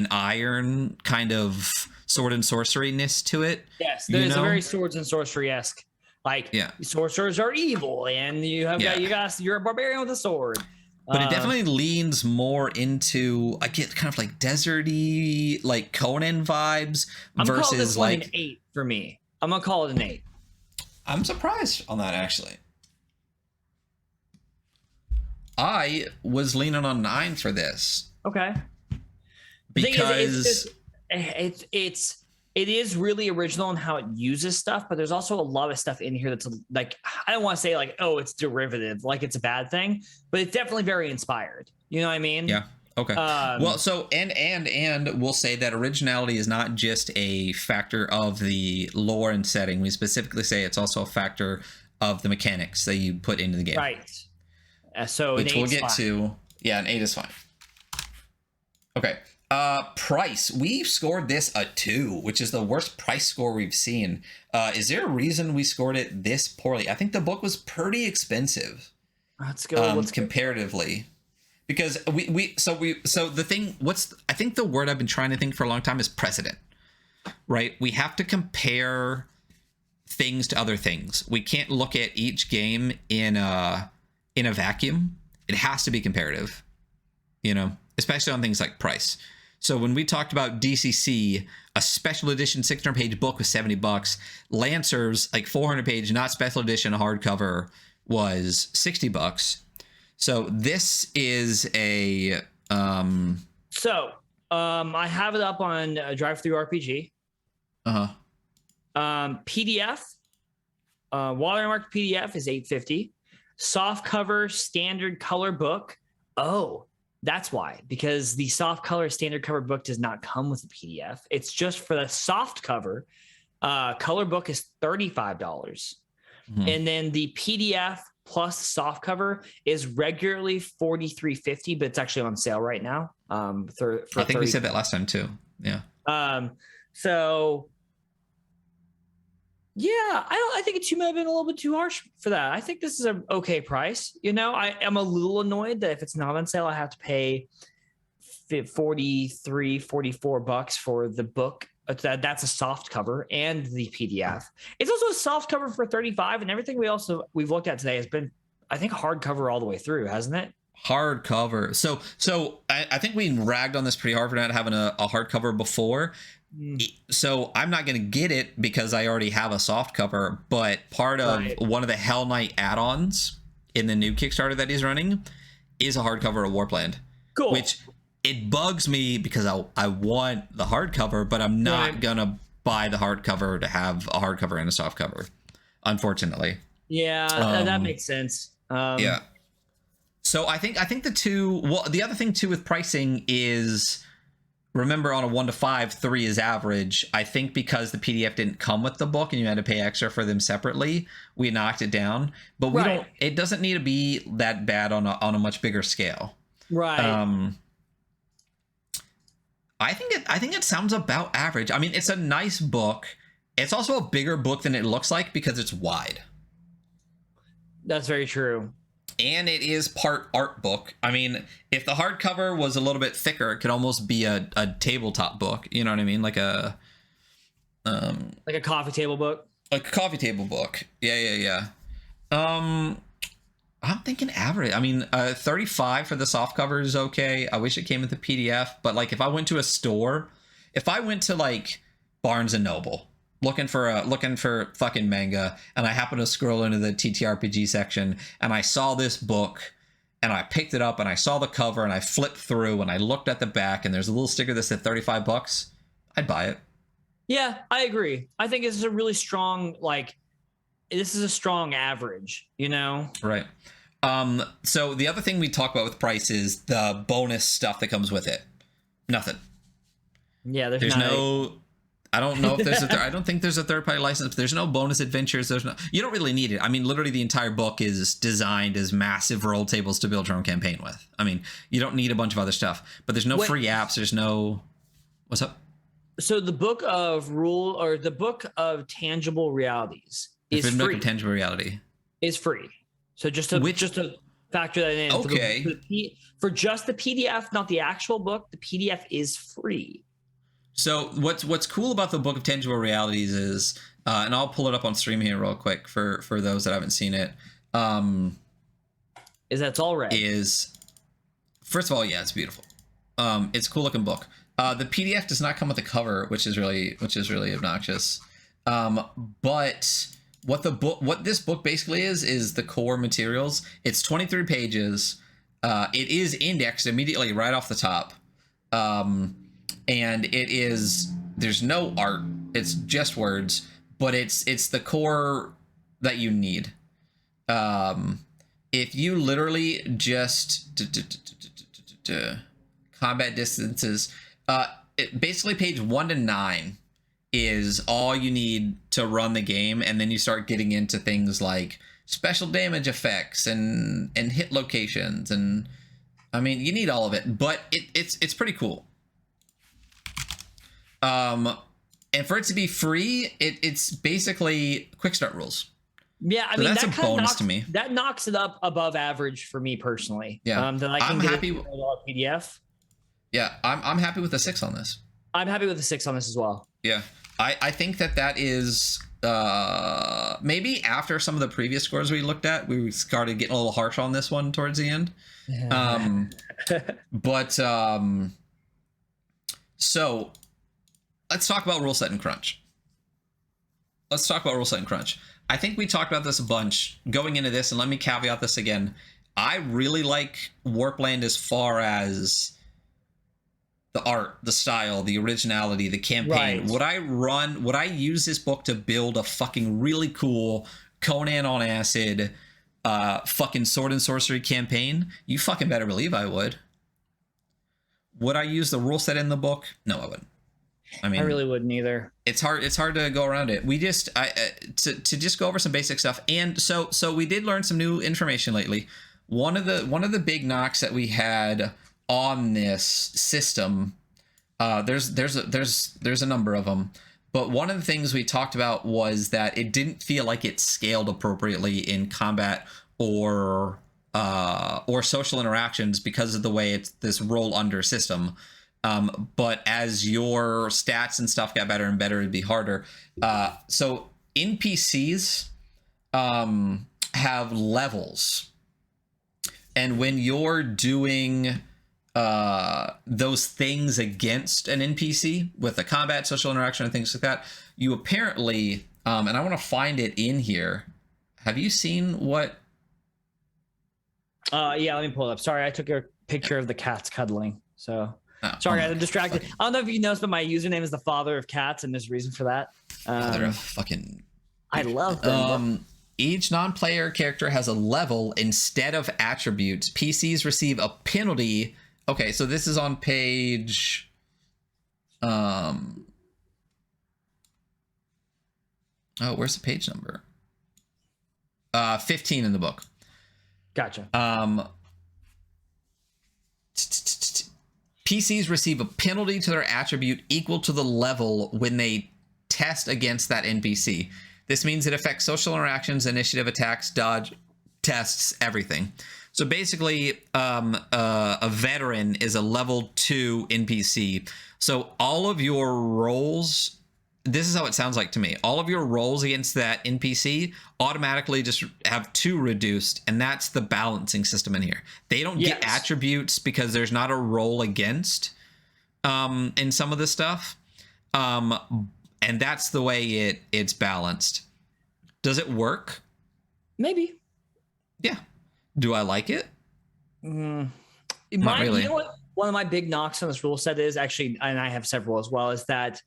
iron kind of sword and sorcery-ness to it. Yes, there's a very swords and sorcery-esque. Like, sorcerers are evil, and you're a barbarian with a sword. But it definitely leans more into, I get kind of like deserty, like Conan vibes versus this like an 8 for me. I'm gonna call it an 8. I'm surprised on that, actually. I was leaning on 9 for this. Okay. Because it is really original in how it uses stuff, but there's also a lot of stuff in here that's like, I don't want to say like, oh, it's derivative, like it's a bad thing, but it's definitely very inspired. You know what I mean? Yeah. Okay. Well, so and we'll say that originality is not just a factor of the lore and setting. We specifically say it's also a factor of the mechanics that you put into the game. Right. So which we'll get to. Yeah, an 8 is fine. Okay. Price. We scored this a 2, which is the worst price score we've seen. Is there a reason we scored it this poorly? I think the book was pretty expensive. Let's go. Comparatively. Because the thing, I think the word I've been trying to think for a long time is precedent, right? We have to compare things to other things. We can't look at each game in a vacuum. It has to be comparative, especially on things like price. So when we talked about DCC, a special edition 600-page book was $70. Lancer's like 400-page, not special edition hardcover, was $60. So this is a I have it up on Drive-Thru RPG. PDF, watermarked PDF is $8.50. Soft cover standard color book. Oh, that's why, because the soft color standard cover book does not come with a PDF. It's just for the soft cover. Color book is $35. Mm-hmm. And then the PDF plus soft cover is regularly $43.50, but it's actually on sale right now. I think we said that last time too. Yeah. So yeah, I think it might have been a little bit too harsh for that. I think this is an okay price. I am a little annoyed that if it's not on sale, I have to pay $44 for the book. That's a soft cover and the PDF. It's also a soft cover for $35, and everything we've looked at today has been, I think, hardcover all the way through, hasn't it? Hardcover. So I think we ragged on this pretty hard for not having a hardcover before. So I'm not going to get it because I already have a soft cover, but part of one of the Hell Knight add-ons in the new Kickstarter that he's running is a hardcover of Warpland. Cool. Which it bugs me because I want the hardcover, but I'm not going to buy the hardcover to have a hardcover and a soft cover, unfortunately. Yeah, that makes sense. Yeah. So I think the two, well, the other thing too with pricing is, remember, on a 1 to 5, 3 is average. I think because the PDF didn't come with the book and you had to pay extra for them separately, we knocked it down. But we don't. It doesn't need to be that bad on a much bigger scale. Right. I think it sounds about average. I mean, it's a nice book. It's also a bigger book than it looks like because it's wide. That's very true. And it is part art book. I mean, if the hardcover was a little bit thicker, it could almost be a tabletop book. You know what I mean? Like a coffee table book. Like a coffee table book. Yeah. I'm thinking average. I mean, 35 for the soft cover is okay. I wish it came with a PDF, but like if I went to a store, if I went to like Barnes and Noble looking for fucking manga, and I happened to scroll into the ttrpg section and I saw this book and I picked it up and I saw the cover and I flipped through and I looked at the back and there's a little sticker that said $35, I'd buy it. Yeah, I agree. I think it's a really strong, this is a strong average, Right. So the other thing we talk about with price is the bonus stuff that comes with it. Nothing. Yeah, there's no. I don't know if there's I don't think there's a third-party license. There's no bonus adventures. You don't really need it. I mean, literally the entire book is designed as massive roll tables to build your own campaign with. I mean, you don't need a bunch of other stuff. But there's no free apps. There's no. What's up? So the book of the book of tangible realities is free. Book of tangible reality is free. So just to factor that in. Okay. For just the PDF, not the actual book, the PDF is free. So what's cool about the Book of Tangible Realities is, and I'll pull it up on stream here real quick for those that haven't seen it. Is that it's all red? Is first of all, yeah, it's beautiful. It's a cool looking book. The PDF does not come with a cover, which is really obnoxious. But what this book basically is the core materials. It's 23 pages. It is indexed immediately right off the top. And there's no art. It's just words, but it's the core that you need. If you literally just combat distances, basically page 1 to 9 is all you need to run the game, and then you start getting into things like special damage effects and hit locations, and I mean you need all of it, but it's pretty cool. And for it to be free, it's basically quick start rules. Yeah, I so mean that's that a bonus knocks, to me. That knocks it up above average for me personally. Yeah, then I can I'm get happy a PDF. Yeah, I'm happy with the 6 on this. I'm happy with the 6 on this as well. Yeah, I think that is maybe after some of the previous scores we looked at, we started getting a little harsh on this one towards the end. But so let's talk about rule set and crunch. I think we talked about this a bunch going into this, and let me caveat this again. I really like Warpland as far as the art, the style, the originality, the campaign. Right. Would I use this book to build a fucking really cool Conan on acid fucking sword and sorcery campaign? You fucking better believe I would. Would I use the rule set in the book? No, I wouldn't. I mean, I really wouldn't either. It's hard to go around it. We just to just go over some basic stuff. And so we did learn some new information lately. One of the big knocks that we had on this system, there's a number of them, but one of the things we talked about was that it didn't feel like it scaled appropriately in combat or social interactions because of the way it's this roll under system. But as your stats and stuff got better and better, it'd be harder. So NPCs have levels, and when you're doing those things against an NPC with a combat, social interaction, and things like that, you apparently, and I want to find it in here. Have you seen what? Yeah, let me pull it up. Sorry, I took a picture of the cats cuddling. So sorry, I'm distracted. Fucking, I don't know if you noticed, but my username is the father of cats, and there's a reason for that. father of fucking. I love them. Each non-player character has a level instead of attributes. PCs receive a penalty. Okay, so this is on page oh, where's the page number? 15 in the book. Gotcha. PCs receive a penalty to their attribute equal to the level when they test against that NPC. This means it affects social interactions, initiative, attacks, dodge, tests, everything. So basically, a veteran is a level 2 NPC. So all of your rolls, this is how it sounds like to me. All of your rolls against that NPC automatically just have 2 reduced, and that's the balancing system in here. They don't get attributes because there's not a roll against in some of this stuff. And that's the way it's balanced. Does it work? Maybe. Yeah. Do I like it? Not really. You know what? One of my big knocks on this rule set is actually, and I have several as well, is that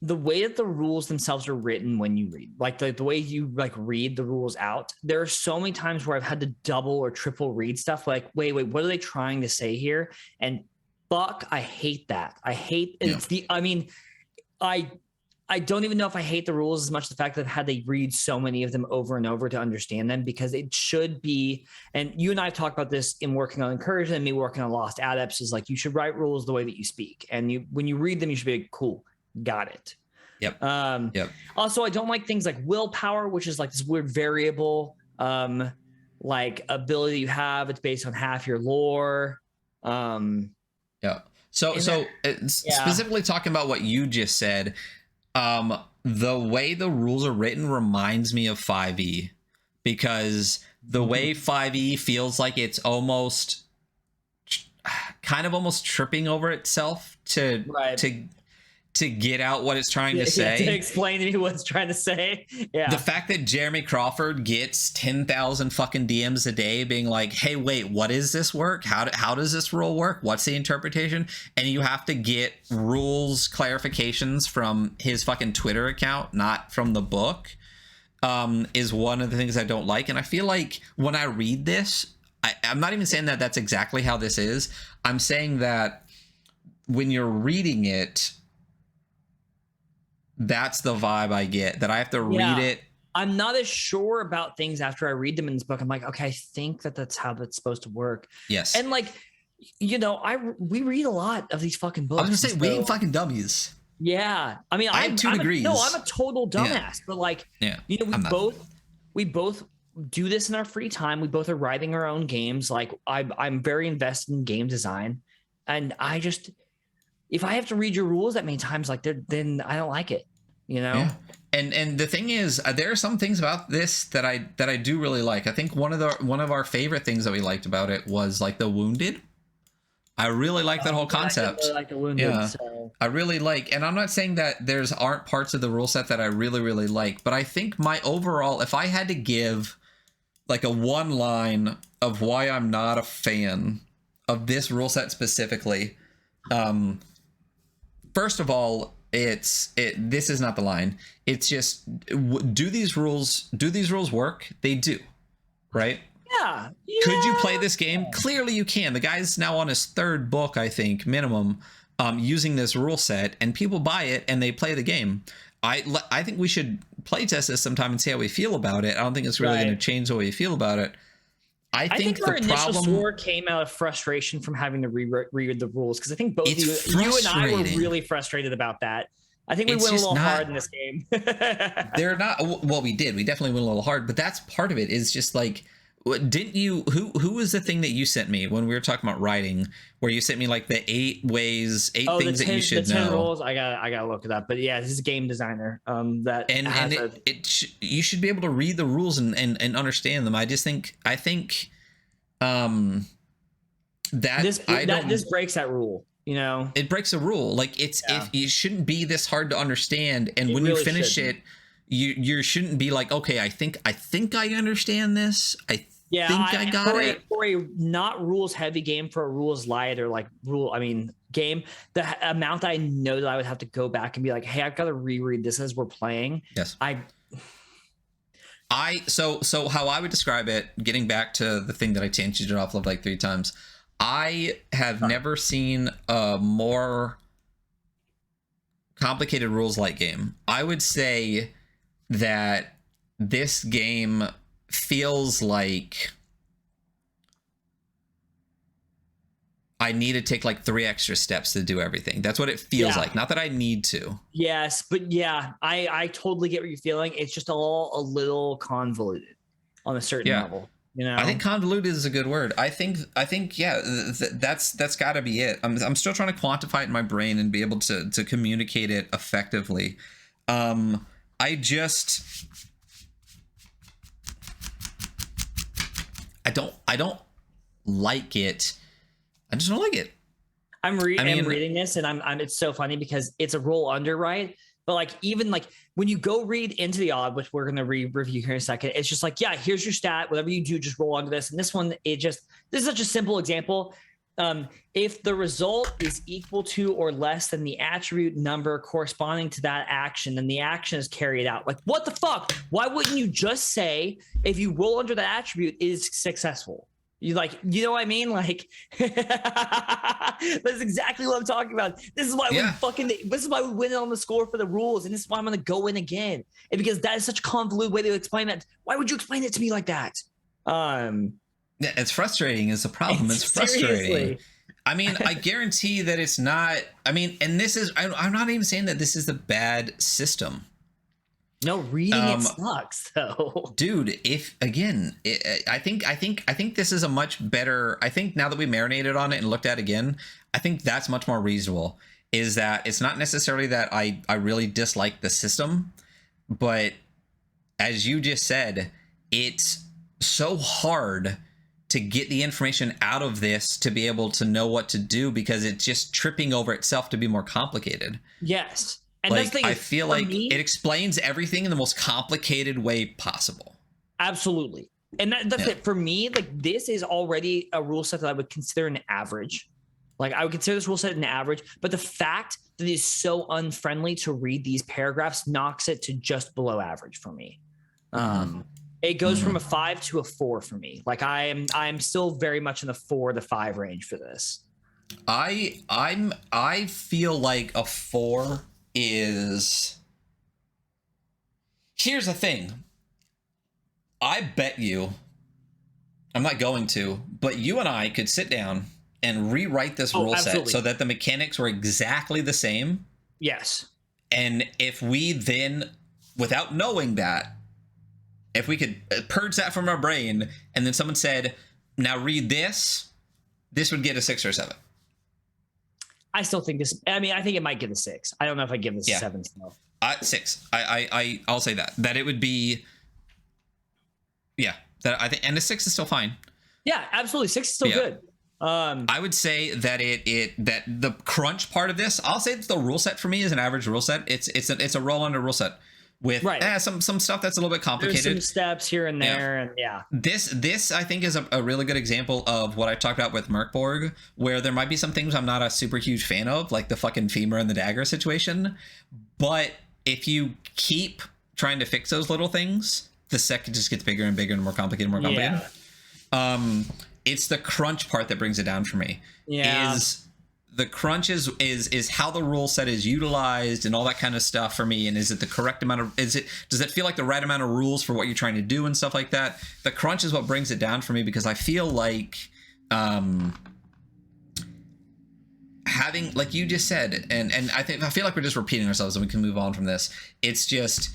the way that the rules themselves are written when you read, like the way you like read the rules out, there are so many times where I've had to double or triple read stuff like, wait, what are they trying to say here? And fuck, I hate that. I hate it's I don't even know if I hate the rules as much as the fact that I've had to read so many of them over and over to understand them, because it should be, and you and I have talked about this in working on Incursion and me working on Lost Adepts, is like you should write rules the way that you speak. And when you read them, you should be like, cool, got it. Yep. Also, I don't like things like willpower, which is like this weird variable like ability you have. It's based on half your lore. Yeah. Specifically talking about what you just said, the way the rules are written reminds me of 5e, because the way 5e feels like it's almost tripping over itself to get out what it's trying to say. To explain to me what it's trying to say. Yeah. The fact that Jeremy Crawford gets 10,000 fucking DMs a day being like, hey, wait, what is this work? How does this rule work? What's the interpretation? And you have to get rules clarifications from his fucking Twitter account, not from the book, is one of the things I don't like. And I feel like when I read this, I'm not even saying that that's exactly how this is. I'm saying that when you're reading it, that's the vibe I get, that I have to read it. I'm not as sure about things after I read them in this book. I'm like, okay, I think that's how that's supposed to work. Yes. And like, you know, we read a lot of these fucking books. I was gonna say, we ain't fucking dummies. Yeah. I mean, I have 2 degrees. I'm a total dumbass, but like, you know, we both do this in our free time. We both are writing our own games. Like I'm very invested in game design, and I just, if I have to read your rules that many times, like then I don't like it, you know? Yeah. And the thing is, there are some things about this that I do really like. I think one of our favorite things that we liked about it was like the wounded. I really like that whole concept. I like the wounded. Yeah. So. I really like, and I'm not saying that there's aren't parts of the rule set that I really, really like, but I think my overall, if I had to give like a one line of why I'm not a fan of this rule set specifically, first of all, this is not the line. It's just, do these rules work? They do, right? Yeah. Could you play this game? Clearly you can. The guy's now on his 3rd book, I think, minimum, using this rule set, and people buy it and they play the game. I think we should play test this sometime and see how we feel about it. I don't think it's really going to change the way you feel about it. I think our the initial problem score came out of frustration from having to reread the rules, because I think both you and I were really frustrated about that. I think we went a little hard in this game. They're not. Well, we did. We definitely went a little hard, but that's part of it. Is just like, didn't you? Who was the thing that you sent me when we were talking about writing, where you sent me like the 8 things that you should the 10 know? rules. I gotta look it up. But yeah, this is a game designer. You should be able to read the rules and understand them. I think this breaks that rule. You know, it breaks a rule. Like it shouldn't be this hard to understand. And when you finish it, you shouldn't be like, okay, I think I understand this. I got it. For a not rules heavy game, for a rules light or game, the amount that I know that I would have to go back and be like, hey, I've got to reread this as we're playing. Yes. So how I would describe it, getting back to the thing that I tangent off of like 3 times, I have never seen a more complicated rules light game. I would say that this game feels like I need to take like 3 extra steps to do everything. That's what it feels like. Not that I need to. Yes, but yeah, I totally get what you're feeling. It's just all a little convoluted on a certain level. You know? I think convoluted is a good word. I think that's got to be it. I'm still trying to quantify it in my brain and be able to communicate it effectively. I don't like it. I just don't like it. I'm reading this, and I'm it's so funny because it's a roll under, right? But like, even like when you go read Into the Odd, which we're going to review here in a second, it's just like, yeah, here's your stat. Whatever you do, just roll under this. And this one, this is such a simple example. If the result is equal to or less than the attribute number corresponding to that action, then the action is carried out. Like, what the fuck? Why wouldn't you just say, if you roll under that attribute, it is successful? You know what I mean? Like, that's exactly what I'm talking about. This is why this is why we win on the score for the rules, and this is why I'm going to go in again. And because that is such a convoluted way to explain that. Why would you explain it to me like that? Yeah, it's frustrating. It's a problem. It's frustrating. Seriously. I mean, I guarantee that it's not. I mean, and this is. I'm not even saying that this is a bad system. No, reading it sucks though. Dude, I think this is a much better. I think now that we marinated on it and looked at it again, I think that's much more reasonable. Is that it's not necessarily that I really dislike the system, but as you just said, it's so hard to get the information out of this to be able to know what to do, because it's just tripping over itself to be more complicated. Yes. And like, that's the thing, I feel like me, it explains everything in the most complicated way possible. Absolutely. And that's it. For me, like, this is already a rule set that I would consider an average. Like, I would consider this rule set an average, but the fact that it is so unfriendly to read these paragraphs knocks it to just below average for me. It goes from a 5 to a 4 for me. Like, I'm still very much in the 4 to 5 range for this. I feel like a 4 is. Here's the thing. I bet you, I'm not going to, but you and I could sit down and rewrite this rule set so that the mechanics were exactly the same. Yes. And if we then, without knowing that, if we could purge that from our brain, and then someone said, now read this, this would get a 6 or 7. I still think this, I mean, I think it might get a 6. I don't know if I give this a 7 still. 6. I'll say that it would be, that I think, and a 6 is still fine. Yeah, absolutely. 6 is still good. I would say that that the crunch part of this, I'll say that the rule set for me is an average rule set. It's a roll under rule set with some stuff that's a little bit complicated. There's some steps here and there, and This I think is a really good example of what I talked about with Murkborg, where there might be some things I'm not a super huge fan of, like the fucking femur and the dagger situation. But if you keep trying to fix those little things, the set just gets bigger and bigger and more complicated and more complicated. Yeah. It's the crunch part that brings it down for me. Yeah. The crunch is how the rule set is utilized and all that kind of stuff for me. And is it the correct amount of, does it feel like the right amount of rules for what you're trying to do and stuff like that? The crunch is what brings it down for me, because I feel like having, like you just said, and I feel like we're just repeating ourselves and we can move on from this. It's just,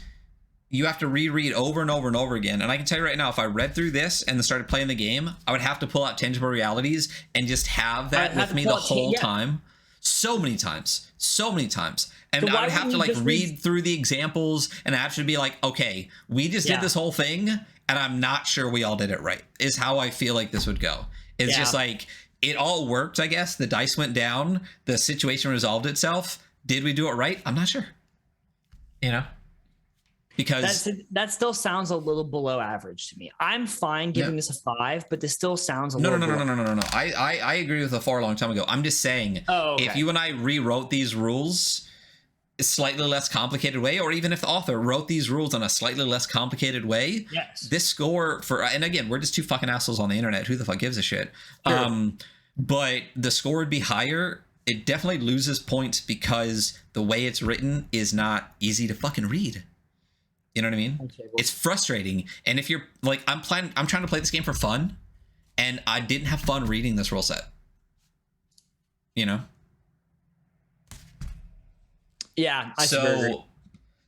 you have to reread over and over and over again. And I can tell you right now, if I read through this and then started playing the game, I would have to pull out Tangible Realities and just have that with me the whole time. So many times. And I would have to like read through the examples, and I have to be like, okay, we just did this whole thing and I'm not sure we all did it right, is how I feel like this would go. It's just like, it all worked, I guess. The dice went down. The situation resolved itself. Did we do it right? I'm not sure. You know? Because that still sounds a little below average to me. I'm fine giving this a 5, but this still sounds a little no. I agree with a 4 a long time ago. I'm just saying, if you and I rewrote these rules a slightly less complicated way, or even if the author wrote these rules in a slightly less complicated way, this score for, and again, we're just two fucking assholes on the internet. Who the fuck gives a shit? Sure. But the score would be higher. It definitely loses points because the way it's written is not easy to fucking read. You know what I mean? Okay, well, it's frustrating. And if you're like, I'm trying to play this game for fun, and I didn't have fun reading this rule set. You know? Yeah.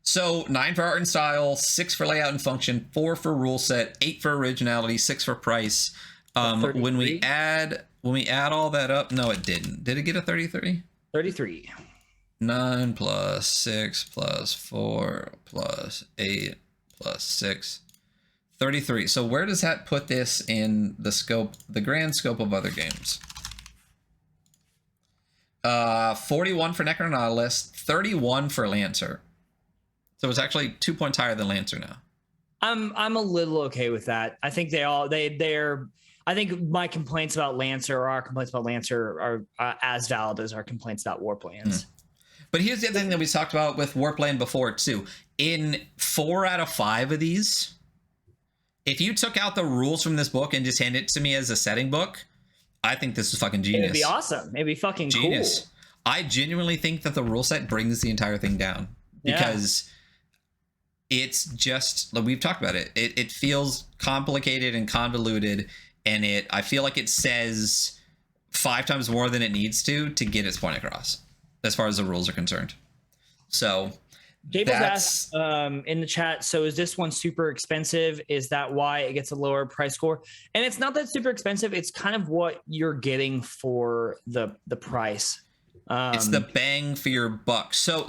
So 9 for art and style, 6 for layout and function, 4 for rule set, 8 for originality, 6 for price. When we add all that up, no, it didn't. Did it get a 33? 33. 9 plus 6 plus 4 plus 8 plus 6, 33. So where does that put this in the grand scope of other games? 41 for Necronautilus, 31 for Lancer. So it's actually 2 points higher than Lancer now. I'm a little okay with that. I think they're. I think my complaints about Lancer, or our complaints about Lancer, are as valid as our complaints about Warplanes. But here's the other thing that we talked about with Warplane before too. In 4 out of 5 of these, if you took out the rules from this book and just handed it to me as a setting book, I think this is fucking genius. It'd be awesome. It'd be fucking genius. Cool. I genuinely think that the rule set brings the entire thing down, because it's just, like we've talked about it. It feels complicated and convoluted, and I feel like it says 5 times more than it needs to get its point across, as far as the rules are concerned. So Jables That's asked in the chat, so is this one super expensive? Is that why it gets a lower price score? And it's not that super expensive. It's kind of what you're getting for the price. it's the bang for your buck. So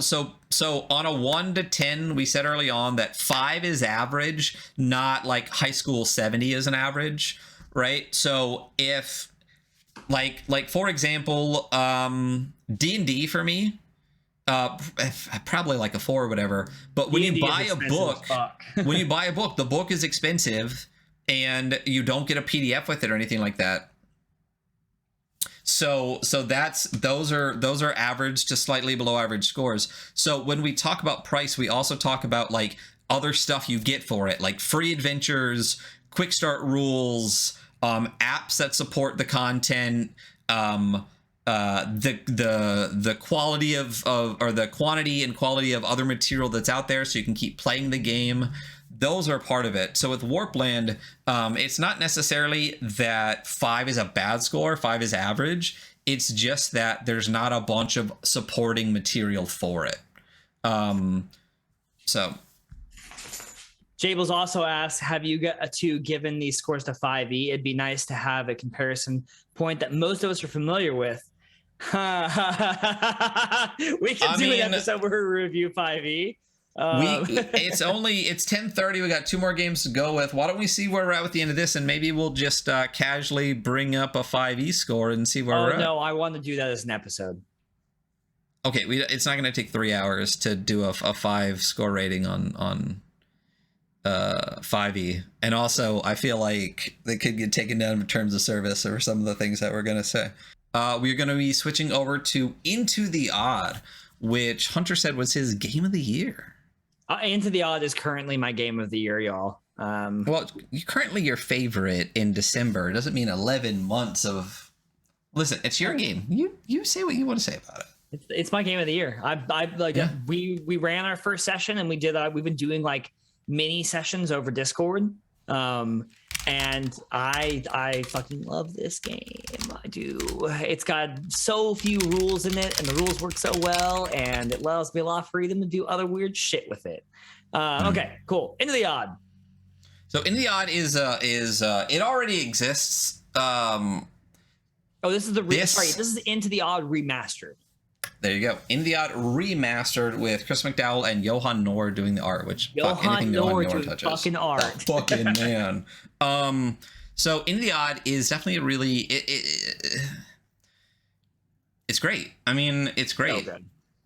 on a 1 to 10, we said early on that 5 is average, not like high school 70 is an average, right? So if like for example, D&D for me, probably like a 4 or whatever. But when you buy a book, the book is expensive, and you don't get a PDF with it or anything like that. So those are average to slightly below average scores. So when we talk about price, we also talk about like other stuff you get for it, like free adventures, quick start rules, apps that support the content, the quality of or the quantity and quality of other material that's out there, so you can keep playing the game. Those are part of it. So with Warpland, it's not necessarily that 5 is a bad score, 5 is average. It's just that there's not a bunch of supporting material for it. So Jables also asks, have you got to given these scores to 5e? It'd be nice to have a comparison point that most of us are familiar with. We can do an episode where we review 5e. It's 10:30. We got 2 more games to go with. Why don't we see where we're at with the end of this, and maybe we'll just casually bring up a 5e score and see where we're at. No, I want to do that as an episode. Okay, it's not going to take 3 hours to do a 5 score rating on 5e, and also I feel like they could get taken down in terms of service or some of the things that we're going to say. We're going to be switching over to Into the Odd, which Hunter said was his game of the year. Into the Odd is currently my game of the year, y'all. Well, currently your favorite in December. It doesn't mean 11 months of... Listen, it's your game. You say what you want to say about it. It's my game of the year. We ran our first session, and we've been doing like mini sessions over Discord. And I fucking love this game. I do. It's got so few rules in it, and the rules work so well, and it allows me a lot of freedom to do other weird shit with it. Okay, cool. Into the Odd. So Into the Odd is it already exists. This is this is Into the Odd remastered. There you go. Into the Odd remastered with Chris McDowell and Johan Noor doing the art, which Johan Noor doing fucking art. Fucking man. So Into the Odd is definitely a really it's great. I mean, it's great. So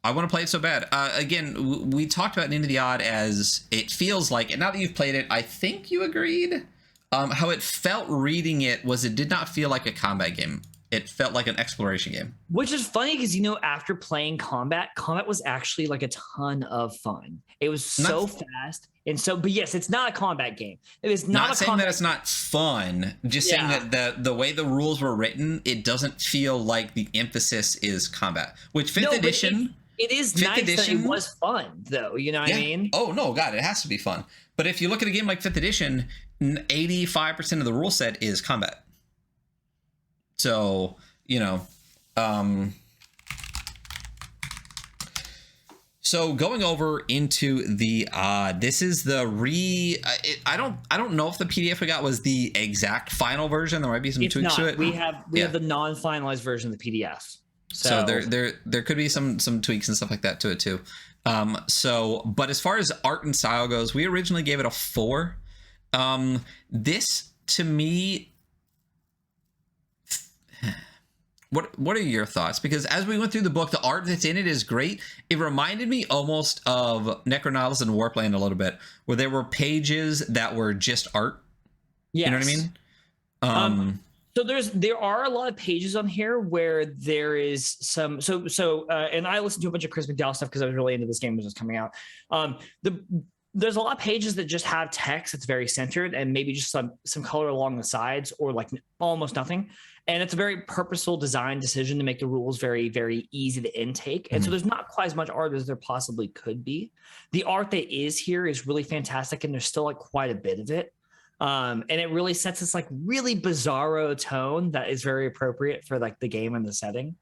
I want to play it so bad. Again, we talked about Into the Odd as it feels like, and now that you've played it, I think you agreed. How it felt reading it was it did not feel like a combat game. It felt like an exploration game. Which is funny because, after playing combat was actually like a ton of fun. It was so fast. And so, but yes, it's not a combat game. It is not saying that it's not fun. Just saying that the way the rules were written, it doesn't feel like the emphasis is combat. Which 5th edition... It is nice that it was fun, though. You know what I mean? Oh, no, God, it has to be fun. But if you look at a game like 5th edition, 85% of the rule set is combat. So, so going over Into the Odd, this is the I don't know if the PDF we got was the exact final version. There might be some tweaks to it. We have the non-finalized version of the PDF. So there could be some tweaks and stuff like that to it too. But as far as art and style goes, we originally gave it a 4. This to me, what are your thoughts? Because as we went through the book, the art that's in it is great. It reminded me almost of Necronautilus and Warpland a little bit, where there were pages that were just art. Yes. You know what I mean? So there are a lot of pages on here where there is some and I listened to a bunch of Chris McDowell stuff because I was really into this game when it was coming out. There's a lot of pages that just have text that's very centered and maybe just some color along the sides or like almost nothing. And it's a very purposeful design decision to make the rules very, very easy to intake. And so there's not quite as much art as there possibly could be. The art that is here is really fantastic, and there's still like quite a bit of it. And it really sets this like really bizarro tone that is very appropriate for like the game and the setting.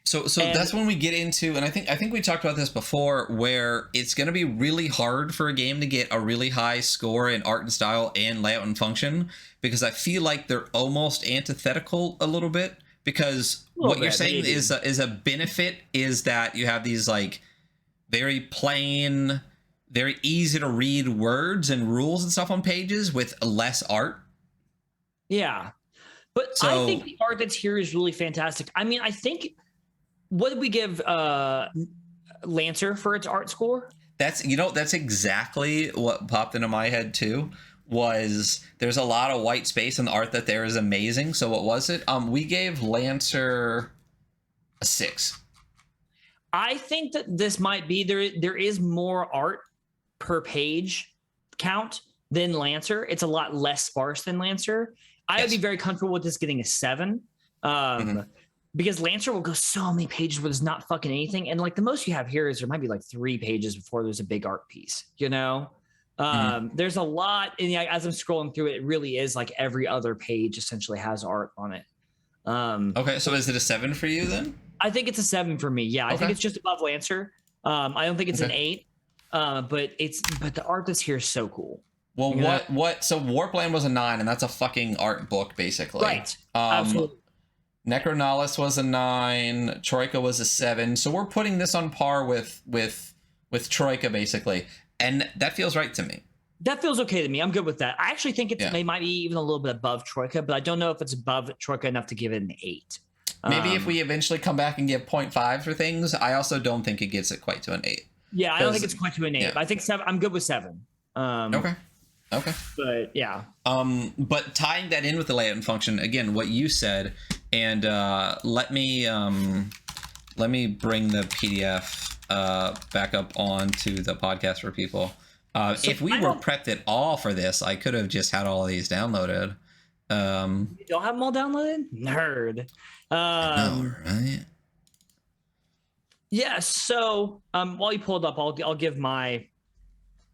So that's when we get into, and I think we talked about this before, where it's going to be really hard for a game to get a really high score in art and style and layout and function, because I feel like they're almost antithetical a little bit. Because what you're saying is a benefit is that you have these like very plain, very easy to read words and rules and stuff on pages with less art. Yeah, but I think the art that's here is really fantastic. I mean, I think. What did we give Lancer for its art score? That's exactly what popped into my head too. Was there's a lot of white space, and the art that there is amazing. So what was it? We gave Lancer a 6. I think that this might be there is more art per page count than Lancer. It's a lot less sparse than Lancer. I would be very comfortable with this getting a 7. Because Lancer will go so many pages where there's not fucking anything. And like the most you have here is there might be like 3 pages before there's a big art piece, you know? There's a lot. And as I'm scrolling through it, it really is like every other page essentially has art on it. Okay, so is it a 7 for you then? I think it's a 7 for me. Yeah, I think it's just above Lancer. I don't think it's an 8. But the art that's here is so cool. Well, what? So Warpland was a 9, and that's a fucking art book, basically. Right. Absolutely. Necronalis was a 9. Troika was a 7. So we're putting this on par with Troika, basically, and that feels right to me. That feels okay to me. I'm good with that. I actually think it might be even a little bit above Troika, but I don't know if it's above Troika enough to give it an 8. Maybe if we eventually come back and give 0.5 for things, I also don't think it gets it quite to an 8. Yeah, I don't think it's quite to an 8. Yeah. I think 7. I'm good with 7. Okay. But yeah. But tying that in with the layout and function, again, what you said, and let me bring the PDF back up onto the podcast for people. If we were prepped at all for this, I could have just had all of these downloaded. You don't have them all downloaded? Nerd. No, right? Yeah, so while you pull it up, I'll give my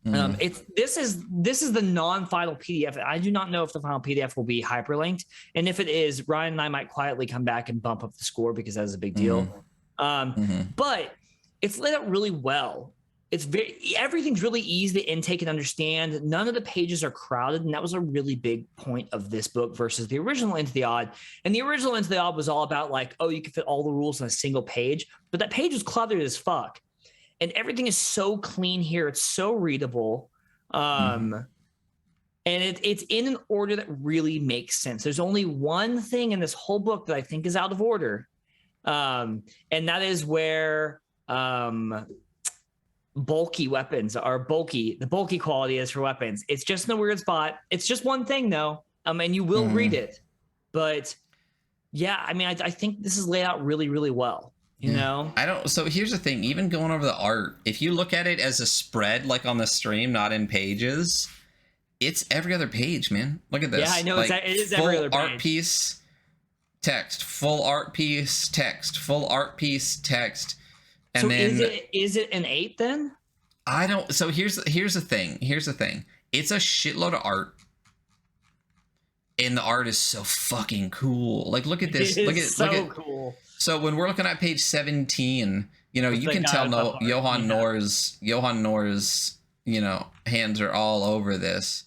this is the non-final PDF. I do not know if the final PDF will be hyperlinked, and if it is, Ryan and I might quietly come back and bump up the score because that is a big deal. But it's laid out really well. Everything's really easy to intake and understand. None of the pages are crowded, and that was a really big point of this book versus the original Into the Odd. And the original Into the Odd was all about like, oh, you can fit all the rules on a single page, but that page was cluttered as fuck. And everything is so clean here. It's so readable. And it's in an order that really makes sense. There's only one thing in this whole book that I think is out of order. And that is where bulky weapons are bulky. The bulky quality is for weapons. It's just in a weird spot. It's just one thing though. And you will read it. But yeah, I mean, I think this is laid out really, really well. You know, so here's the thing, even going over the art, if you look at it as a spread, like on the stream, not in pages, it's every other page, man. Look at this. Yeah, I know. Like, it is every other page. Art piece, text, full art piece, text, full art piece, text. And so then is it an 8 then? I don't. So here's the thing. It's a shitload of art. And the art is so fucking cool. Like, look at this. Look at cool. So when we're looking at page 17, you know, you can tell Johan Nor's, you know, hands are all over this.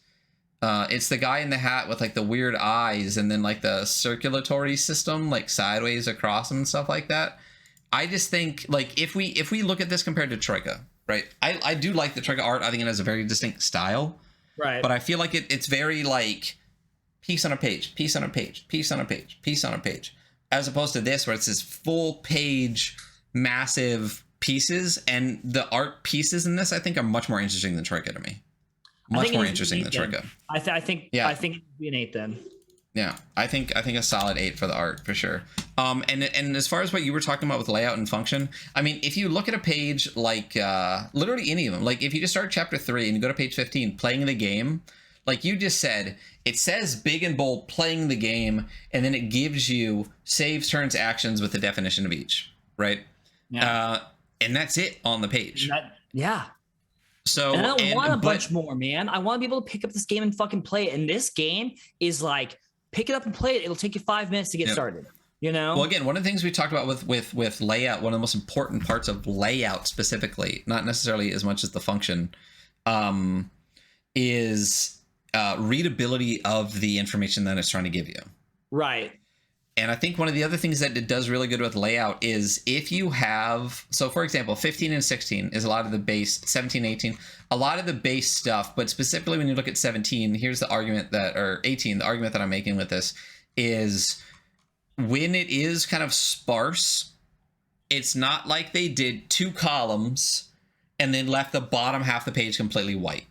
It's the guy in the hat with like the weird eyes and then like the circulatory system like sideways across him and stuff like that. I just think like if we look at this compared to Troika, right? I do like the Troika art. I think it has a very distinct style. Right. But I feel like it's very like piece on a page, piece on a page, piece on a page, piece on a page. As opposed to this, where it's this full page, massive pieces, and the art pieces in this, I think, are much more interesting than Troika to me. Much more interesting than Troika. I think it would be an 8 then. Yeah, I think a solid 8 for the art for sure. And as far as what you were talking about with layout and function, I mean, if you look at a page like literally any of them, like if you just start chapter 3 and you go to page 15, playing the game. Like you just said, it says big and bold, playing the game, and then it gives you saves, turns, actions with the definition of each, right? Yeah. And that's it on the page. Yeah. So and I don't want a bunch more, man. I want to be able to pick up this game and fucking play it. And this game is like, pick it up and play it. It'll take you 5 minutes to get started. you know? Well, again, one of the things we talked about with layout, one of the most important parts of layout specifically, not necessarily as much as the function, is readability of the information that it's trying to give you. Right. And I think one of the other things that it does really good with layout is if you have, so for example, 15 and 16 is a lot of the base, 17, 18, a lot of the base stuff, but specifically when you look at 17, here's the argument that, or 18, the argument that I'm making with this is when it is kind of sparse, it's not like they did 2 columns and then left the bottom half of the page completely white.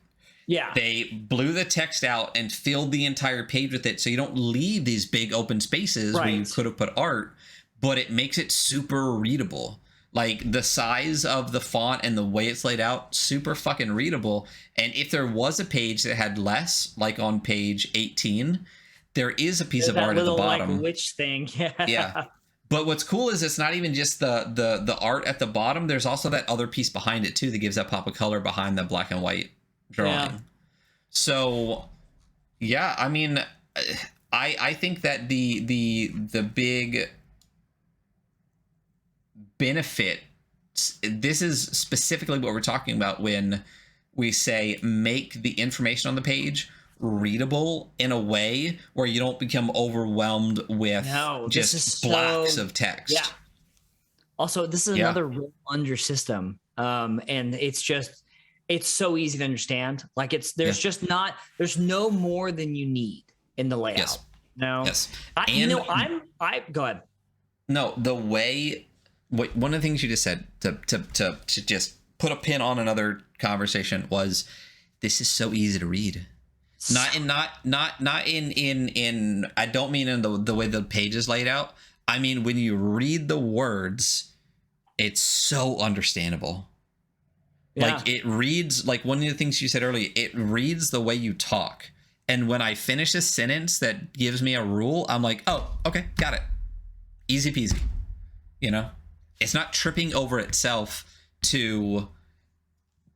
Yeah. They blew the text out and filled the entire page with it, so you don't leave these big open spaces where you could have put art, but it makes it super readable. Like the size of the font and the way it's laid out, super fucking readable. And if there was a page that had less, like on page 18, there is a piece of art at the bottom. Like witch thing. Yeah. But what's cool is it's not even just the art at the bottom. There's also that other piece behind it too that gives that pop of color behind the black and white drawing. Yeah. So yeah, I mean, I think that the big benefit, this is specifically what we're talking about when we say make the information on the page readable in a way where you don't become overwhelmed with just blocks of text. Yeah. Also, this is another roll under system. And it's so easy to understand. Like there's no more than you need in the layout. Yes. No. Yes. Go ahead. No, the way, one of the things you just said to just put a pin on another conversation was, this is so easy to read. Not in I don't mean in the way the page is laid out. I mean, when you read the words, it's so understandable. Yeah. Like it reads, like one of the things you said earlier, it reads the way you talk. And when I finish a sentence that gives me a rule, I'm like, oh, okay, got it. Easy peasy. You know, it's not tripping over itself to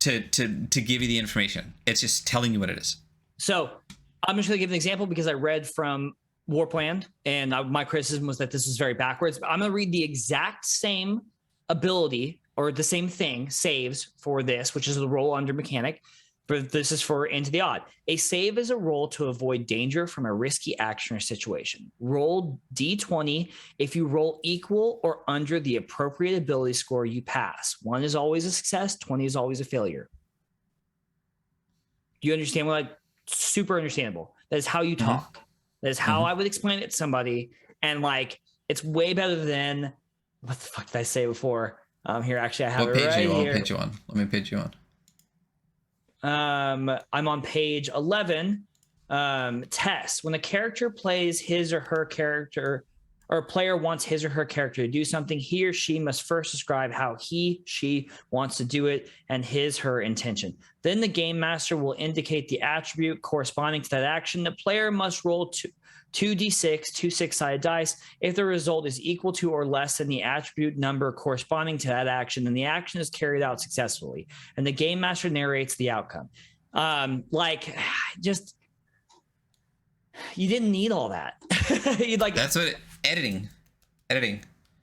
give you the information. It's just telling you what it is. So I'm just going to give an example because I read from Warpland and my criticism was that this was very backwards. But I'm going to read the exact same ability or the same thing, saves for this, which is the roll under mechanic. But this is for Into the Odd. A save is a roll to avoid danger from a risky action or situation. Roll D20. If you roll equal or under the appropriate ability score, you pass. 1 is always a success. 20 is always a failure. Do you understand what super understandable? That is how you talk. Mm-hmm. That is how I would explain it to somebody. And like, it's way better than, what the fuck did I say before? Here, actually, I have it right here. What page you on? Let me page you on. I'm on page 11. Test. When a character plays his or her character, or a player wants his or her character to do something, he or she must first describe how she wants to do it and her intention. Then the game master will indicate the attribute corresponding to that action. The player must roll 2d6, 2 6-sided dice. If the result is equal to or less than the attribute number corresponding to that action, then the action is carried out successfully, and the game master narrates the outcome. You didn't need all that. That's what editing.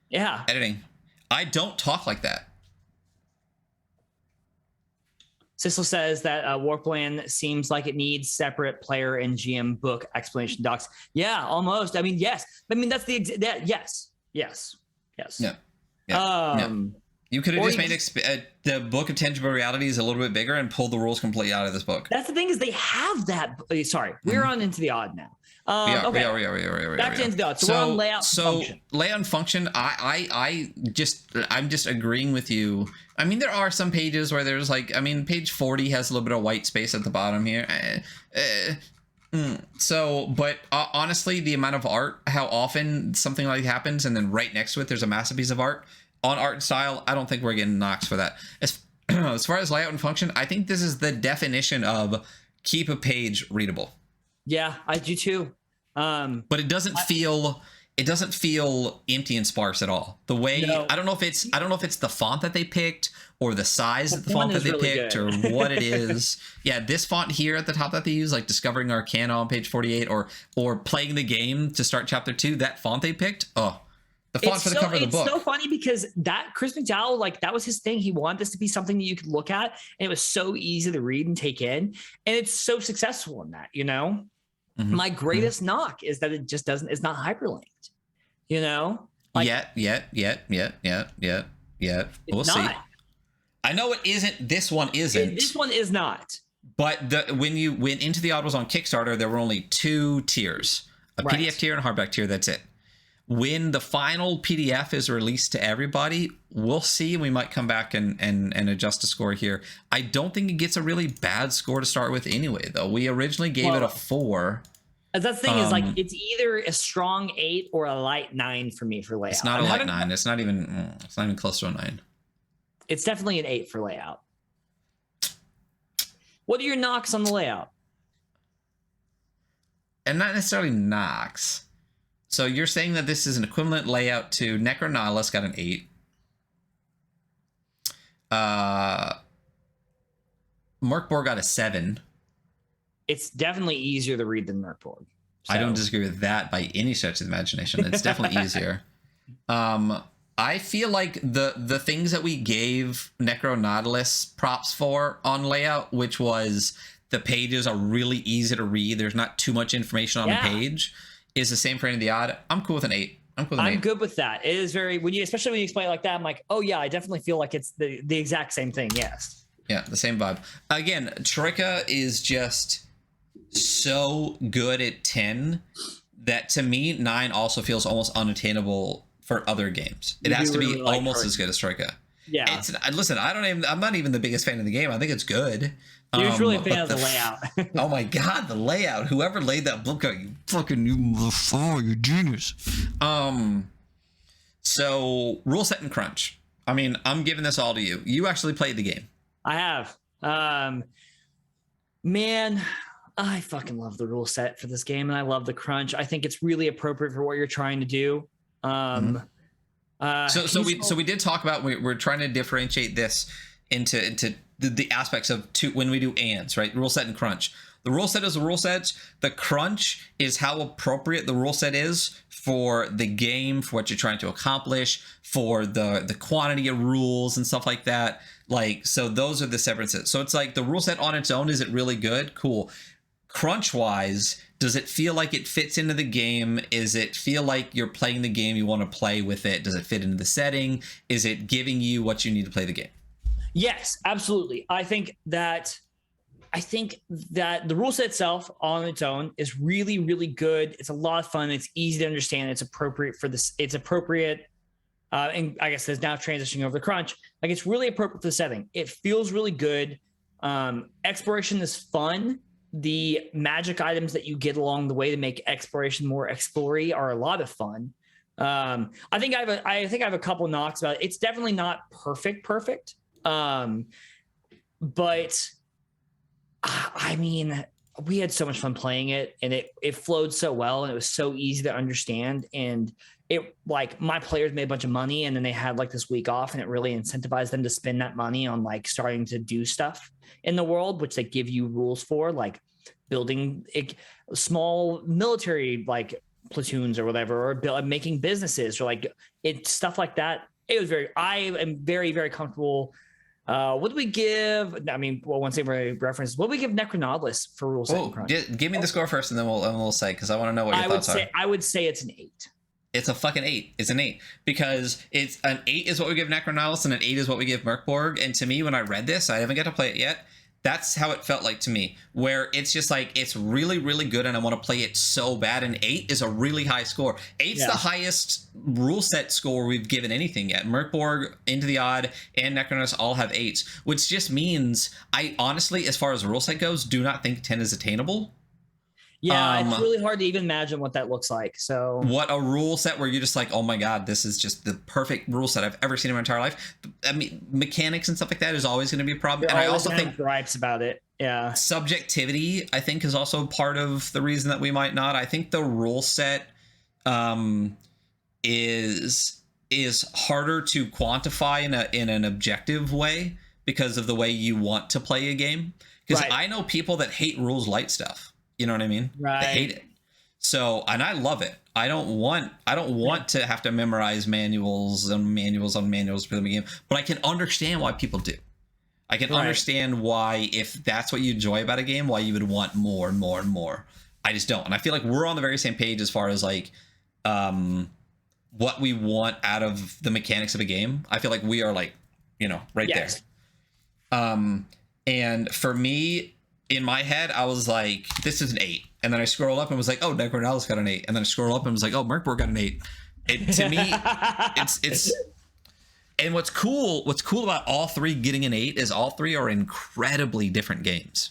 Yeah. Editing. I don't talk like that. Sissel says that Warpland seems like it needs separate player and GM book explanation docs. Yeah, almost. I mean, yes. I mean, that's yes. Yeah. You could have just made the Book of Tangible Realities a little bit bigger and pulled the rules completely out of this book. That's the thing is they have that. Sorry, we're on Into the Odd now. We are. Back to Into the Odd. So we're on layout and function. Layout and function, I'm just agreeing with you. I mean, there are some pages where there's page 40 has a little bit of white space at the bottom here. But honestly, the amount of art, how often something like that happens, and then right next to it, there's a massive piece of art on art and style. I don't think we're getting knocks for that. As far as layout and function, I think this is the definition of keep a page readable. Yeah, I do too. But it doesn't feel empty and sparse at all. The way I don't know if it's the font that they picked or the size of the font that they picked or what it is. Yeah, this font here at the top that they use, like Discovering Arcana on page 48 or playing the game to start chapter 2, that font they picked, oh, The font for the cover of the book. It's so funny because that Chris McDowell, like that was his thing. He wanted this to be something that you could look at, and it was so easy to read and take in, and it's so successful in that. Mm-hmm. My greatest knock is that it just it's not hyperlinked. Like, yet. We'll see. I know it isn't. This one isn't. This one is not. But when you went into the Audibles on Kickstarter, there were only 2 tiers, a PDF tier and a hardback tier. That's it. When the final PDF is released to everybody, we'll see. We might come back and adjust the score here. I don't think it gets a really bad score to start with anyway, though. We originally gave it a 4. That's the thing is, like, it's either a strong 8 or a light 9 for me for layout. It's not a light 9. It's not even close to a 9. It's definitely an 8 for layout. What are your knocks on the layout? And not necessarily knocks. So you're saying that this is an equivalent layout to Necronautilus, got an 8. Murkborg got a 7. It's definitely easier to read than Murkborg. So. I don't disagree with that by any stretch of the imagination. It's definitely easier. I feel like the things that we gave Necronautilus props for on layout, which was the pages are really easy to read. There's not too much information on a page. Is the same for any of the odd. I'm cool with an 8. I'm good with that. It is very especially when you explain it like that. I'm like, oh yeah, I definitely feel like it's the exact same thing. Yes. Yeah, the same vibe. Again, Trika is just so good at 10 that to me 9 also feels almost unattainable for other games. It has to be almost as good as Trika. Yeah. Listen, I'm not even the biggest fan of the game. I think it's good. You're just really a fan of the layout. Oh my god, the layout! Whoever laid that book out, you motherfucker, you genius. So rule set and crunch. I mean, I'm giving this all to you. You actually played the game. I have. Man, I fucking love the rule set for this game, and I love the crunch. I think it's really appropriate for what you're trying to do. So we did talk about we're trying to differentiate this into the aspects of when we do ands, right? Rule set and crunch. The rule set is the rule set. The crunch is how appropriate the rule set is for the game, for what you're trying to accomplish, for the quantity of rules and stuff like that. Like, so those are the separates. So it's like the rule set on its own, is it really good? Cool. Crunch wise, does it feel like it fits into the game? Is it feel like you're playing the game, you want to play with it? Does it fit into the setting? Is it giving you what you need to play the game? Yes, absolutely. I think that the rule set itself on its own is really, really good. It's a lot of fun. It's easy to understand. It's appropriate for this. It's appropriate. And I guess there's now transitioning over the crunch. Like, it's really appropriate for the setting. It feels really good. Exploration is fun. The magic items that you get along the way to make exploration more explory are a lot of fun. I think I have a couple knocks about it. It's definitely not perfect. But I mean, we had so much fun playing it, and it flowed so well, and it was so easy to understand. And it, like, my players made a bunch of money, and then they had like this week off, and it really incentivized them to spend that money on like starting to do stuff in the world, which they give you rules for, like building small military like platoons or whatever, or making businesses, or like stuff like that. I am very, very comfortable. What do we give? I mean, well, once every reference, what do we give Necronautilus for rule set? Give me the score first, and then we'll say, because I want to know what your thoughts are. I would say it's an 8. It's a fucking 8. It's an 8 because it's an 8 is what we give Necronautilus, and an 8 is what we give Murkborg. And to me, when I read this, I haven't got to play it yet. That's how it felt like to me, where it's just like, it's really, really good, and I want to play it so bad. And 8 is a really high score. 8's the highest rule set score we've given anything yet. Murkborg, Into the Odd, and Necronautilus all have 8s, which just means I honestly, as far as rule set goes, do not think 10 is attainable. Yeah, it's really hard to even imagine what that looks like. So what a rule set where you're just like, oh my god, this is just the perfect rule set I've ever seen in my entire life. I mean, mechanics and stuff like that is always going to be a problem. And I also think gripes about it. Yeah, subjectivity, I think, is also part of the reason that we might not. I think the rule set is harder to quantify in an objective way because of the way you want to play a game. Because I know people that hate rules light stuff. You know what I mean? Right. They hate it. So, and I love it. I don't want to have to memorize manuals on manuals on manuals for the game, but I can understand why people do. I can understand why, if that's what you enjoy about a game, why you would want more and more and more. I just don't. And I feel like we're on the very same page as far as like what we want out of the mechanics of a game. I feel like we are like, right there. And for me, in my head, I was like, this is an 8. And then I scroll up and was like, oh, Necronalus got an 8. And then I scroll up and was like, oh, Murkborg got an 8. To me, it's and what's cool about all 3 getting an 8 is all 3 are incredibly different games.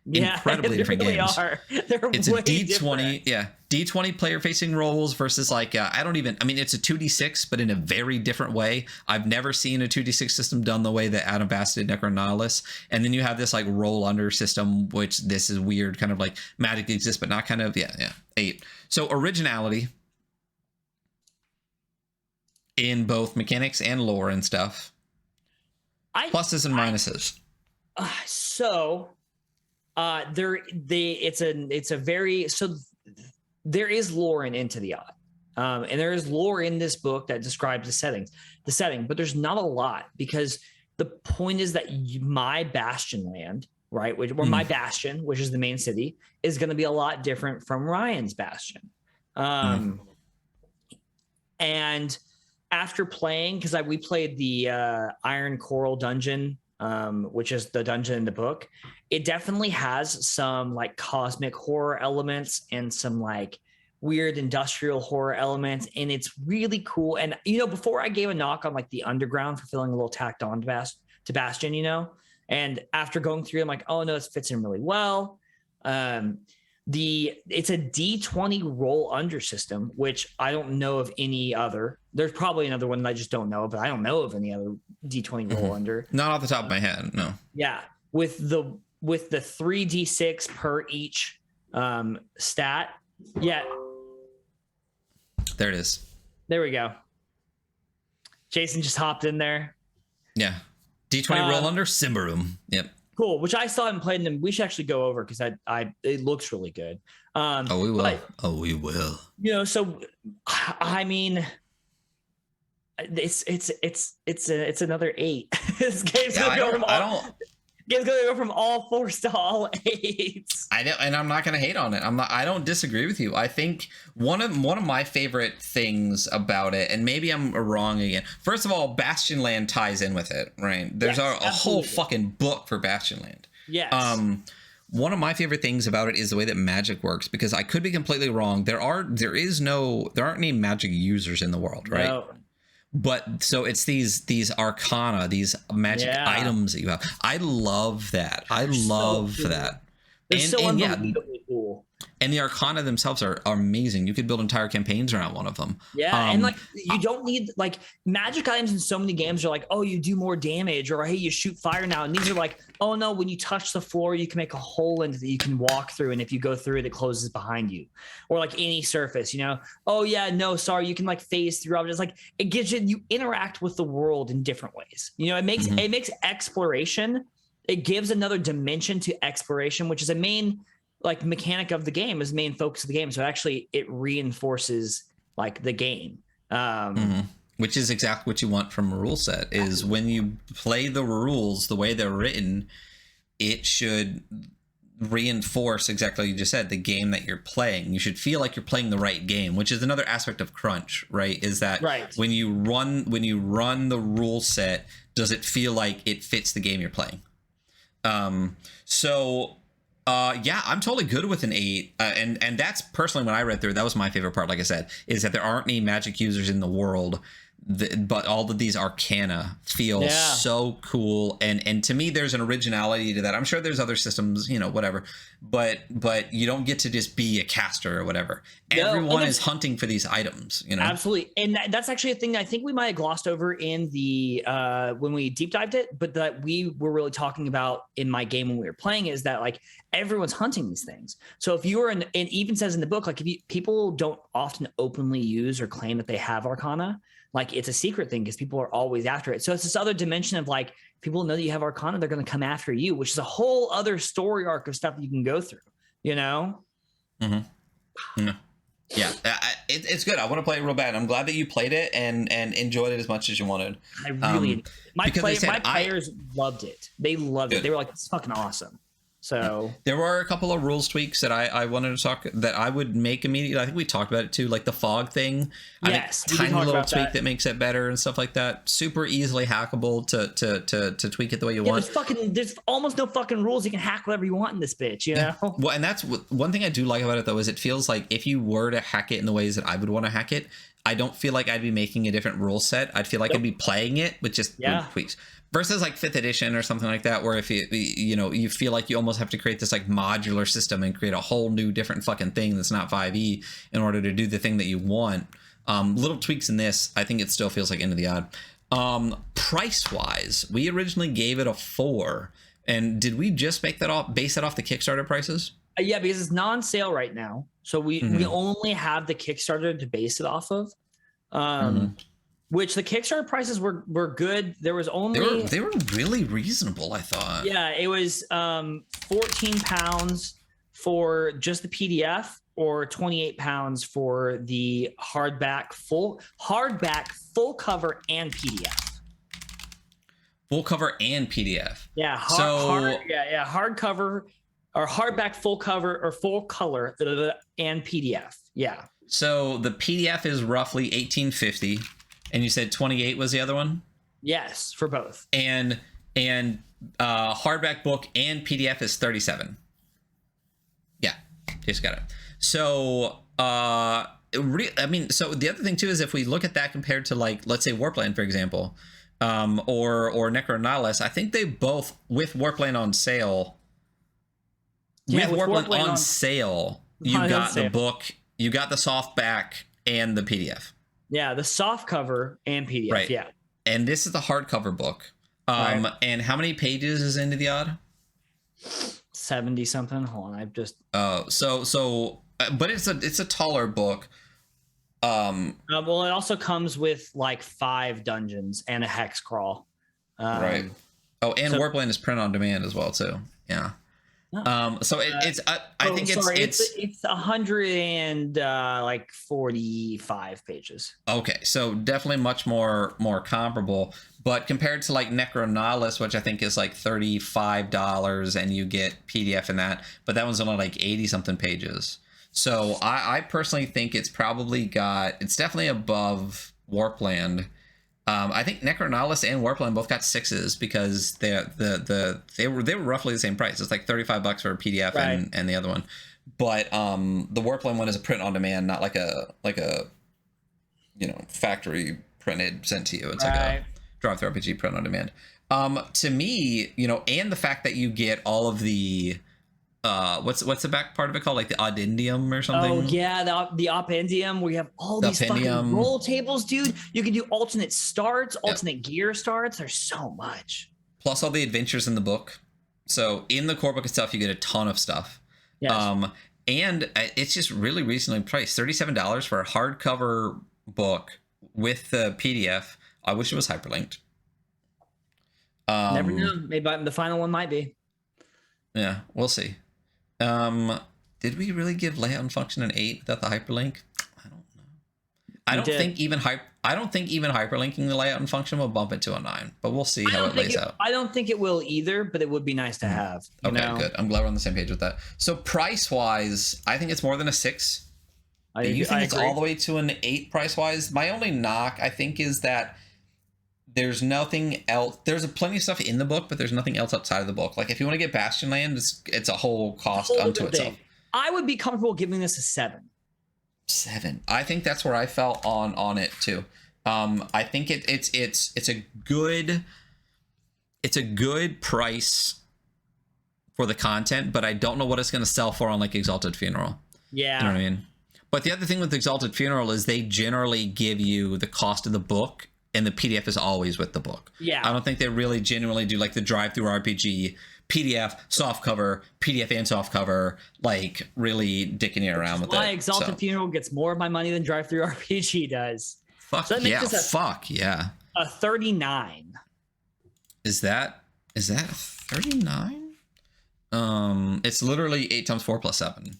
Yeah, incredibly different really games. It's a way D20, different. D20 player facing roles versus like it's a 2d6, but in a very different way. I've never seen a 2d6 system done the way that Adam Bass did Necronihilus. And then you have this like roll under system, which this is weird, kind of like magic exists, but not kind of 8. So originality in both mechanics and lore and stuff. Pluses and minuses. There is lore in Into the Odd, and there is lore in this book that describes the setting, but there's not a lot, because the point is that my Bastion land, right, my Bastion, which is the main city, is going to be a lot different from Ryan's Bastion. And after playing, because we played the Iron Coral dungeon, which is the dungeon in the book, it definitely has some like cosmic horror elements and some like weird industrial horror elements, and it's really cool. And before I gave a knock on like the underground for feeling a little tacked on to Bastion, and after going through, I'm like, oh no, this fits in really well. It's a D20 roll under system, which I don't know of any other. There's probably another one that I just don't know, but I don't know of any other D20 roll under. Not off the top of my head, no. Yeah, with the 3d6 per each stat. Yeah. There it is. There we go. Jason just hopped in there. Yeah. D20 roll under Symbaroum. Yep. Cool, which I still haven't played, and we should actually go over, because it looks really good. We will. So I mean, it's another 8. This game's gonna go from all 4s to all 8s. I know, and I'm not gonna hate on it. I don't disagree with you. I think one of my favorite things about it, and maybe I'm wrong again. First of all, Bastionland ties in with it, right? There's a whole fucking book for Bastionland. Yes. One of my favorite things about it is the way that magic works, because I could be completely wrong. There aren't any magic users in the world, right? No. But so it's these arcana, these magic items that you have. I love that. I love that. They're so unbelievably cool. And the arcana themselves are amazing. You could build entire campaigns around one of them. Yeah, and like you don't need like magic items in so many games are like, oh, you do more damage, or hey, you shoot fire now. And these are like, oh no, when you touch the floor, you can make a hole in it that you can walk through, and if you go through it, it closes behind you. Or like any surface, oh yeah, no, sorry, you can like phase through objects. Like it gives you interact with the world in different ways. It makes exploration. It gives another dimension to exploration, which is a main like mechanic of the game, is main focus of the game. So actually it reinforces like the game. Which is exactly what you want from a rule set, is when you play the rules the way they're written, it should reinforce exactly what you just said, the game that you're playing. You should feel like you're playing the right game, which is another aspect of crunch, right? Is that when you run the rule set, does it feel like it fits the game you're playing? I'm totally good with an 8, and that's personally, when I read through, that was my favorite part. Like I said, is that there aren't any magic users in the world, but all of these arcana feel so cool, and to me, there's an originality to that. I'm sure there's other systems, whatever, but you don't get to just be a caster or whatever. Everyone is hunting for these items, Absolutely, and that's actually a thing that I think we might have glossed over in the when we deep dived it, but that we were really talking about in my game when we were playing, is that like everyone's hunting these things. So if you were and even says in the book, like people don't often openly use or claim that they have arcana. Like it's a secret thing because people are always after it. So it's this other dimension of like, people know that you have arcana, they're going to come after you, which is a whole other story arc of stuff you can go through, Mm-hmm. Yeah. it's good. I want to play it real bad. I'm glad that you played it and enjoyed it as much as you wanted. I really my players loved it. They loved Good. it. They were like, it's fucking awesome. So there were a couple of rules tweaks that I wanted to talk that I would make immediately. I think we talked about it too, like the fog thing. Yes, I think tiny little tweak that makes it better and stuff like that. Super easily hackable to tweak it the way you want. There's almost no fucking rules. You can hack whatever you want in this bitch, you know? Well, and that's one thing I do like about it though, is it feels like if you were to hack it in the ways that I would want to hack it, I don't feel like I'd be making a different rule set. I'd feel like I'd be playing it with just tweaks. Versus like 5th edition or something like that, where if you feel like you almost have to create this like modular system and create a whole new different fucking thing that's not 5e in order to do the thing that you want. Little tweaks in this, I think it still feels like End of the Odd. Price wise, we originally gave it a 4, and did we just base that off the Kickstarter prices? Yeah, because it's non-sale right now, so we only have the Kickstarter to base it off of. Which the Kickstarter prices were good. There was only they were really reasonable, I thought. Yeah, it was £14 for just the PDF, or £28 for the hardback full cover and PDF. Full cover and PDF. Yeah, hardcover or hardback full cover or full color and PDF. Yeah. So the PDF is roughly $18.50. And you said 28 was the other one? Yes, for both. And hardback book and PDF is 37. Yeah, just got it. So so the other thing too is if we look at that compared to, like, let's say Warpland, for example, or Necronihilus, I think they both, with Warpland on sale, you got the book, you got the softback and the PDF. Yeah, the soft cover and PDF. Right. Yeah. And this is the hardcover book. And how many pages is Into the Odd? 70 something. Hold on, I've just. But it's a taller book. Well, it also comes with like 5 dungeons and a hex crawl. Right. Oh, and Warpland is print on demand as well too. Yeah. It's 145 pages. Okay, so definitely much more comparable. But compared to like Necronihilus, which I think is like $35, and you get PDF in that, but that one's only like 80 something pages. So I personally think it's definitely above Warpland. I think Necronihilus and Warpland both got 6s because they were roughly the same price. It's like $35 for a PDF and the other one. But the Warpland one is a print on demand, not like a factory printed sent to you. It's like a drive-through RPG print on demand. To me, and the fact that you get all of the what's the back part of it called, like the Oddendium or something? Oh yeah, the Oppendium, where you have all these fucking roll tables, dude. You can do alternate starts, alternate gear starts. There's so much. Plus all the adventures in the book. So in the core book itself, you get a ton of stuff. Yes. And it's just really reasonably priced. $37 for a hardcover book with the PDF. I wish it was hyperlinked. Never know. Maybe the final one might be. Yeah, we'll see. Did we really give layout and function an 8 without the hyperlink? I don't know. I don't think even hyperlinking the layout and function will bump it to a 9, but we'll see how it lays out. I don't think it will either, but it would be nice to have. Okay, good. I'm glad we're on the same page with that. So price wise, I think it's more than a 6. Do you think it's all the way to an 8 price wise? My only knock, I think, is that there's nothing else. There's plenty of stuff in the book, but there's nothing else outside of the book. Like if you want to get Bastion Land, it's a whole cost unto itself. I would be comfortable giving this a 7. 7. I think that's where I fell on it too. I think it's a good price for the content, but I don't know what it's going to sell for on like Exalted Funeral. Yeah, you know what I mean. But the other thing with Exalted Funeral is they generally give you the cost of the book, and the PDF is always with the book. Yeah. I don't think they really genuinely do like the drive-through RPG, PDF, softcover, PDF and softcover, like really dicking you around with it. Why Exalted Funeral gets more of my money than drive-through RPG does. Fuck yeah. A 39. Is that a 39? It's literally 8 times 4 plus 7.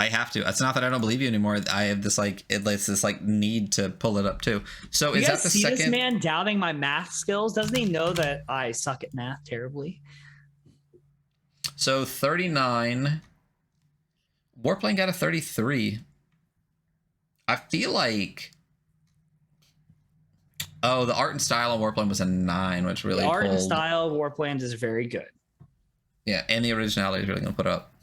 I have to. It's not that I don't believe you anymore. I have this it's this need to pull it up too. So You is guys that the see second? this man doubting my math skills? Doesn't he know that I suck at math terribly? So 39. Warplane got a 33. I feel like. Oh, the art and style on Warplane was a 9, which really The art and pulled. style of Warplanes is very good. Yeah, and the originality is really going to put up.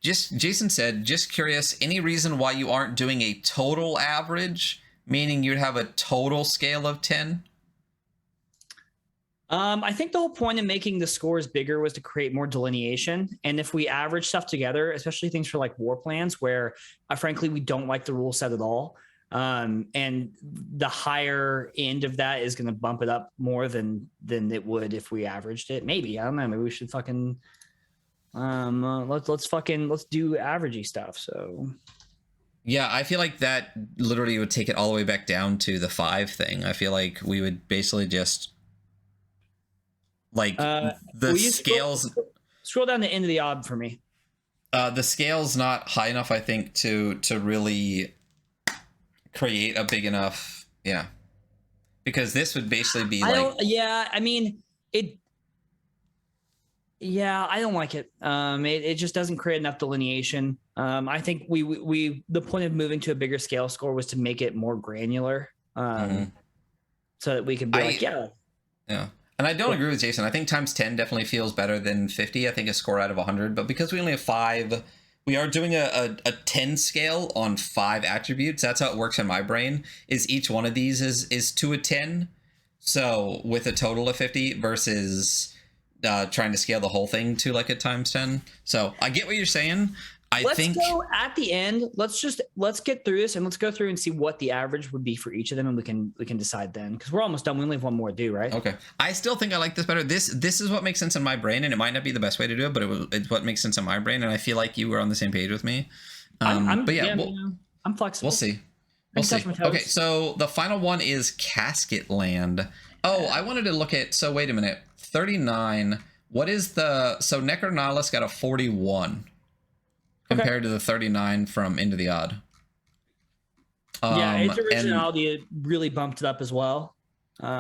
Just Jason said, just curious, any reason why you aren't doing a total average, meaning you'd have a total scale of 10? I think the whole point of making the scores bigger was to create more delineation. And if we average stuff together, especially things for like war plans, where frankly, we don't like the rule set at all. And the higher end of that is going to bump it up more than it would if we averaged it. Maybe, I don't know. Maybe we should fucking, let's do averagey stuff. So yeah, I feel like that literally would take it all the way back down to the 5 thing. I feel like we would basically just the scales. Scroll down the end of the odd for me. The scale's not high enough, I think, to really create a big enough, because this would basically be I don't like it. It just doesn't create enough delineation. I think we the point of moving to a bigger scale score was to make it more granular, so that we could be yeah. And I don't agree with Jason. I think times 10 definitely feels better than 50. I think a score out of 100. But because we only have 5, we are doing a 10 scale on 5 attributes. That's how it works in my brain, is each one of these is to a 10. So with a total of 50 versus trying to scale the whole thing to like a times 10. So I get what you're saying. Let's go at the end. Let's get through this and let's go through and see what the average would be for each of them, and we can decide then, because we're almost done. We only have one more to do, right? Okay. I still think I like this better. This is what makes sense in my brain, and it might not be the best way to do it, but it's what makes sense in my brain, and I feel like you were on the same page with me. I'm flexible. We'll see. Okay, so the final one is Casket Land. Oh, I wanted to look at. So wait a minute. 39. What is the? So Necronautilus got a 41. Compared to the 39 from Into the Odd. Its originality really bumped it up as well.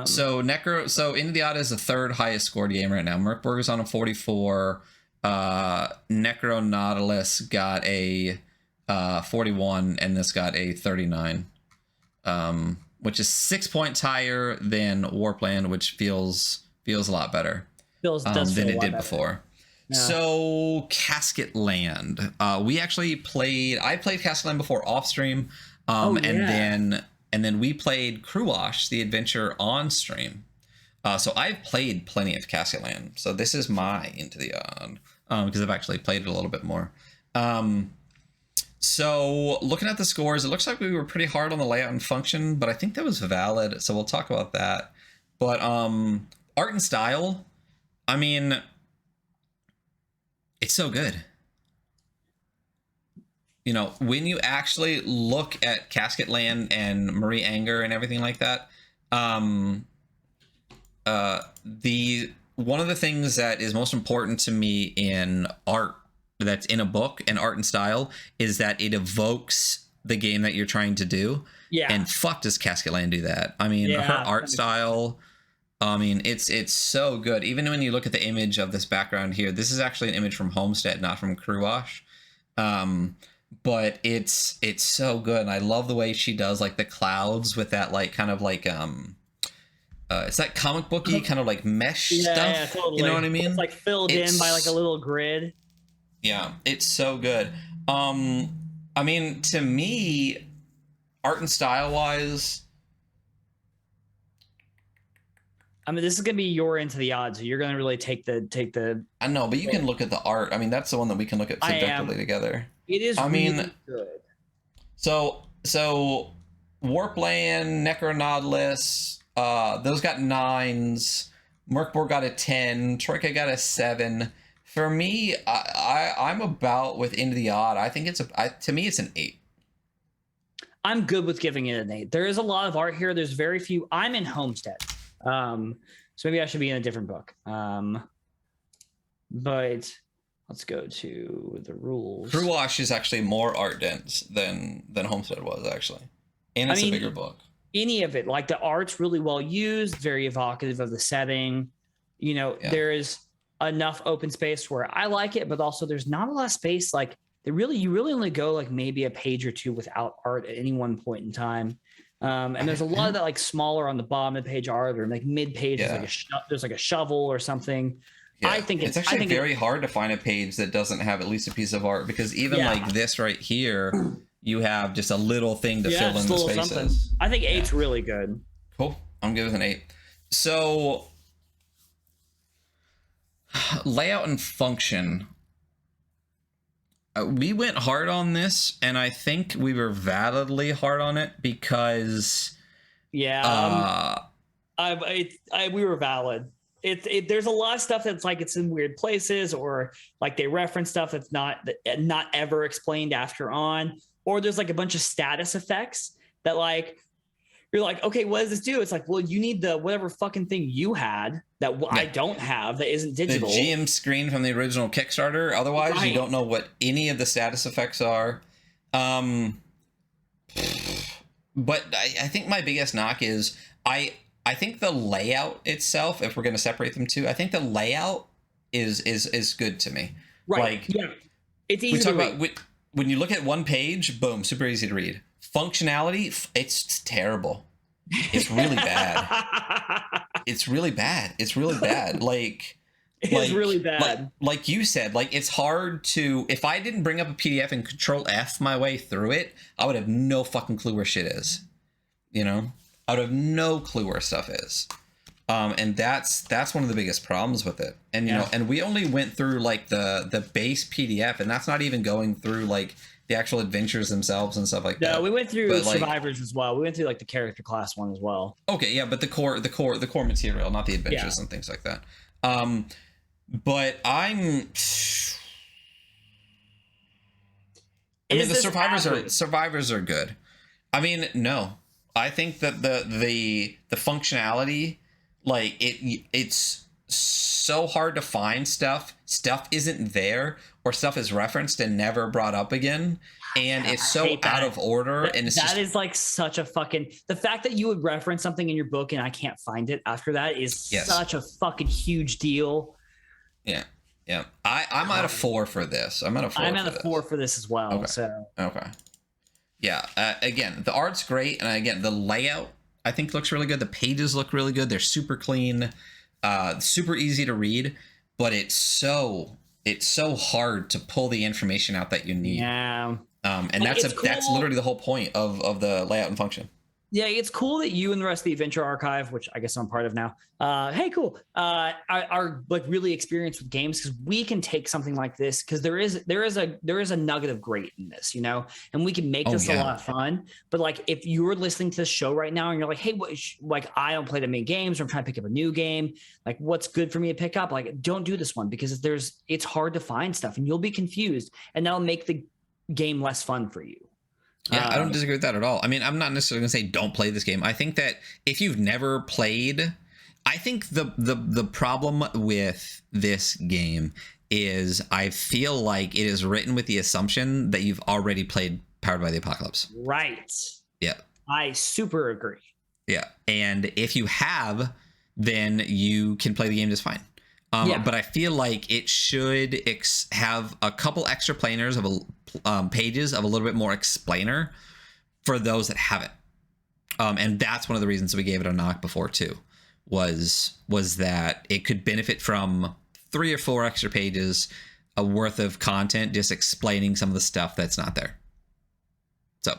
So Into the Odd is the 3rd highest scored game right now. Murkborg is on a 44. Necronautilus got a 41, and this got a 39, which is 6 points higher than Warplan, which feels a lot better than it did before. Yeah. So Casket Land, I played Casket Land before off stream, and then we played Kruwash, the adventure, on stream. So I've played plenty of Casket Land. So this is my Into the Odd, because I've actually played it a little bit more. So looking at the scores, it looks like we were pretty hard on the layout and function, but I think that was valid. So we'll talk about that. But art and style, I mean, it's so good. You know, when you actually look at Casket Land and Marie Anger and everything like that, one of the things that is most important to me in art that's in a book and art and style is that it evokes the game that you're trying to do. Yeah. And fuck does Casket Land do that. I mean, her art style, I mean, it's so good. Even when you look at the image of this background here, this is actually an image from Homestead, not from Kruwash. But it's so good. And I love the way she does like the clouds with that like kind of like it's like comic booky kind of like mesh stuff. Yeah, totally. You know what I mean? It's like filled in by like a little grid. Yeah, it's so good. I mean, to me, art and style wise, I mean, this is gonna be your Into the Odds, so you're gonna really take the. I know, but you can look at the art. I mean, that's the one that we can look at subjectively together. It is. Really good. So Warpland, Necronautilus, those got 9s. Murkborg got a 10. Troika got a 7. For me, I'm about with Into the Odd. I think to me it's an 8. I'm good with giving it an 8. There is a lot of art here. There's very few. I'm in Homestead. So maybe I should be in a different book. But let's go to the rules. Crew Wash is actually more art dense than Homestead was, actually. And it's a bigger book. Any of it, like the art's really well used, very evocative of the setting. You know, there is enough open space where I like it, but also there's not a lot of space. Like you really only go like maybe a page or two without art at any one point in time. And there's a lot of that like smaller on the bottom of the page art, or like mid page, there's like a shovel or something. Yeah. I think it's actually very hard to find a page that doesn't have at least a piece of art, because even like this right here, you have just a little thing to fill in the spaces. Something. I think 8's really good. Cool. I'm good with an 8. So layout and function. We went hard on this, and I think we were validly hard on it because we were valid. There's a lot of stuff that's like it's in weird places, or like they reference stuff that's not ever explained after on, or there's like a bunch of status effects that like you're like, okay, what does this do? It's like, well, you need the whatever fucking thing you had that I don't have that isn't digital. The GM screen from the original Kickstarter. Otherwise, you don't know what any of the status effects are. But I think my biggest knock is I think the layout itself, if we're going to separate them two, I think the layout is good to me. Right. Like, it's easy to read. When you look at one page, boom, super easy to read. Functionality, it's terrible. It's really bad. It's really bad. It's really bad. It's really bad. Like you said, like it's hard to. If I didn't bring up a PDF and Control F my way through it, I would have no fucking clue where shit is. You know, I would have no clue where stuff is. And that's one of the biggest problems with it. And you know, and we only went through like the base PDF, and that's not even going through like the actual adventures themselves and stuff like that. No, we went through survivors as well. We went through like the character class one as well. Okay, yeah, but the core material, not the adventures and things like that. But the survivors are good. I mean, no. I think that the functionality, like it's so hard to find stuff isn't there, or stuff is referenced and never brought up again, and it's so out of order. And it's that is like such a fucking, the fact that you would reference something in your book and I can't find it after that is such a fucking huge deal. Yeah I'm at a 4 for this. I'm at a 4 for this as well. Okay. So yeah, again, the art's great, and again, the layout I think looks really good. The pages look really good. They're super clean, super easy to read, but it's so hard to pull the information out that you need. Yeah. And that's literally the whhole point of the layout and function. Yeah, it's cool that you and the rest of the Adventure Archive, which I guess I'm part of now, are like really experienced with games, because we can take something like this, because there is a nugget of great in this, you know, and we can make this a lot of fun. But like, if you're listening to this show right now and you're like, hey, I don't play that many games, or I'm trying to pick up a new game, like what's good for me to pick up? Like, don't do this one, because it's hard to find stuff and you'll be confused, and that'll make the game less fun for you. Yeah, I don't disagree with that at all. I mean, I'm not necessarily going to say don't play this game. I think that if you've never played, I think the problem with this game is I feel like it is written with the assumption that you've already played Powered by the Apocalypse. Right. Yeah. I super agree. Yeah. And if you have, then you can play the game just fine. But I feel like it should have a couple extra pages of a little bit more explainer for those that haven't. And that's one of the reasons we gave it a knock before too, was that it could benefit from 3 or 4 extra pages worth of content, just explaining some of the stuff that's not there. So,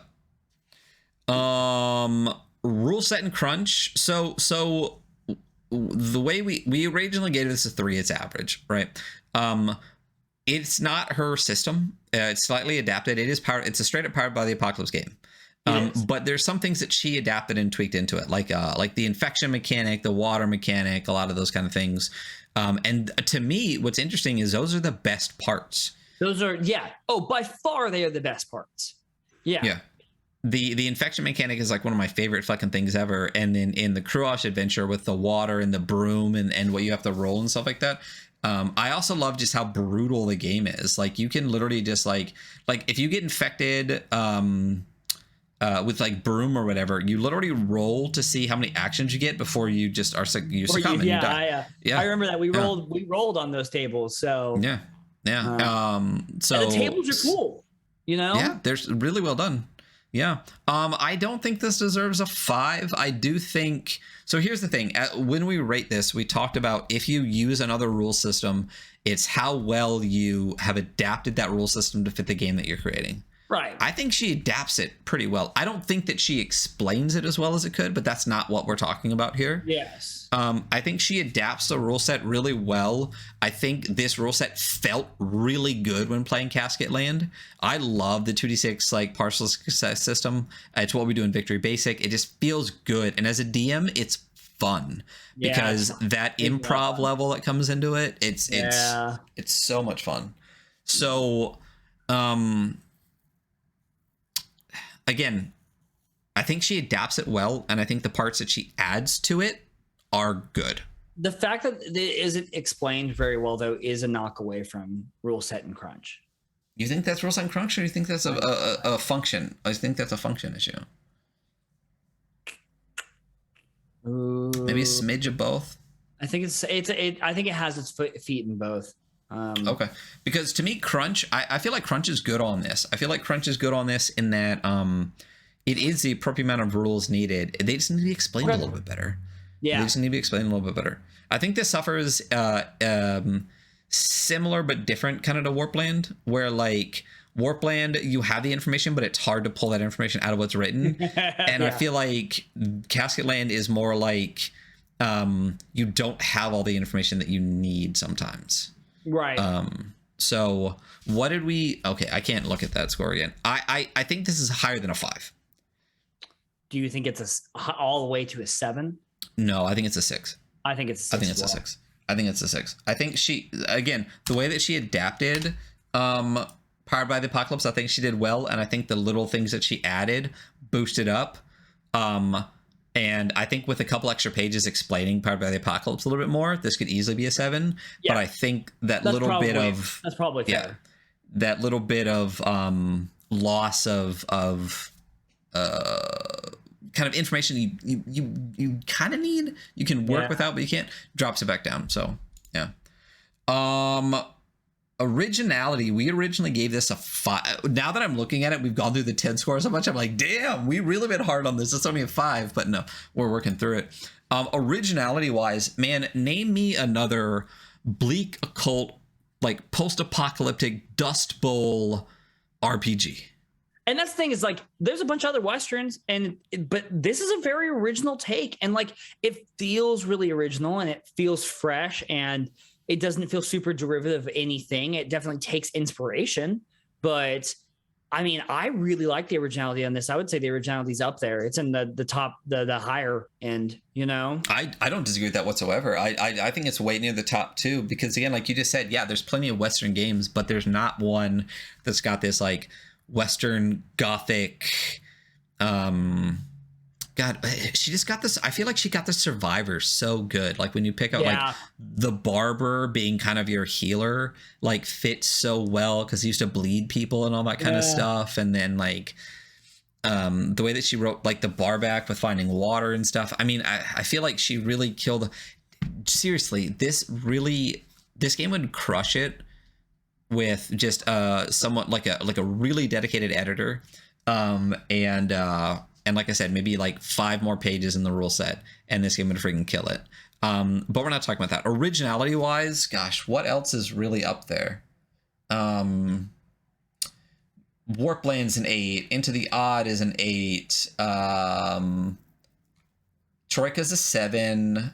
rule set and crunch. So the way we originally gave this a 3, it's average, right? It's not her system. It's slightly adapted. It's a straight up Powered by the Apocalypse game. But there's some things that she adapted and tweaked into it, like the infection mechanic, the water mechanic, a lot of those kind of things. And to me, what's interesting is those are the best parts. Those are, by far they are the best parts. Yeah. the infection mechanic is like one of my favorite fucking things ever. And then in the Cruash adventure with the water and the broom and what you have to roll and stuff like that. I also love just how brutal the game is. Like you can literally just like if you get infected with like broom or whatever, you literally roll to see how many actions you get before you just are you succumb and you die. I remember that we rolled on those tables. So so and the tables are cool. You know, yeah, they're really well done. Yeah. I don't think this deserves a 5. I do think so. Here's the thing. When we rate this, we talked about if you use another rule system, it's how well you have adapted that rule system to fit the game that you're creating. Right. I think she adapts it pretty well. I don't think that she explains it as well as it could, but that's not what we're talking about here. Yes. I think she adapts the rule set really well. I think this rule set felt really good when playing Casket Land. I love the 2d6 like partial success system. It's what we do in Victory Basic. It just feels good. And as a DM, it's fun because that improv level that comes into it, it's so much fun. So, again, I think she adapts it well, and I think the parts that she adds to it are good. The fact that it isn't explained very well, though, is a knock away from rule set and crunch. You think that's rule set and crunch, or you think that's a function? I think that's a function issue. Maybe a smidge of both. I think I think it has its feet in both. Okay, because to me, crunch, I feel like crunch is good on this. I feel like crunch is good on this in that it is the appropriate amount of rules needed. They just need to be explained a little bit better. Yeah, they just need to be explained a little bit better. I think this suffers similar but different kind of to Warpland, where like Warpland, you have the information, but it's hard to pull that information out of what's written. And I feel like Casket Land is more like you don't have all the information that you need sometimes. Right. So what did we? Okay, I can't look at that score again. I think this is higher than a 5. Do you think it's all the way to a 7? No, I think it's a 6. I think it's a 6. I think it's a 6. I think it's a 6. I think she, again, the way that she adapted Powered by the Apocalypse, I think she did well, and I think the little things that she added boosted up. And I think with a couple extra pages explaining Powered by the Apocalypse a little bit more, this could easily be a 7. Yeah. But I think that's probably fair. That little bit of loss of kind of information you kind of need, you can work without, but you can't, drops it back down. So yeah. Originality, we originally gave this a 5. Now that I'm looking at it, we've gone through the 10 scores so much, I'm like, damn, we really been hard on this. It's only a 5, but no, we're working through it. Originality wise, man, name me another bleak occult, like post-apocalyptic Dust Bowl RPG. And that's the thing is, like, there's a bunch of other Westerns, but this is a very original take. And, like, it feels really original and it feels fresh and it doesn't feel super derivative of anything. It definitely takes inspiration. But, I mean, I really like the originality on this. I would say the originality's up there. It's in the top, the higher end, you know? I don't disagree with that whatsoever. I think it's way near the top, too, because, again, like you just said, yeah, there's plenty of Western games, but there's not one that's got this, like, Western Gothic, God, she just got this. I feel like she got the Survivor so good. Like when you pick up like the barber being kind of your healer, like fits so well because he used to bleed people and all that kind of stuff. And then like the way that she wrote like the barback with finding water and stuff. I mean, I feel like she really killed. Seriously, this game would crush it with just somewhat like a really dedicated editor, and like I said, maybe like 5 more pages in the rule set, and this game would freaking kill it. But we're not talking about that. Originality wise, gosh, what else is really up there? Warpland's an 8. Into the Odd is an 8. Troika's a 7.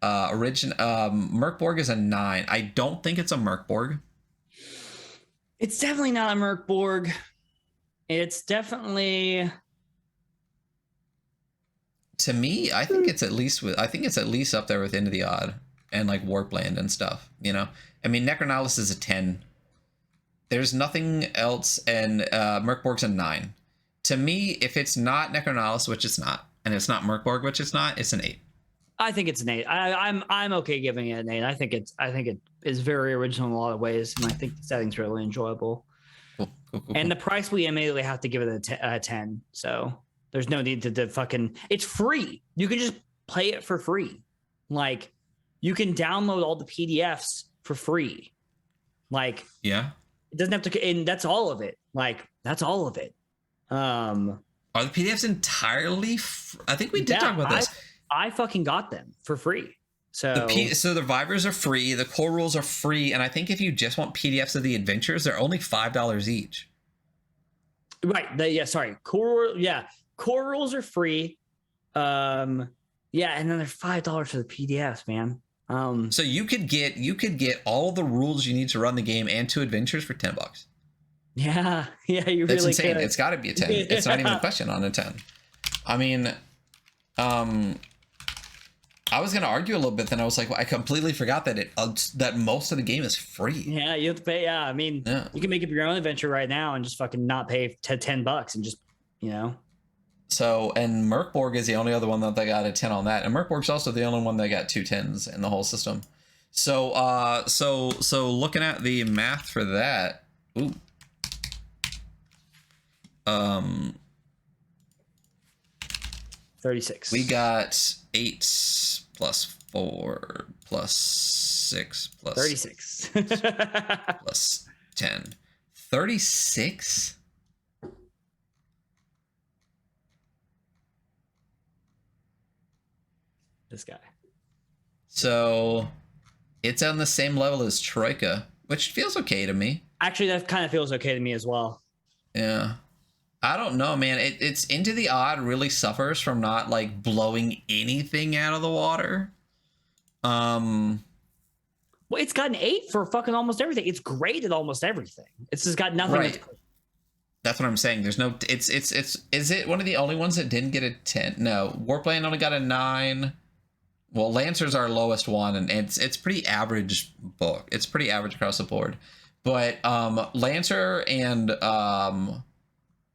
Murkborg is a 9. I don't think it's a Murkborg. It's definitely not a Murkborg. It's definitely, to me, I think it's at least up there with Into the Odd and like Warpland and stuff, you know? I mean, Necronalis is a 10. There's nothing else, and Murkborg's a 9. To me, if it's not Necronalis, which it's not, and it's not Murkborg, which it's not, it's an 8. I think it's an 8. I'm okay giving it an 8. I think it is very original in a lot of ways, and I think the setting's really enjoyable. Cool. And the price, we immediately have to give it a 10. So there's no need to fucking. It's free. You can just play it for free. Like, you can download all the PDFs for free. Like, yeah, it doesn't have to, and that's all of it. Like, that's all of it. Are the PDFs entirely? I think we did talk about this. I fucking got them for free. So the Vivers are free. The core rules are free, and I think if you just want PDFs of the adventures, they're only $5 each. Right. Sorry. Core rules are free. And then they're $5 for the PDFs, man. So you could get all the rules you need to run the game and 2 adventures for $10. Yeah, you That's really insane. could. It's got to be a 10. It's not even a question on a 10. I mean, I was gonna argue a little bit, then I was like, well, I completely forgot that that most of the game is free. Yeah, you have to pay. Yeah, I mean, you can make up your own adventure right now and just fucking not pay $10 and just, you know. So, and Murkborg is the only other one that they got a 10 on that, and Murkborg's also the only one that got 2 10s in the whole system. So, so looking at the math for that, 36. We got 8 plus 4 plus 6 plus 36 plus 10. 36? This guy. So it's on the same level as Troika, which feels okay to me. Actually, that kind of feels okay to me as well. Yeah. I don't know, man. It's Into the Odd really suffers from not like blowing anything out of the water. Well, it's got an 8 for fucking almost everything. It's great at almost everything. It's just got nothing. Right. That's what I'm saying. There's no. It's. Is it one of the only ones that didn't get a 10? No. Warplane only got a 9. Well, Lancer's our lowest one, and it's pretty average book. It's pretty average across the board. But Lancer and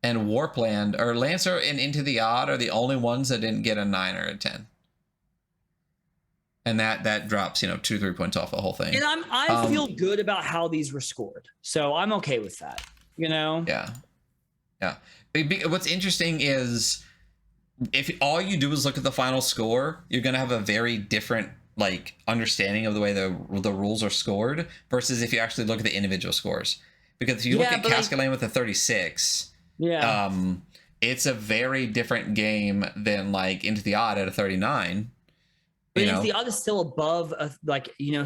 Warpland, or Lancer and Into the Odd, are the only ones that didn't get a 9 or a 10. And that drops, 2-3 points off the whole thing. And I feel good about how these were scored, so I'm okay with that. Yeah. What's interesting is if all you do is look at the final score, you're gonna have a very different understanding of the way the rules are scored versus if you actually look at the individual scores. Because if you look at Cascalan with a 36, it's a very different game than Into the Odd at a 39. But Into the Odd is still above,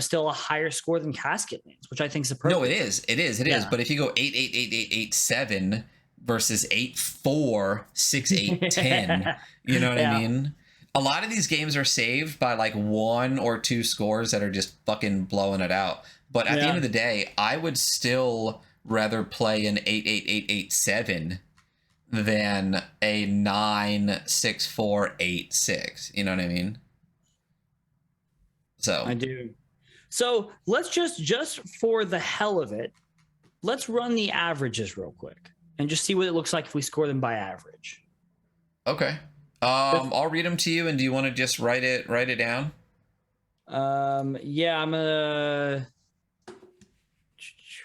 still a higher score than Cascalan's, which I think is appropriate. No, it is. But if you go 8, 8, 8, 8, 8, 7 versus 8, 4, 6, 8, 10, you know what I mean? A lot of these games are saved by 1 or 2 scores that are just fucking blowing it out. But at the end of the day, I would still rather play an 8, 8, 8, 8, 7 than a 9, 6, 4, 8, 6. You know what I mean? So I do. So let's just for the hell of it, let's run the averages real quick and just see what it looks like if we score them by average. Okay. I'll read them to you, and do you want to just write it down? Yeah, I'm gonna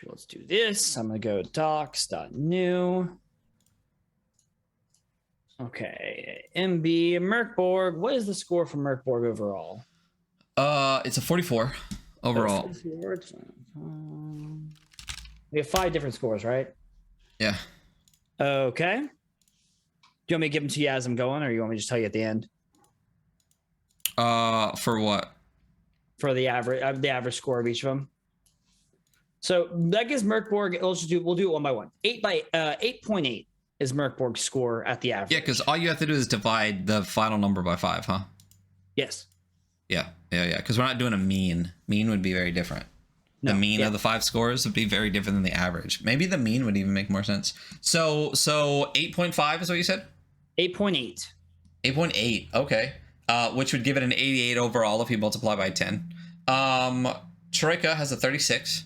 let's do this. I'm gonna go docs.new. Okay, MB Murkborg. What is the score for Murkborg overall? It's a 44 overall. 44. We have 5 different scores, right? Yeah. Okay. Do you want me to give them to you as I'm going, or you want me to just tell you at the end? For what? For the average score of each of them. So that gives Murkborg. We'll do it one by one. 8.8 is Murkborg's score at the average. Yeah, because all you have to do is divide the final number by 5, huh? Yes. Yeah. Because we're not doing a mean. Mean would be very different. The mean of the 5 scores would be very different than the average. Maybe the mean would even make more sense. So 8.5 is what you said? 8.8. 8.8. Okay. Which would give it an 88 overall if you multiply by 10. Troika has a 36.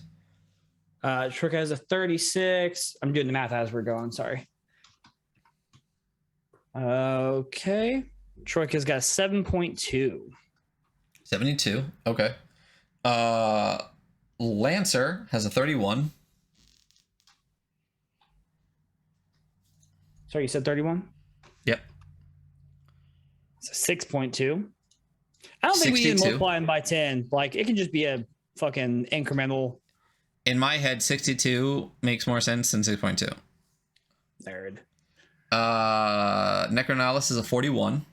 Troika has a 36. I'm doing the math as we're going. Sorry. Okay. Troika's got 7.2. 72. Okay. Lancer has a 31. Sorry, you said 31? Yep. It's a 6.2. I don't think we need to 62. multiply them by 10. Like, it can just be a fucking incremental. In my head, 62 makes more sense than 6.2. Nerd. Necronalis is a 41.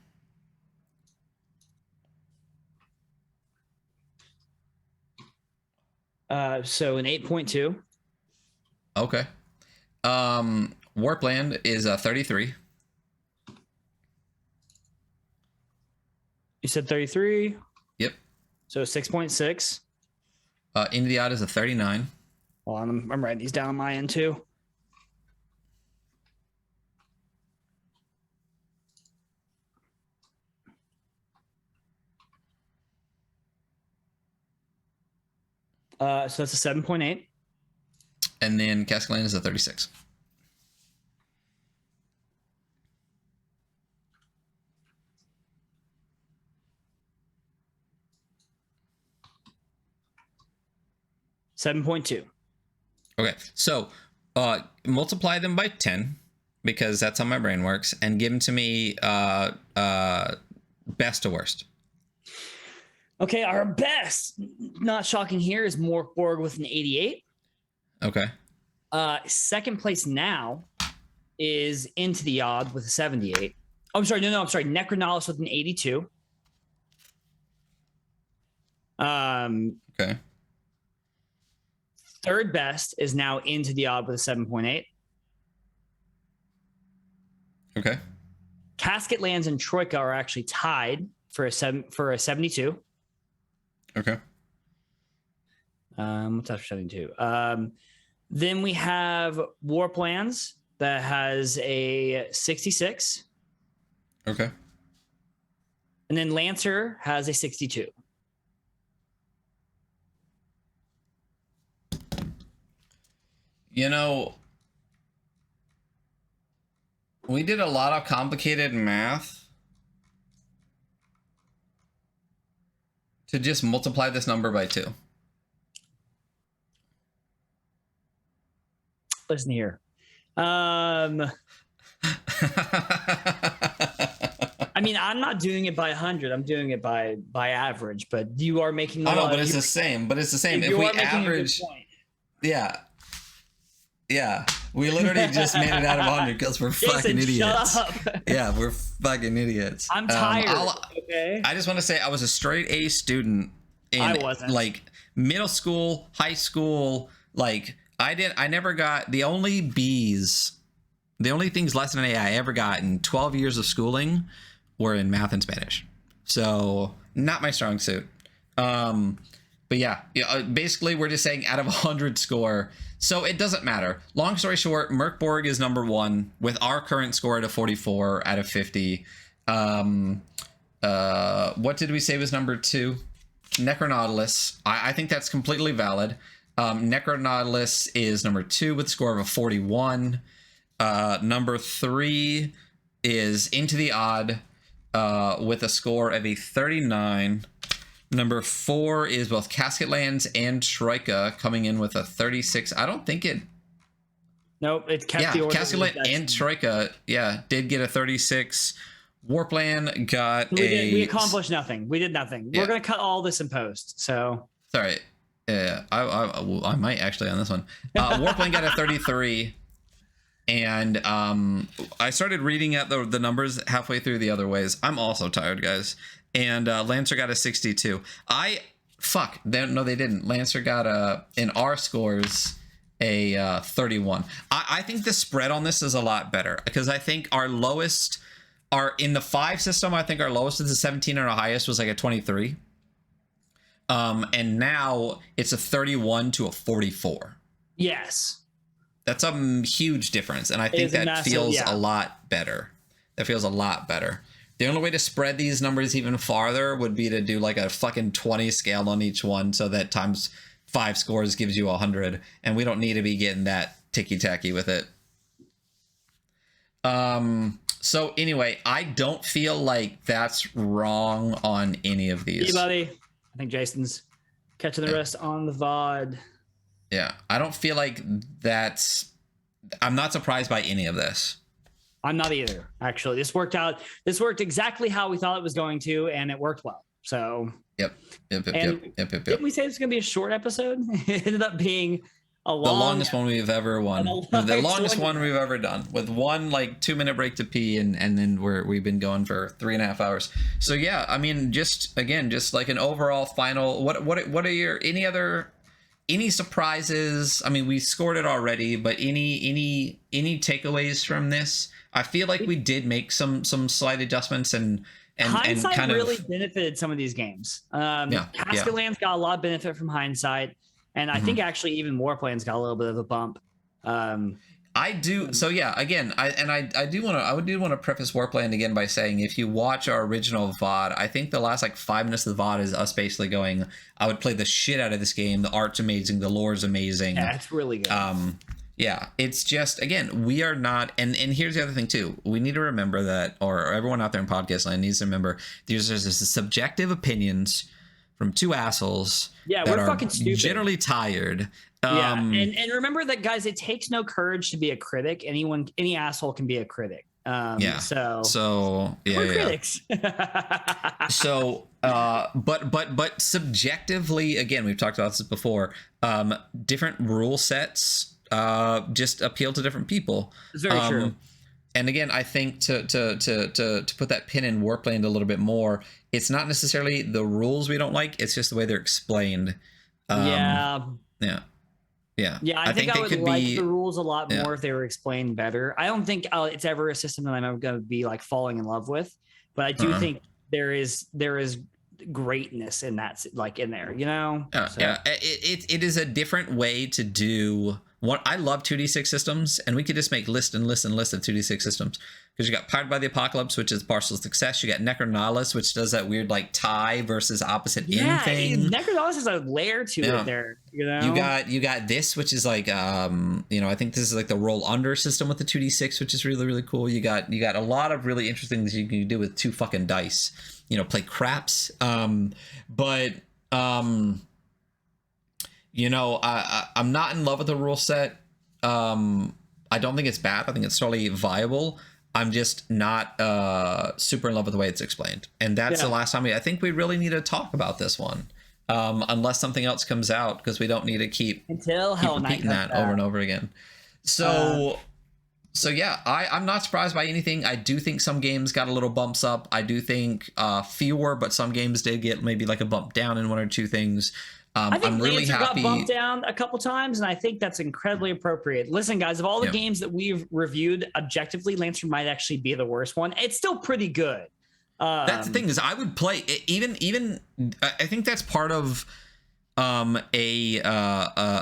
So an 8.2. Okay. Warpland is a 33. You said 33. Yep. So 6.6. Into the Odd is a 39. Well, I'm writing these down on my end too. So that's a 7.8. And then Cascaland is a 36. $7.2. Okay, so multiply them by 10 because that's how my brain works, and give them to me best to worst. Okay, our best, not shocking here, is Murkborg with an 88. Okay. Second place now is Into the Odd with a 78. Oh, I'm sorry, I'm sorry. Necronalis with an 82. Okay. Third best is now Into the Odd with a 7.8. Okay. Casket Lands and Troika are actually tied for a 72. Okay. What's after 72? Then we have Warplans that has a 66. Okay. And then Lancer has a 62. You know, we did a lot of complicated math to just multiply this number by 2. Listen here. I mean, I'm not doing it by 100. I'm doing it by average. But you are making. I know, but it's the same. But it's the same. If we average, yeah, we literally just made it out of 100 because we're fucking idiots. Shut up. Yeah, we're fucking idiots. I'm tired. Okay. I just want to say I was a straight A student in I wasn't. like middle school, high school. Like I never got the only B's. The only things less than an A I ever got in 12 years of schooling were in math and Spanish. So not my strong suit. But yeah, basically we're just saying out of 100 score. So it doesn't matter. Long story short, Murkborg is number 1 with our current score at a 44 out of 50. What did we say was number 2? Necronautilus. I think that's completely valid. Necronautilus is number 2 with a score of a 41. Number 3 is Into the Odd with a score of a 39. Number 4 is both Casket Lands and Troika coming in with a 36. I don't think it. Nope, it kept the order. Casket Land and Troika, did get a 36. Warplan got we accomplished nothing. We did nothing. Yeah. We're gonna cut all this in post. So sorry, I might actually on this one. Warplan got a 33. And I started reading at the numbers halfway through the other ways. I'm also tired, guys. And Lancer got a 62. No, they didn't. Lancer got in our scores a 31. I think the spread on this is a lot better because I think our lowest are in the 5 system. I think our lowest is a 17 and our highest was like a 23. And now it's a 31 to a 44. yes. That's a huge difference, and I think that feels a lot better. That feels a lot better. The only way to spread these numbers even farther would be to do like a fucking 20 scale on each one so that times 5 scores gives you 100, and we don't need to be getting that ticky-tacky with it. So anyway, I don't feel like that's wrong on any of these. Hey, buddy. I think Jason's catching the rest on the VOD. Yeah, I don't feel like that's. I'm not surprised by any of this. I'm not either. Actually, this worked out. This worked exactly how we thought it was going to, and it worked well. So. Yep. Didn't we say it was going to be a short episode? It ended up being the longest one we've ever won. The longest one we've ever done, with one like 2-minute break to pee, and then we've been going for 3.5 hours. So yeah, I mean, just like an overall final. What are your any surprises? I mean, we scored it already, but any takeaways from this? I feel like we did make some slight adjustments and hindsight kind really of benefited some of these games. Castellan's got a lot of benefit from hindsight, and I think actually even Warplane's got a little bit of a bump. I do. So yeah, again, I do want to preface Warplane again by saying, if you watch our original VOD, I think the last like 5 minutes of the VOD is us basically going, I would play the shit out of this game. The art's amazing. The lore's amazing. Yeah, it's really good. Yeah, it's just, again, we are not, and here's the other thing too. We need to remember that, or everyone out there in podcast land needs to remember, there's subjective opinions from two assholes. Yeah, that we're are fucking stupid. Generally tired. Yeah, and remember that, guys. It takes no courage to be a critic. Any asshole can be a critic. Yeah. So yeah, we're critics. So, but subjectively, again, we've talked about this before. Different rule sets just appeal to different people. It's very true. And again, I think to put that pin in Warplane a little bit more, it's not necessarily the rules we don't like. It's just the way they're explained. Yeah. I think I would like the rules a lot more Yeah. if they were explained better. I don't think it's ever a system that I'm ever going to be like falling in love with, but I do think there is greatness in that, like in there, you know. It is a different way to do. What I love 2d6 systems, and we could just make list and list and list of 2d6 systems, because you got Powered by the Apocalypse, which is partial success. You got Necronalis, which does that weird like tie versus opposite end thing. Necronalis has a layer to it there. You know, you got this, which is like I think this is like the roll under system with the 2d6, which is really, really cool. You got a lot of really interesting things you can do with 2 fucking dice. Play craps. I'm not in love with the rule set. I don't think it's bad. I think it's totally viable. I'm just not super in love with the way it's explained. And that's the last time I think we really need to talk about this one. Unless something else comes out, because we don't need to keep repeating that over and over again. So yeah, I'm not surprised by anything. I do think some games got a little bumps up. I do think fewer, but some games did get maybe like a bump down in 1 or 2 things. I think I'm really Lancer happy. got bumped down a couple times, and I think that's incredibly appropriate. Listen, guys, of all the games that we've reviewed objectively, Lancer might actually be the worst one. It's still pretty good. That's the thing, is I would play it, even I think that's part of a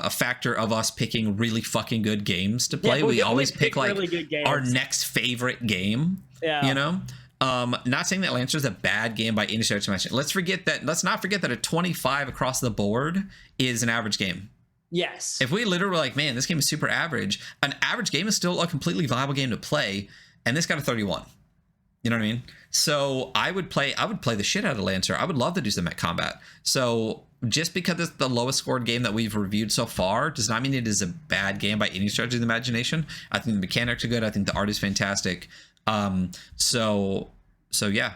factor of us picking really fucking good games to play. We always pick like really good games. Our next favorite game. Yeah. Not saying that Lancer's a bad game by any stretch of imagination. Let's not forget that a 25 across the board is an average game. Yes. If we literally like, man, this game is super average, an average game is still a completely viable game to play, and this got a 31. You know what I mean? So I would play the shit out of Lancer. I would love to do some mech combat. So just because it's the lowest scored game that we've reviewed so far does not mean it is a bad game by any stretch of the imagination. I think the mechanics are good. I think the art is fantastic. So yeah.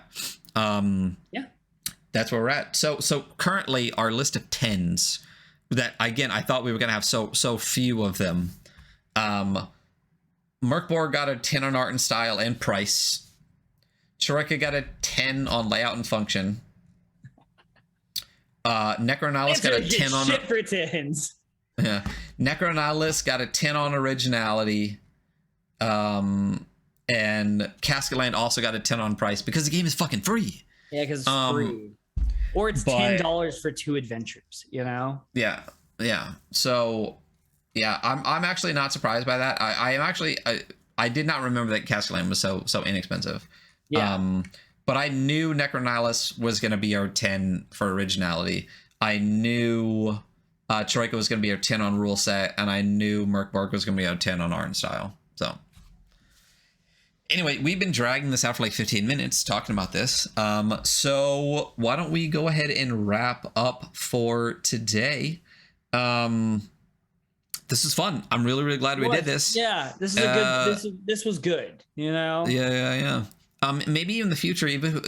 That's where we're at. So currently our list of 10s that, again, I thought we were going to have so few of them. Murkborg got a 10 on art and style and price. Troika got a 10 on layout and function. Necronalis got a 10 on shit for 10s. Yeah. Necronalis got a 10 on originality. And Cascaland also got a 10 on price because the game is fucking free. Yeah, because it's free. Or it's $10 for 2 adventures, you know? Yeah. So yeah, I'm actually not surprised by that. I did not remember that Cascaland was so inexpensive. Yeah. But I knew Necronalis was gonna be our 10 for originality. I knew Troika was gonna be our 10 on rule set, and I knew Murkborg was gonna be our 10 on art and style. So Anyway, we've been dragging this out for like 15 minutes talking about this. So why don't we go ahead and wrap up for today? This is fun. I'm really, really glad we did this. Yeah, this is a good. This was good. You know. Yeah. Maybe in the future, even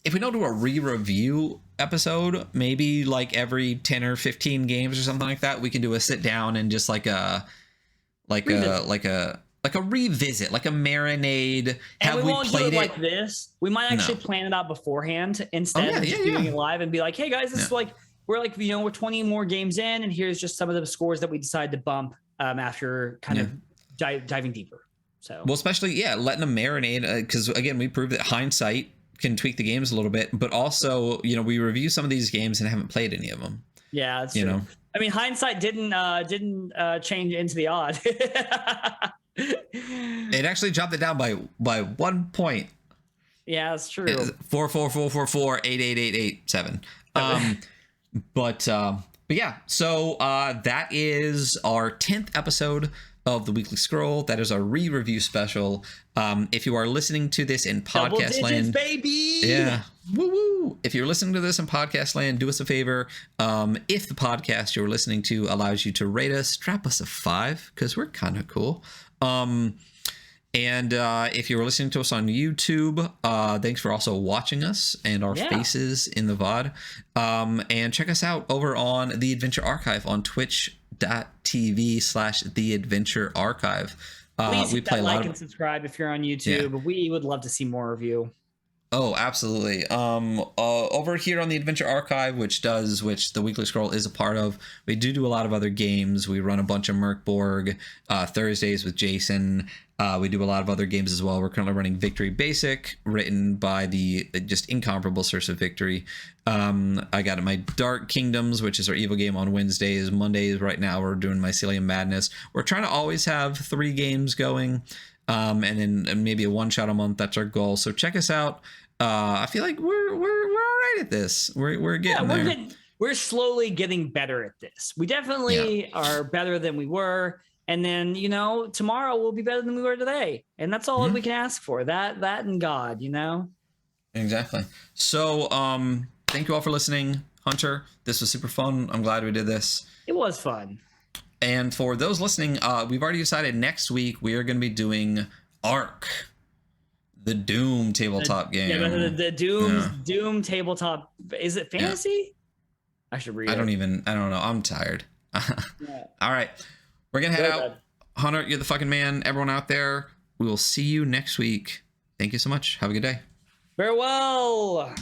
if we don't do a re-review episode, maybe like every 10 or 15 games or something like that, we can do a sit down and just like a revisit, like a marinade. And we won't do it like this. We might actually plan it out beforehand instead of just doing it live and be like, hey guys, this is like we're 20 more games in, and here's just some of the scores that we decided to bump after kind of diving deeper. So well, especially letting them marinate, because again, we proved that hindsight can tweak the games a little bit, but also we review some of these games and haven't played any of them. Yeah, that's true. I mean, hindsight didn't change into the odd. It actually dropped it down by 1 point. Yeah, that's true. 44444888887. But yeah, so that is our 10th episode of the Weekly Scroll. That is our re-review special. If you are listening to this in podcast land, baby, yeah, woo! If you're listening to this in podcast land, do us a favor. If the podcast you're listening to allows you to rate us, drop us a 5 because we're kind of cool. And if you're listening to us on YouTube, thanks for also watching us and our faces in the VOD. And check us out over on The Adventure Archive on twitch.tv/The Adventure Archive. Please we play like and subscribe if you're on YouTube. Yeah. We would love to see more of you. Oh, absolutely. Over here on the Adventure Archive, which the Weekly Scroll is a part of, we do a lot of other games. We run a bunch of Murkborg, Thursdays with Jason. We do a lot of other games as well. We're currently running Victory Basic, written by the just incomparable Source of Victory. I got my Dark Kingdoms, which is our evil game on Wednesdays. Mondays right now we're doing Mycelium Madness. We're trying to always have 3 games going. And then maybe a 1-shot a month. That's our goal. So check us out. I feel like we're all right at this. We're getting there. We're slowly getting better at this. We definitely are better than we were. And then, tomorrow we'll be better than we were today. And that's all we can ask for. That and God, Exactly. So thank you all for listening. Hunter, this was super fun. I'm glad we did this. It was fun. And for those listening, we've already decided next week we are going to be doing Ark, the Doom tabletop game. Yeah, the Doom tabletop. Is it fantasy? I should read it. I don't know. I'm tired. All right. We're going to head out. Hunter, you're the fucking man. Everyone out there, we will see you next week. Thank you so much. Have a good day. Farewell.